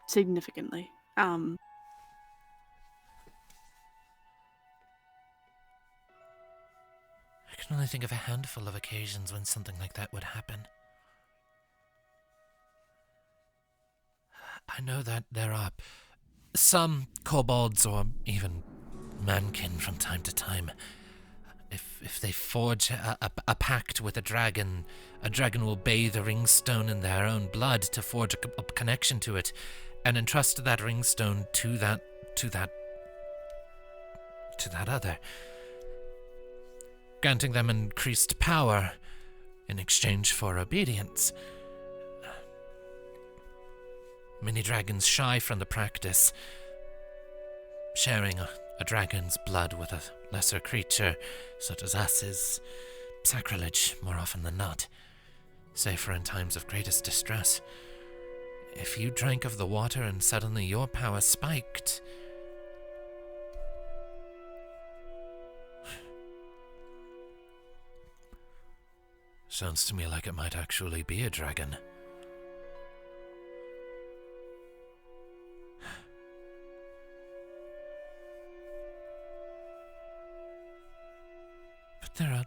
Significantly. I can only think of a handful of occasions when something like that would happen. I know that there are some kobolds or even mankin from time to time. If they forge a pact with a dragon will bathe a ringstone in their own blood to forge a connection to it, and entrust that ringstone to that other, granting them increased power in exchange for obedience. Many dragons shy from the practice. Sharing a dragon's blood with a lesser creature such as us is sacrilege more often than not, save for in times of greatest distress. If you drank of the water and suddenly your power spiked, sounds to me like it might actually be a dragon. But there are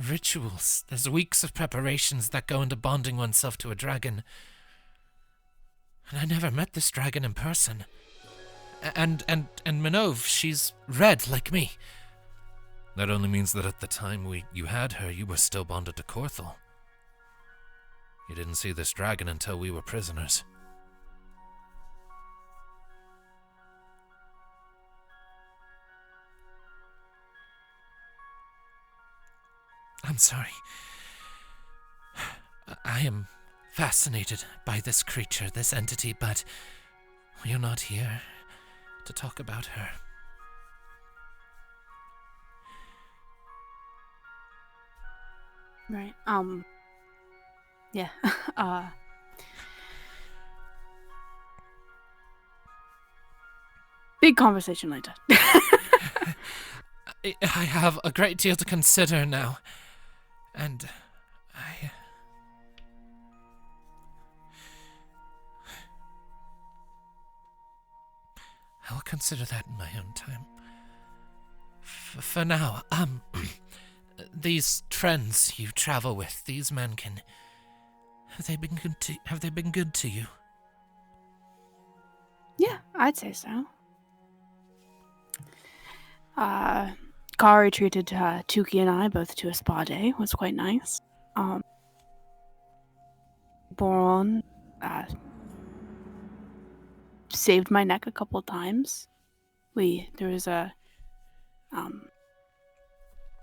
rituals. There's weeks of preparations that go into bonding oneself to a dragon. And I never met this dragon in person. And Minnove, she's red like me. That only means that at the time you had her, you were still bonded to Korthel. You didn't see this dragon until we were prisoners. I'm sorry. I am fascinated by this creature, this entity, but we are not here to talk about her. Right. Yeah. Big conversation later. I have a great deal to consider now, and I'll consider that in my own time. For now, these friends you travel with, these menken, have they been good to you? Yeah, I'd say so. Kari treated Tuki and I both to a spa day. It was quite nice. Boron saved my neck a couple times. There was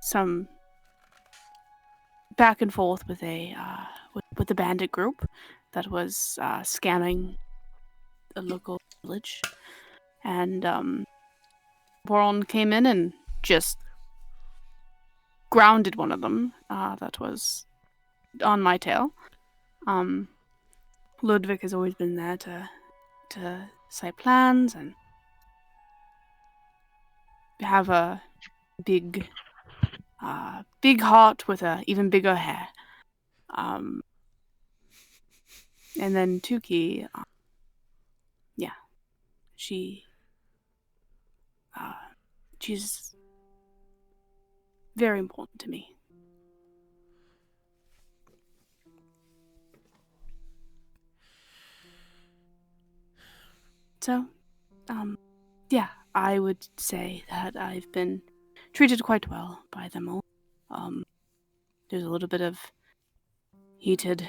some back and forth with with the bandit group that was scamming the local village, and Boron came in and just grounded one of them that was on my tail. Ludviek has always been there to cite plans and have a big heart with a even bigger hair. And then Tuki, she's very important to me. So, I would say that I've been treated quite well by them all. There's a little bit of heated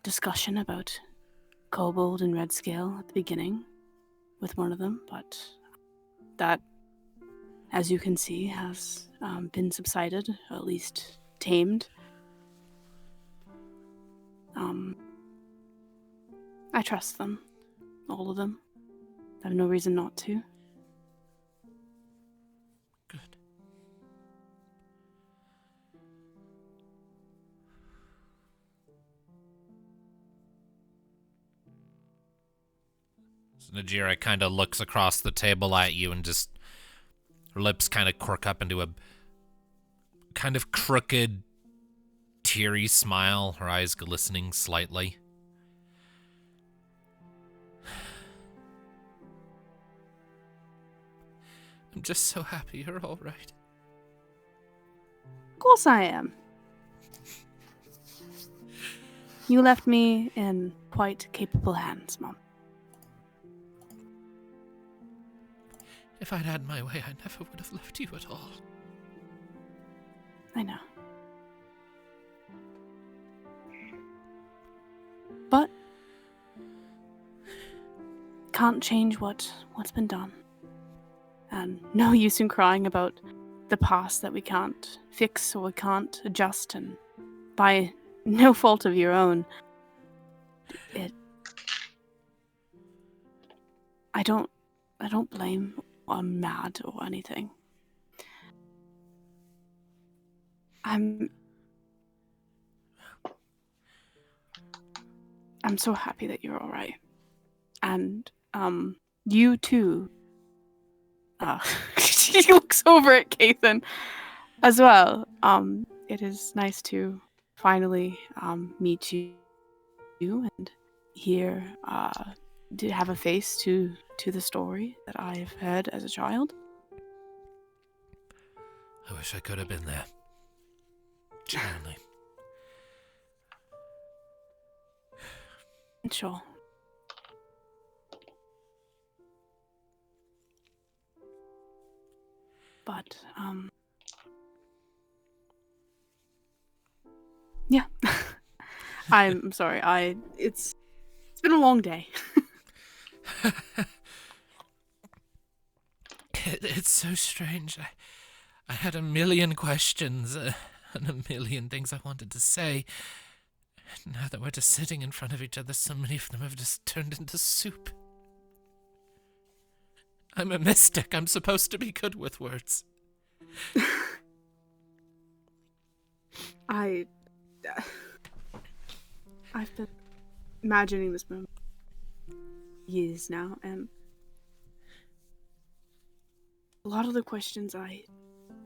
discussion about kobold and red scale at the beginning with one of them, but that, as you can see, has been subsided, or at least tamed. I trust them, all of them. I have no reason not to. Good. So Najira kind of looks across the table at you and just her lips kind of quirk up into a kind of crooked, teary smile, her eyes glistening slightly. I'm just so happy you're all right. Of course I am. You left me in quite capable hands, Mom. If I'd had my way, I never would have left you at all. I know. But can't change what's been done. And no use in crying about the past that we can't fix or we can't adjust, and by no fault of your own. I don't blame or I'm mad or anything. I'm so happy that you're all right. And you too. She looks over at Kathan as well. It is nice to finally meet you and hear to have a face to the story that I've heard as a child. I wish I could have been there. Genuinely. Sure. But, yeah. I'm sorry, it's been a long day. It's so strange. I had a million questions. and a million things I wanted to say. Now that we're just sitting in front of each other, so many of them have just turned into soup. I'm a mystic. I'm supposed to be good with words. I've been imagining this moment years now, and a lot of the questions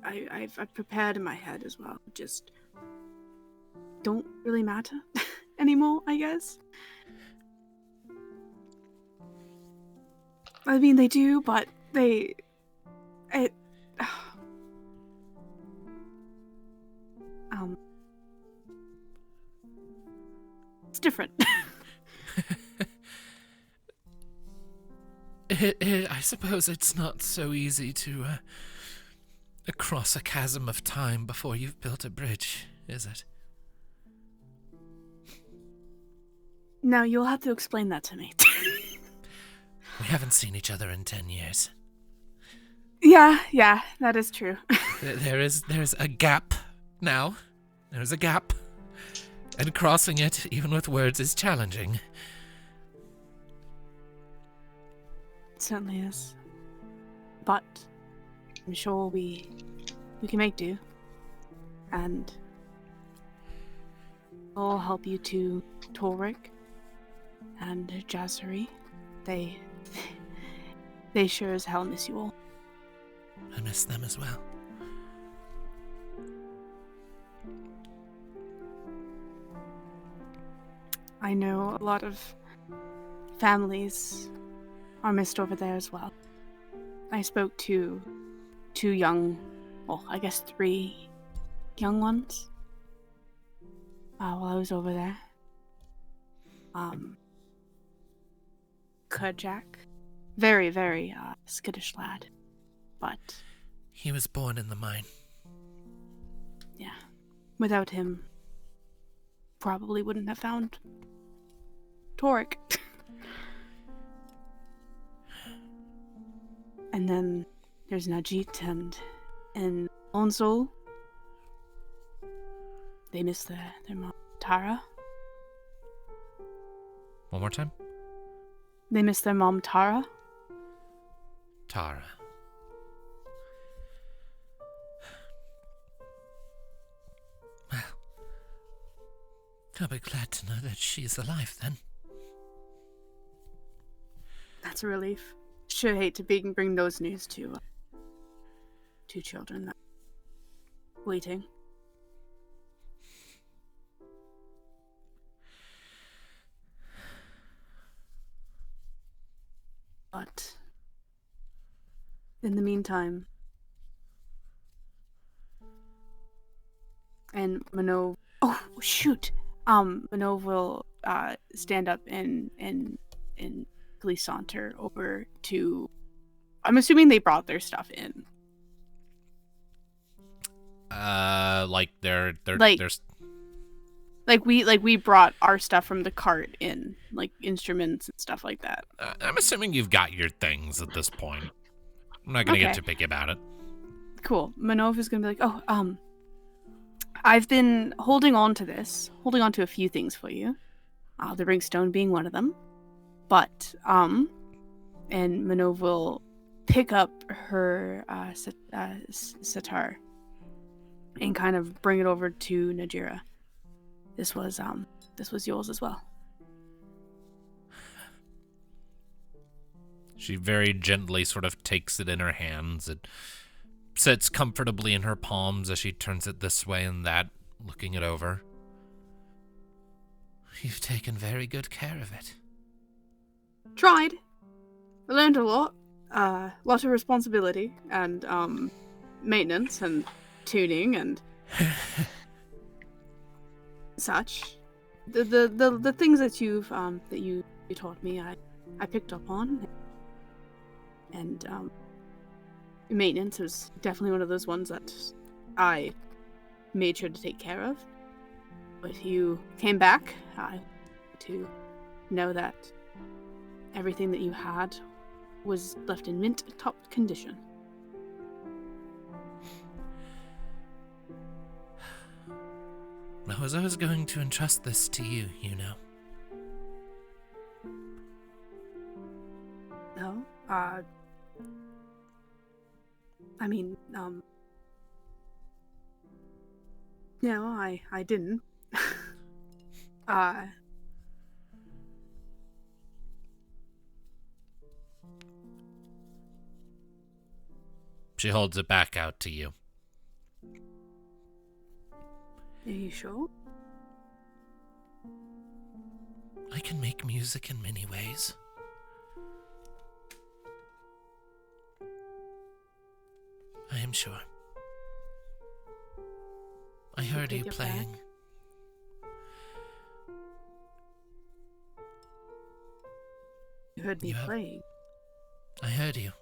I've prepared in my head as well just don't really matter anymore, I guess. I mean, they do, but it's different. I suppose it's not so easy to cross a chasm of time before you've built a bridge, is it? Now, you'll have to explain that to me. We haven't seen each other in 10 years. Yeah, that is true. There's a gap now. There's a gap. And crossing it, even with words, is challenging. It certainly is. But I'm sure we can make do. And I'll help you to Torrik and Jazzari. They sure as hell miss you all. I miss them as well. I know a lot of families are missed over there as well. I spoke to 2 young, well, I guess 3 young ones while I was over there. Kerjak, very, very skittish lad, but he was born in the mine. Yeah, without him, probably wouldn't have found Torrik. And then there's Najit and Onso. They miss their mom, Tara. One more time? They miss their mom, Tara. Tara. Well, I'll be glad to know that she's alive then. That's a relief. Sure hate to bring those news to 2 children that waiting. But in the meantime, and Minnove, oh shoot, Minnove will stand up and saunter over to. I'm assuming they brought their stuff in. We brought our stuff from the cart in, like instruments and stuff like that. I'm assuming you've got your things at this point. I'm not gonna get too picky about it. Cool. Minnove is gonna be like, I've been holding on to a few things for you. The ringstone being one of them. But, and Minnove will pick up her sitar and kind of bring it over to Najira. This was yours as well. She very gently sort of takes it in her hands. It sits comfortably in her palms as she turns it this way and that, looking it over. You've taken very good care of it. Tried. I learned a lot. Lot of responsibility and maintenance and tuning and such. The things that you taught me, I picked up on. And maintenance was definitely one of those ones that I made sure to take care of. But if you came back, to know that everything that you had was left in mint top condition. I was always going to entrust this to you, you know. No? I mean, no, I didn't. She holds it back out to you. Are you sure? I can make music in many ways. I am sure. I heard you take it playing. back? You heard me You have- playing. I heard you.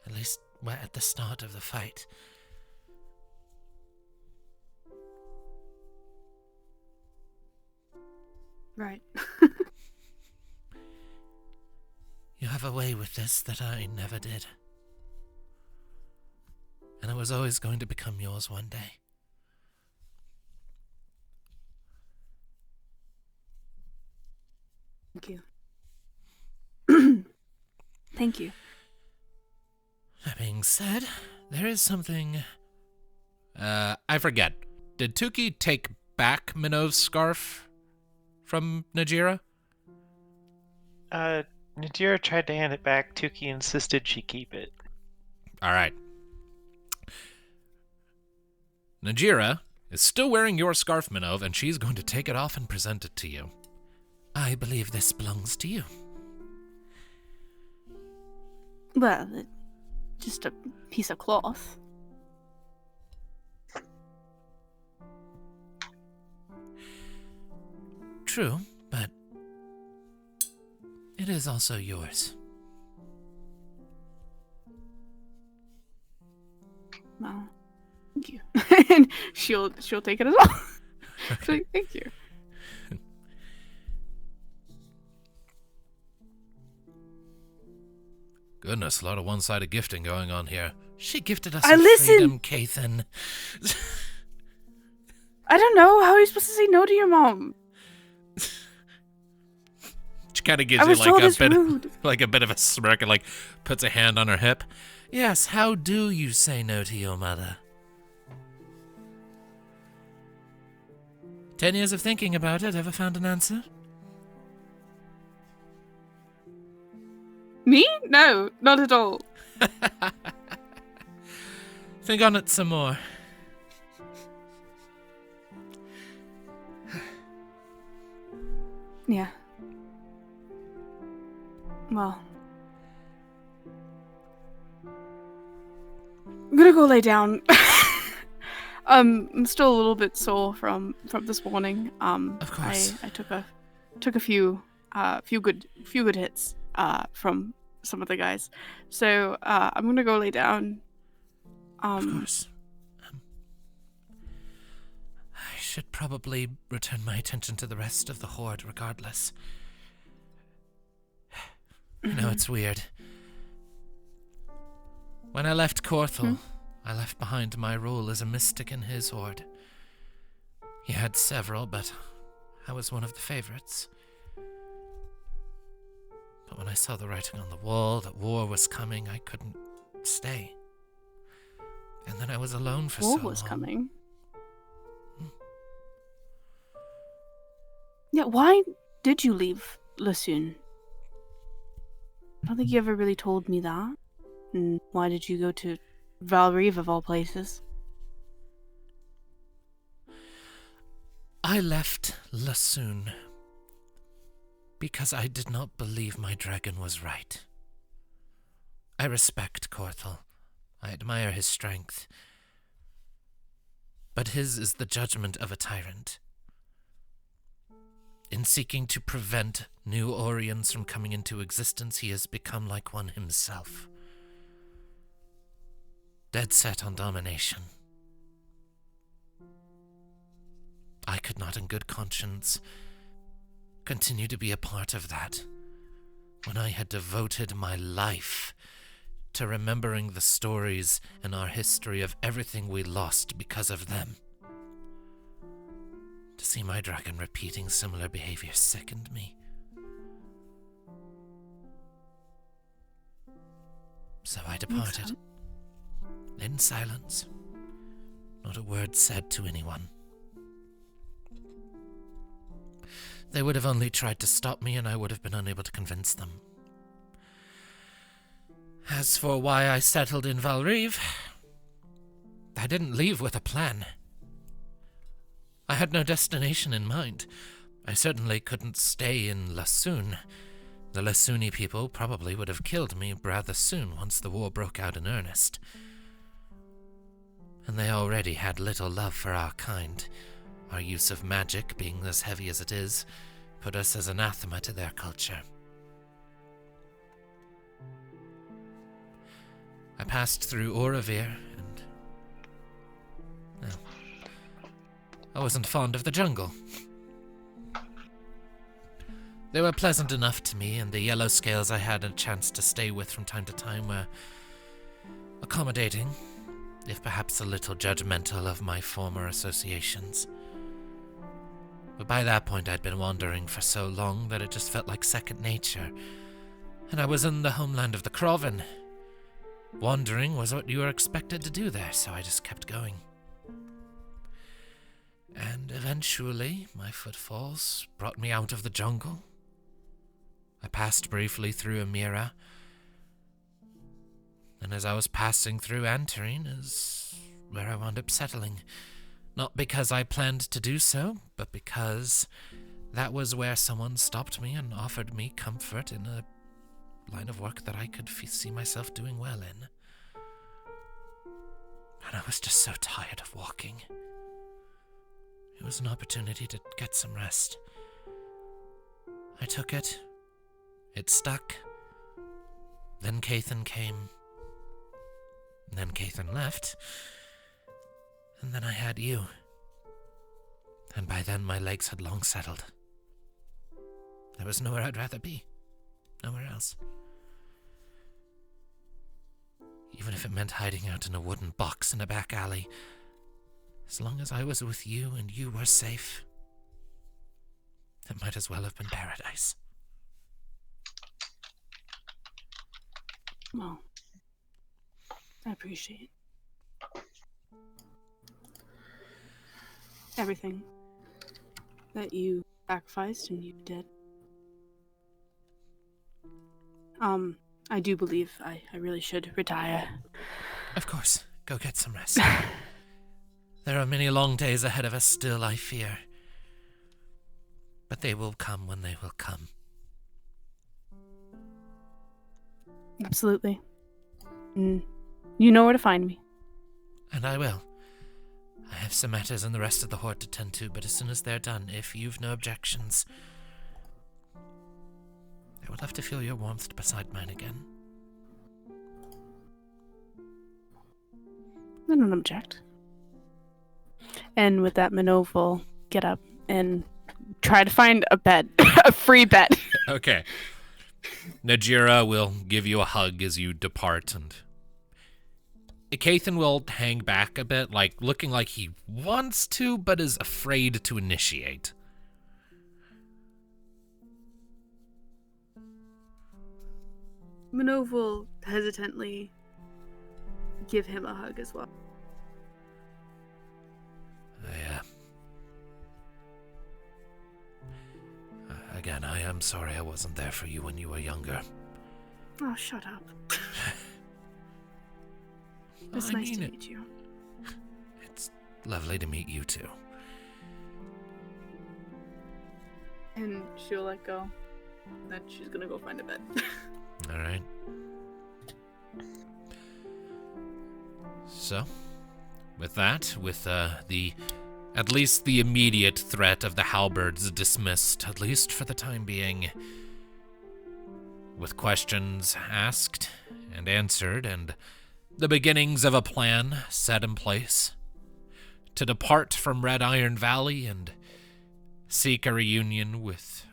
At least at the start of the fight. Right. You have a way with this that I never did. And it was always going to become yours one day. Thank you. Thank you. That being said, there is something... I forget. Did Tuki take back Minnove's scarf from Najira? Najira tried to hand it back. Tuki insisted she keep it. All right. Najira is still wearing your scarf, Minnove, and she's going to take it off and present it to you. I believe this belongs to you. Well, just a piece of cloth. True, but it is also yours. Well, thank you. And she'll take it as well. She's like, thank you. Goodness, a lot of one-sided gifting going on here. She gifted us I a listen. freedom, Kathan. I don't know. How are you supposed to say no to your mom? She kind of gives I you was told it's like rude. a bit of a smirk and like puts a hand on her hip. Yes, how do you say no to your mother? 10 years of thinking about it, ever found an answer? Me? No, not at all. Think on it some more. Yeah. Well. I'm gonna go lay down. I'm still a little bit sore from this morning. Of course. I took a few good hits from some of the guys. So I'm gonna go lay down. Of course. I should probably return my attention to the rest of the horde regardless. I know it's weird. When I left Corthel, I left behind my role as a mystic in his horde. He had several, but I was one of the favorites. But when I saw the writing on the wall that war was coming, I couldn't stay. And then I was alone for so long. War was coming. Yeah, why did you leave Lassoon? I don't think you ever really told me that. And why did you go to Valrive of all places? I left Lassoon because I did not believe my dragon was right. I respect Corthel. I admire his strength. But his is the judgment of a tyrant. In seeking to prevent new Orions from coming into existence, he has become like one himself. Dead set on domination. I could not in good conscience continue to be a part of that when I had devoted my life to remembering the stories in our history of everything we lost because of them. To see my dragon repeating similar behavior sickened me. So I departed. In silence. Not a word said to anyone. They would have only tried to stop me, and I would have been unable to convince them. As for why I settled in Valrive, I didn't leave with a plan. I had no destination in mind. I certainly couldn't stay in Lassoon. The Lassooni people probably would have killed me rather soon once the war broke out in earnest. And they already had little love for our kind. Our use of magic, being as heavy as it is, put us as anathema to their culture. I passed through Orovir, and... well, I wasn't fond of the jungle. They were pleasant enough to me, and the yellow scales I had a chance to stay with from time to time were accommodating, if perhaps a little judgmental of my former associations. But by that point I'd been wandering for so long that it just felt like second nature, and I was in the homeland of the Krovan. Wandering was what you were expected to do there, so I just kept going. And eventually, my footfalls brought me out of the jungle. I passed briefly through Amira, and as I was passing through Antarine is where I wound up settling. Not because I planned to do so, but because that was where someone stopped me and offered me comfort in a line of work that I could see myself doing well in. And I was just so tired of walking. It was an opportunity to get some rest. I took it. It stuck. Then Cathan came. And then Cathan left. And then I had you. And by then my legs had long settled. There was nowhere I'd rather be. Nowhere else. Even if it meant hiding out in a wooden box in a back alley. As long as I was with you and you were safe, it might as well have been paradise. Well, I appreciate everything that you sacrificed and you did. I do believe I really should retire. Of course. Go get some rest. There are many long days ahead of us still, I fear. But they will come when they will come. Absolutely. You know where to find me. And I will. I have some matters and the rest of the Horde to tend to, but as soon as they're done, if you've no objections, I would love to feel your warmth beside mine again. I don't object. And with that, Minnove will get up and try to find a bed. A free bed. Okay. Najira will give you a hug as you depart, and Cathan will hang back a bit, like looking like he wants to, but is afraid to initiate. Minnove will hesitantly give him a hug as well. Again, I am sorry I wasn't there for you when you were younger. Oh, shut up. It's nice to meet you. It's lovely to meet you too. And she'll let go. Then she's gonna go find a bed. All right. So, with that, with at least the immediate threat of the halberds dismissed, at least for the time being, with questions asked and answered, and the beginnings of a plan set in place to depart from Red Iron Valley and seek a reunion with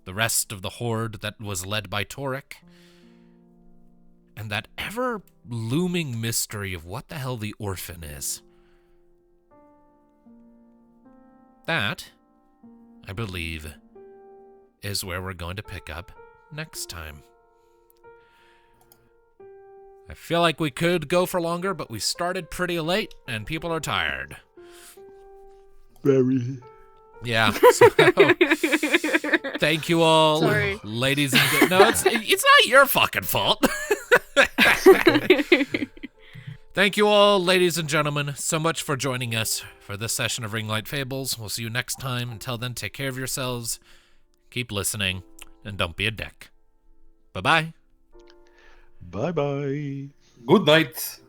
the rest of the Horde that was led by Torek, and that ever-looming mystery of what the hell the Orphan is. that, I believe, is where we're going to pick up next time. I feel like we could go for longer, but we started pretty late, and people are tired. Very. Yeah. So, thank you all, Sorry. ladies and gentlemen. No, it's not your fucking fault. Thank you all, ladies and gentlemen, so much for joining us for this session of Ringlight Fables. We'll see you next time. Until then, take care of yourselves, keep listening, and don't be a dick. Bye-bye. Bye-bye. Good night.